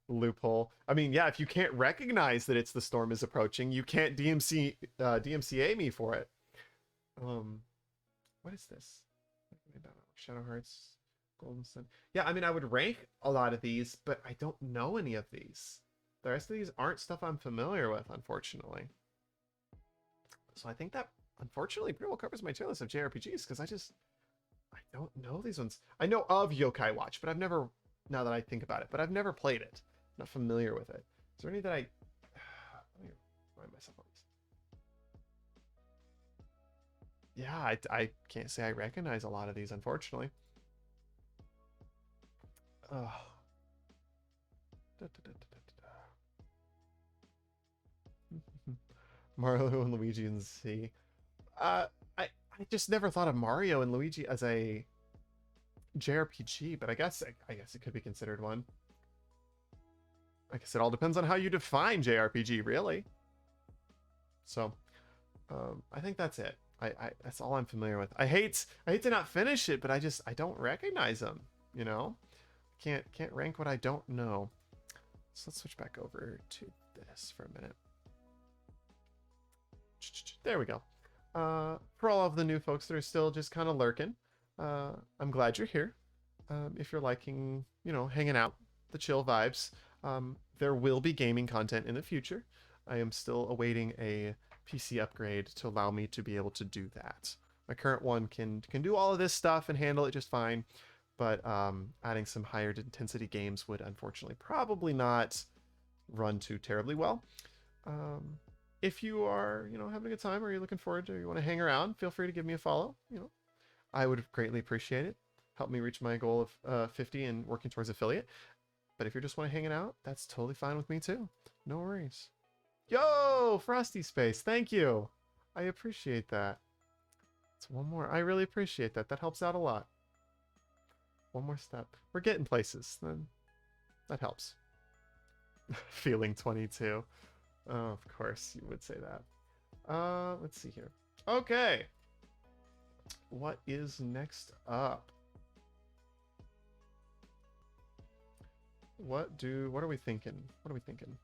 Loophole. I mean, yeah, if you can't recognize that it's the storm is approaching, you can't DMCA me for it. What is this? Shadow Hearts, Golden Sun. Yeah, I mean, I would rank a lot of these, but I don't know any of these. The rest of these aren't stuff I'm familiar with, unfortunately. So I think that, unfortunately, pretty well covers my tier list of JRPGs, because I don't know these ones. I know of Yokai Watch, but I've never, now that I think about it, but I've never played it. I'm not familiar with it. Is there any that let me remind myself of this. Yeah, I can't say I recognize a lot of these, unfortunately. Oh. Mario and Luigi and Z. I just never thought of Mario and Luigi as a JRPG, but I guess it could be considered one. I guess it all depends on how you define JRPG, really. So, I think that's it. That's all I'm familiar with. I hate to not finish it, but I don't recognize them. You know, can't rank what I don't know. So let's switch back over to this for a minute. There we go. For all of the new folks that are still just kind of lurking, I'm glad you're here. If you're liking, hanging out, the chill vibes, there will be gaming content in the future. I am still awaiting a PC upgrade to allow me to be able to do that. My current one can do all of this stuff and handle it just fine, but adding some higher intensity games would unfortunately probably not run too terribly well. If you are, having a good time, or you're looking forward to, or you want to hang around, feel free to give me a follow. I would greatly appreciate it. Help me reach my goal of 50 and working towards affiliate. But if you just want to hang out, that's totally fine with me too. No worries. Yo, Frosty Space, thank you. I appreciate that. It's one more. I really appreciate that. That helps out a lot. One more step. We're getting places. Then that helps. Feeling 22. Oh, of course you would say that. Let's see here. Okay. What is next up? What are we thinking? What are we thinking?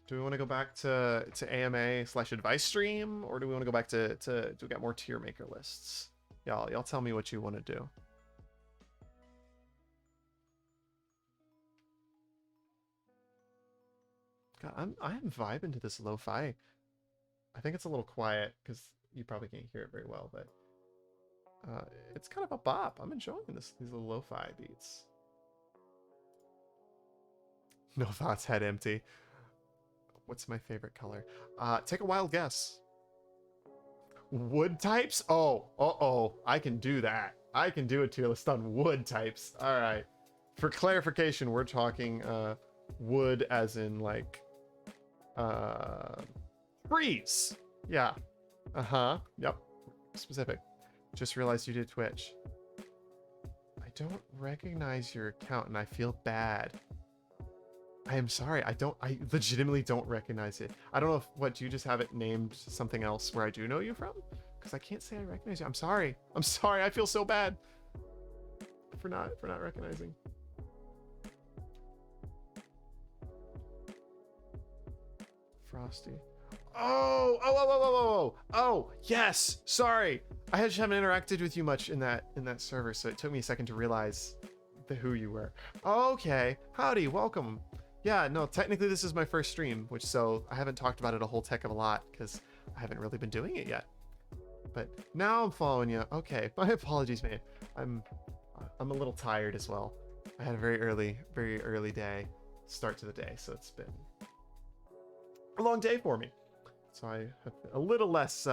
Do we want to go back to AMA/advice stream, or do we want to go back to we got more tier maker lists? Y'all tell me what you want to do. God, I'm vibing to this lo-fi. I think it's a little quiet because you probably can't hear it very well, but it's kind of a bop. I'm enjoying these little lo-fi beats. No thoughts, head empty. What's my favorite color? Take a wild guess. Wood types? Oh, I can do that. I can do a tier list on wood types. All right. For clarification, we're talking wood as in like trees. Yeah. Yep. Specific. Just realized you did Twitch. I don't recognize your account and I feel bad. I am sorry. I legitimately don't recognize it. I don't know if you just have it named something else where I do know you from, because I can't say I recognize you. I'm sorry. I feel so bad for not recognizing. Frosty. Oh, yes. Sorry. I just haven't interacted with you much in that server, so it took me a second to realize who you were. Okay. Howdy. Welcome. Yeah, no, technically this is my first stream, so I haven't talked about it a whole heck of a lot because I haven't really been doing it yet. But now I'm following you. Okay, my apologies, man. I'm a little tired as well. I had a very early day start to the day, so it's been a long day for me. So I have a little less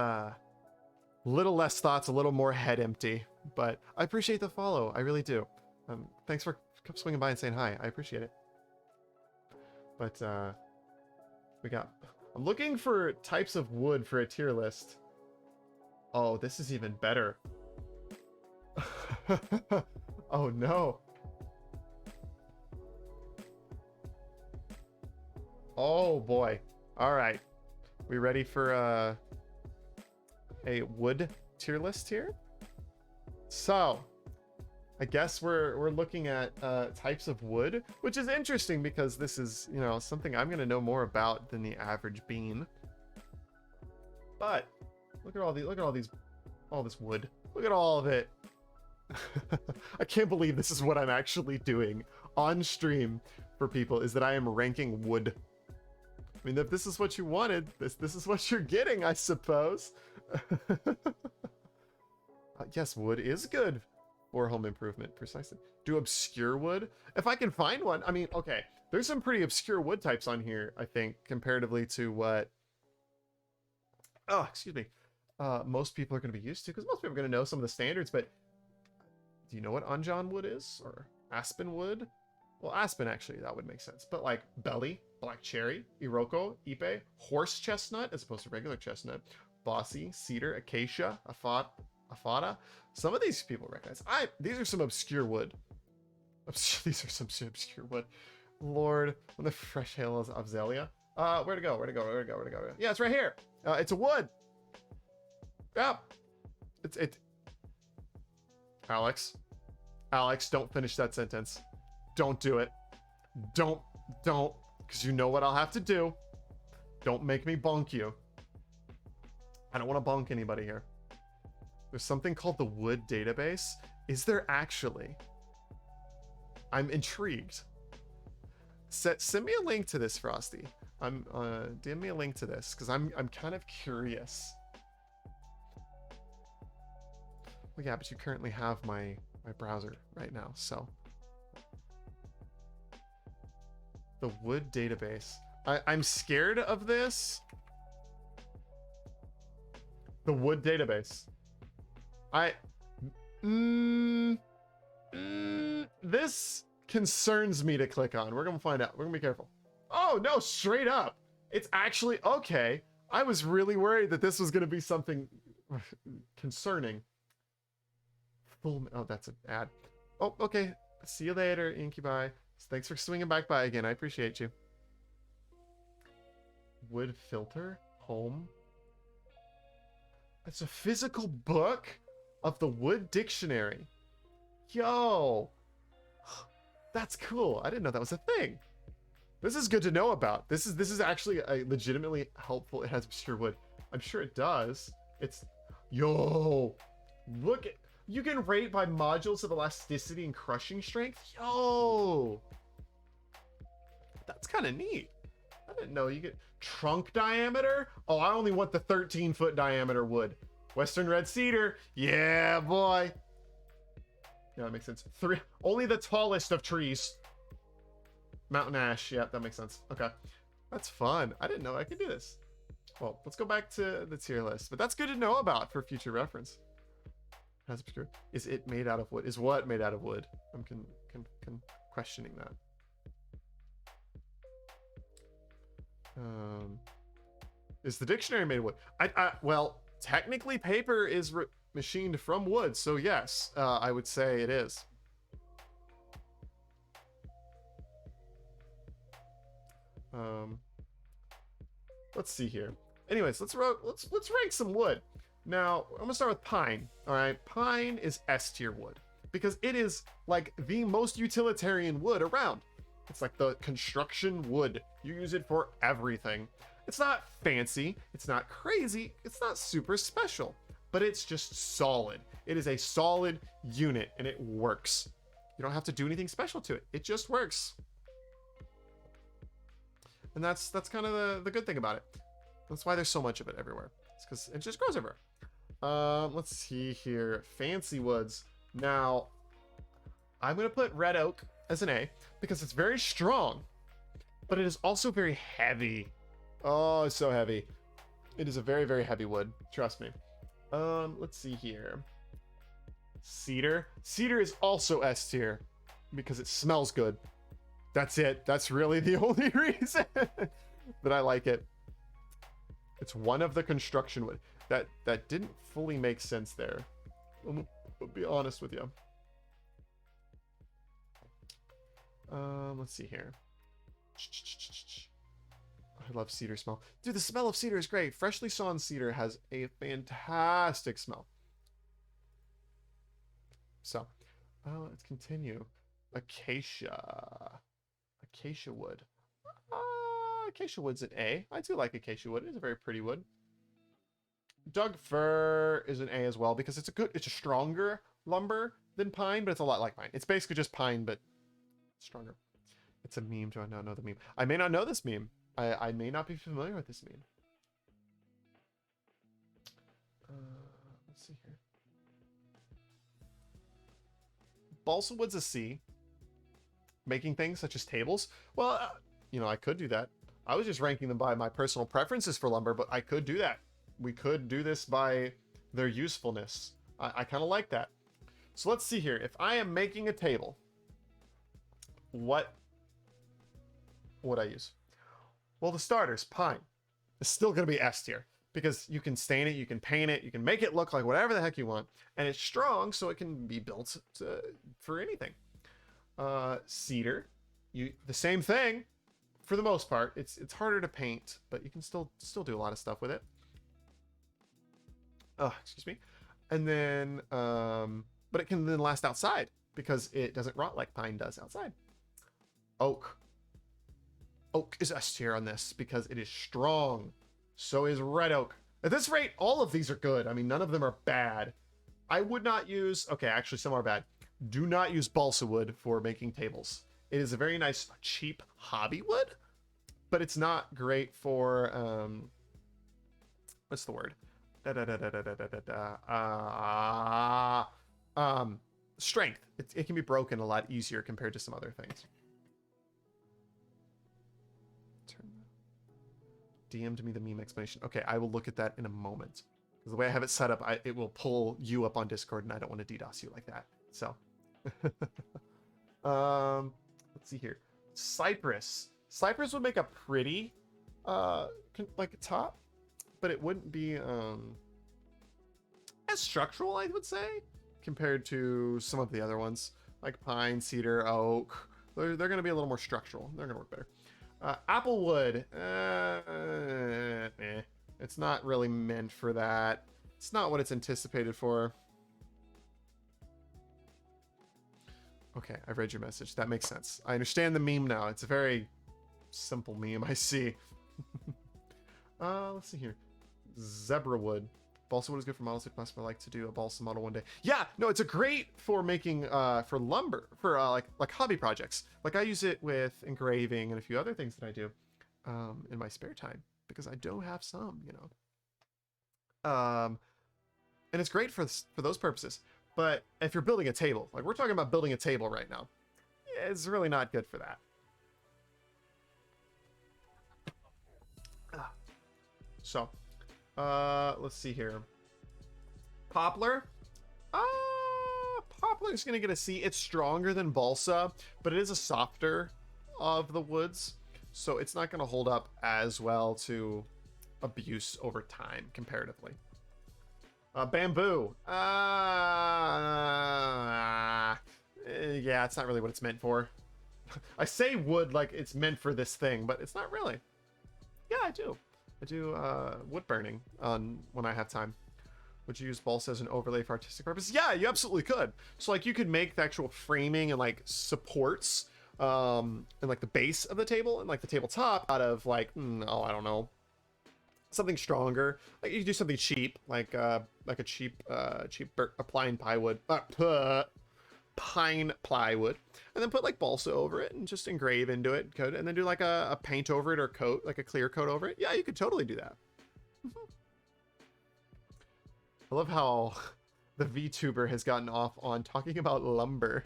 thoughts, a little more head empty. But I appreciate the follow. I really do. Thanks for swinging by and saying hi. I appreciate it. But I'm looking for types of wood for a tier list. Oh, this is even better. Oh no. Oh boy. All right. We ready for a wood tier list here? So, I guess we're looking at types of wood, which is interesting because this is, something I'm going to know more about than the average bean. But look at all this wood. Look at all of it. I can't believe this is what I'm actually doing on stream for people, is that I am ranking wood. I mean, if this is what you wanted, this is what you're getting, I suppose. Yes, wood is good. Or home improvement, precisely. Do obscure wood? If I can find one. I mean, okay. There's some pretty obscure wood types on here, I think, comparatively to what... Oh, excuse me. Most people are going to be used to, because most people are going to know some of the standards, but... Do you know what Anjan wood is? Or aspen wood? Well, aspen, actually, that would make sense. But like belly, black cherry, iroko, ipe, horse chestnut, as opposed to regular chestnut, bossy, cedar, acacia, afada. Some of these people recognize. These are some obscure wood. These are some obscure wood. Lord, when the fresh hail is Azalea. Where to go? Yeah, it's right here. It's a wood. Yeah. It's Alex, don't finish that sentence. Don't do it. Don't, because you know what I'll have to do. Don't make me bonk you. I don't want to bonk anybody here. There's something called the wood database. Is there actually? I'm intrigued. Send me a link to this, Frosty. DM me a link to this because I'm kind of curious. Well, yeah, but you currently have my browser right now, so the wood database. I'm scared of this. The wood database. This concerns me to click on. We're gonna find out. We're gonna be careful. Oh no, straight up. It's actually okay. I was really worried that this was gonna be something concerning. Oh, that's an ad. Oh, okay. See you later, Incubi. Thanks for swinging back by again. I appreciate you. Wood filter home. It's a physical book of the wood dictionary. Yo, that's cool. I didn't know that was a thing. This is good to know about. This is actually a legitimately helpful. It has obscure wood. I'm sure it does. It's yo. Look at, you can rate by modules of elasticity and crushing strength. Yo, that's kind of neat. I didn't know you get trunk diameter. Oh, I only want the 13-foot diameter wood. Western red cedar. Yeah, boy. Yeah, that makes sense. Only the tallest of trees. Mountain ash. Yeah, that makes sense. Okay. That's fun. I didn't know I could do this. Well, let's go back to the tier list. But that's good to know about for future reference. Has obscure. Is it made out of wood? Is what made out of wood? I'm questioning that. Is the dictionary made of wood? Well, technically paper is machined from wood, so yes, I would say it is. Let's see here. Anyways, let's rank some wood. Now, I'm gonna start with pine. All right, pine is S tier wood because it is like the most utilitarian wood around. It's like the construction wood. You use it for everything. It's not fancy, it's not crazy, it's not super special, but it's just solid. It is a solid unit and it works. You don't have to do anything special to it. It just works. And that's kind of the good thing about it. That's why there's so much of it everywhere. It's because it just grows everywhere. Let's see here. Fancy woods. Now, I'm going to put red oak as an A because it's very strong, but it is also very heavy. Oh, it's so heavy. It is a very, very heavy wood. Trust me. Let's see here. Cedar. Cedar is also S tier because it smells good. That's it. That's really the only reason that I like it. It's one of the construction wood. That didn't fully make sense there. I'll be honest with you. Let's see here. I love cedar smell. Dude, the smell of cedar is great. Freshly sawn cedar has a fantastic smell. So, let's continue. Acacia. Acacia wood. Acacia wood's an A. I do like acacia wood. It's a very pretty wood. Doug fir is an A as well because it's a stronger lumber than pine, but it's a lot like pine. It's basically just pine, but stronger. It's a meme. Do I not know the meme? I may not know this meme. I may not be familiar with this meme. Let's see here. Balsa wood's a C. Making things such as tables. Well, you know, I could do that. I was just ranking them by my personal preferences for lumber, but I could do that. We could do this by their usefulness. I kind of like that. So let's see here. If I am making a table, what would I use? Well, the starters, pine. It's still going to be S tier because you can stain it, you can paint it, you can make it look like whatever the heck you want, and it's strong, so it can be built for anything. Cedar, the same thing for the most part. It's harder to paint, but you can still do a lot of stuff with it. Oh, excuse me. And then, but it can then last outside because it doesn't rot like pine does outside. Oak. Oak is S tier on this because it is strong. So is red oak. At this rate, all of these are good. I mean, none of them are bad. I would not use... Okay, actually, some are bad. Do not use balsa wood for making tables. It is a very nice, cheap hobby wood, but it's not great for... what's the word? Strength. It can be broken a lot easier compared to some other things. DM'd me the meme explanation. Okay, I will look at that in a moment. Because the way I have it set up, it will pull you up on Discord, and I don't want to DDoS you like that. So, let's see here. Cypress. Cypress would make a pretty, like a top, but it wouldn't be as structural, I would say, compared to some of the other ones, like pine, cedar, oak. They're going to be a little more structural. They're going to work better. Applewood, it's not really meant for that. It's not what it's anticipated for. Okay, I've read your message. That makes sense. I understand the meme now. It's a very simple meme, I see. Let's see here. Zebra wood. Balsa wood is good for models. If possible, I'd like to do a balsa model one day. Yeah, no, it's a great for making for lumber, for like hobby projects. Like I use it with engraving and a few other things that I do in my spare time because I do have some, you know. And it's great for those purposes. But if you're building a table, like we're talking about building a table right now, it's really not good for that. So. Let's see here. Poplar. Poplar is gonna get a C. It's stronger than balsa, but it is a softer of the woods, so it's not gonna hold up as well to abuse over time comparatively. Bamboo. Yeah, it's not really what it's meant for. I say wood like it's meant for this thing, but it's not really. Yeah, I do wood burning when I have time. Would you use balsa as an overlay for artistic purposes? Yeah, you absolutely could. So like you could make the actual framing and like supports and like the base of the table and like the tabletop out of like oh, I don't know, something stronger. Like you could do something cheap, like a cheap pine plywood, and then put like balsa over it and just engrave into it, coat it, and then do like a paint over it or coat, like a clear coat over it. Yeah, you could totally do that. I love how the VTuber has gotten off on talking about lumber.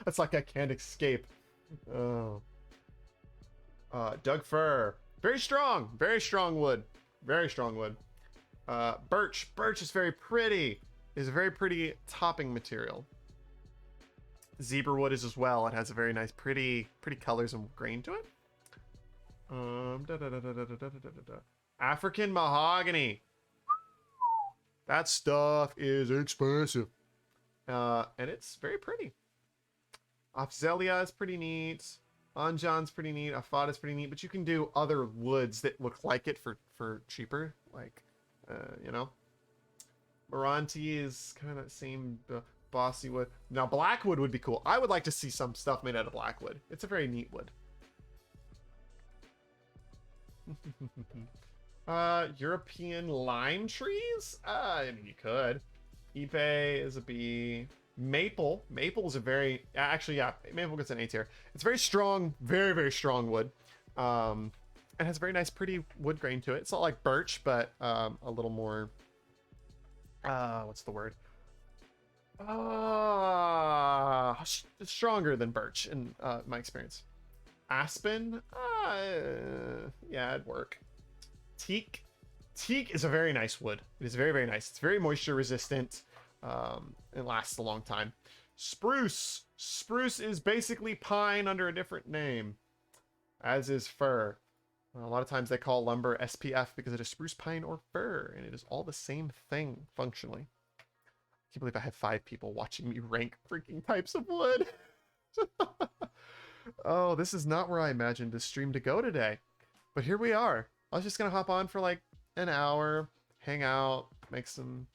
That's like I can't escape. Oh. Doug fir. Very strong wood. Very strong wood. Birch. Birch is very pretty. Is a very pretty topping material. Zebra wood is as well. It has a very nice, pretty colors and grain to it. African mahogany. That stuff is expensive. And it's very pretty. Ophelia is pretty neat. Anjan's pretty neat. Afada's pretty neat. But you can do other woods that look like it for cheaper. Like, you know. Moranti is kind of that same bossy wood. Now, blackwood would be cool. I would like to see some stuff made out of blackwood. It's a very neat wood. European lime trees? I mean, you could. Ipe is a B. Maple. Maple is a very... Actually, yeah. Maple gets an A tier. It's very strong. Very, very strong wood. And has a very nice, pretty wood grain to it. It's not like birch, but a little more... what's the word? Stronger than birch in my experience. Aspen, yeah, it'd work. Teak. Teak is a very nice wood. It is very, very nice. It's very moisture resistant. It lasts a long time. Spruce. Spruce is basically pine under a different name, as is fir. A lot of times they call lumber SPF because it is spruce, pine, or fir, and it is all the same thing functionally. I can't believe I have 5 people watching me rank freaking types of wood. Oh, this is not where I imagined this stream to go today. But here we are. I was just going to hop on for like an hour, hang out, make some,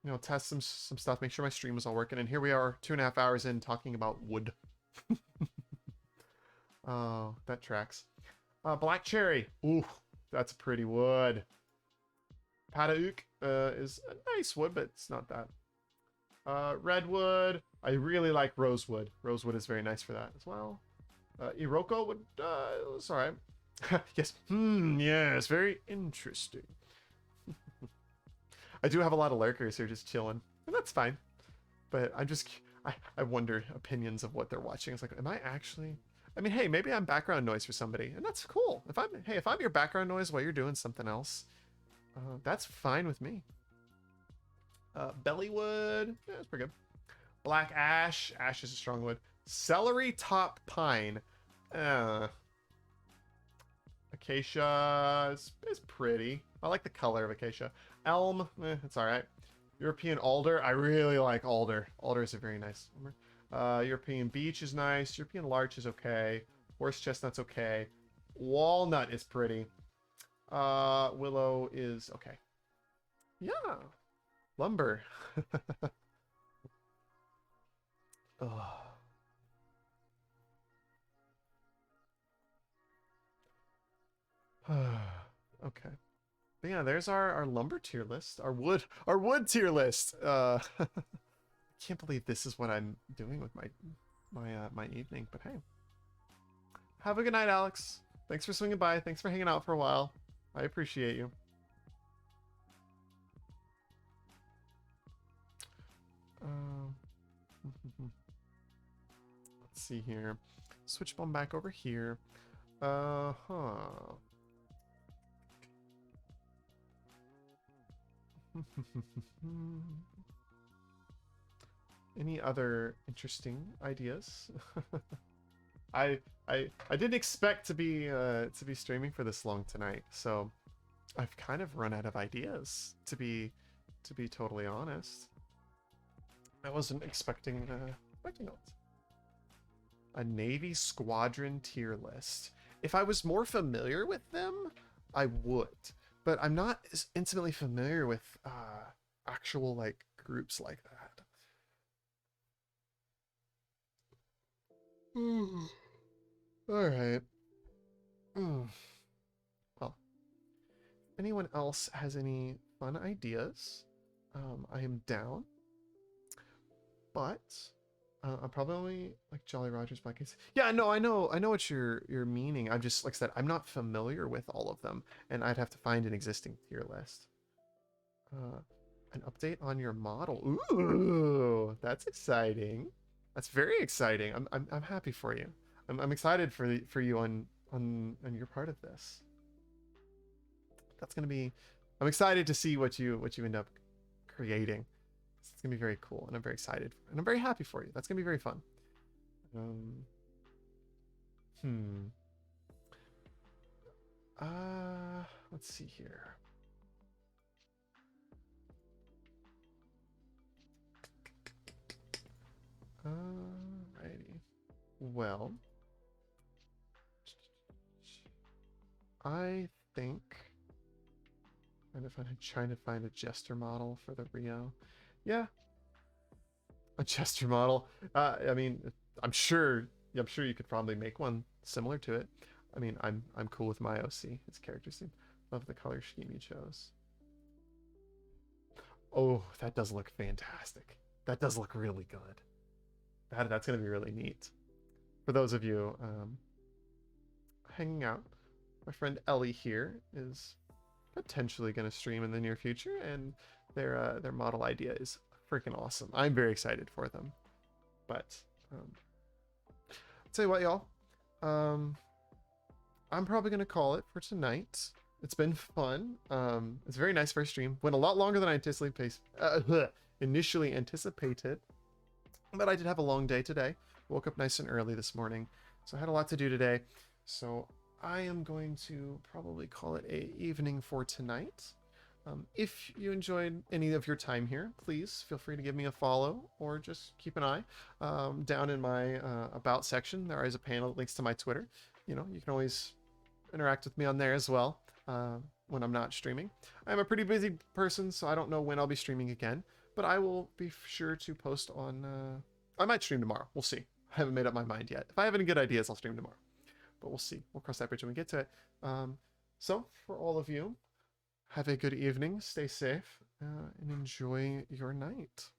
you know, test some stuff, make sure my stream was all working. And here we are 2.5 hours in talking about wood. Oh, that tracks. Black cherry. Ooh, that's a pretty wood. Padauk is a nice wood, but it's not that. Redwood. I really like rosewood. Rosewood is very nice for that as well. Iroko would, it's alright. Yes. Yes. Very interesting. I do have a lot of lurkers here just chilling, and that's fine. But I wonder opinions of what they're watching. It's like, am I actually... I mean, hey, maybe I'm background noise for somebody, and that's cool. If I'm your background noise while you're doing something else, that's fine with me. Bellywood, yeah, that's pretty good. Black ash, ash is a strong wood. Celery top pine, acacia is pretty. I like the color of acacia. Elm, it's all right. European alder, I really like alder. Alder is a very nice lumber. European beech is nice. European larch is okay. Horse chestnut's okay. Walnut is pretty. Willow is okay. Yeah. Lumber. Oh. Okay. But yeah, there's our lumber tier list. Our wood tier list. I can't believe this is what I'm doing with my evening, but hey. Have a good night, Alex. Thanks for swinging by. Thanks for hanging out for a while. I appreciate you. Let's see here. Switch bomb back over here. Any other interesting ideas? I didn't expect to be streaming for this long tonight, so I've kind of run out of ideas, to be totally honest. I wasn't expecting it. A Navy squadron tier list. If I was more familiar with them, I would, but I'm not as intimately familiar with actual like groups like that. All right. Well, anyone else has any fun ideas? I am down, but I'm probably only like Jolly Roger's Black Case. Yeah, no, I know what you're meaning. I'm just, like I said, I'm not familiar with all of them, and I'd have to find an existing tier list. An update on your model. Ooh, that's exciting. That's very exciting. I'm happy for you. I'm excited for you on your part of this. That's gonna be. I'm excited to see what you end up creating. It's gonna be very cool, and I'm very excited, and I'm very happy for you. That's gonna be very fun. Let's see here. Alrighty. Well, I think I'm trying to find a jester model for the Rio. Yeah, a jester model. I mean, I'm sure you could probably make one similar to it. I mean, I'm cool with my OC. Its character scheme. Love the color scheme you chose. Oh, that does look fantastic. That does look really good. That's gonna be really neat. For those of you hanging out, my friend Ellie here is potentially gonna stream in the near future, and their model idea is freaking awesome. I'm very excited for them. But I'll tell you what, y'all. I'm probably gonna call it for tonight. It's been fun. It's a very nice first stream. Went a lot longer than I initially anticipated. But I did have a long day today. Woke up nice and early this morning, so I had a lot to do today. So I am going to probably call it a evening for tonight. If you enjoyed any of your time here, please feel free to give me a follow, or just keep an eye down in my about section. There is a panel that links to my Twitter. You know, you can always interact with me on there as well when I'm not streaming. I'm a pretty busy person, so I don't know when I'll be streaming again, but I will be sure to post on... I might stream tomorrow. We'll see. I haven't made up my mind yet. If I have any good ideas, I'll stream tomorrow. But we'll see. We'll cross that bridge when we get to it. So, for all of you, have a good evening, stay safe, and enjoy your night.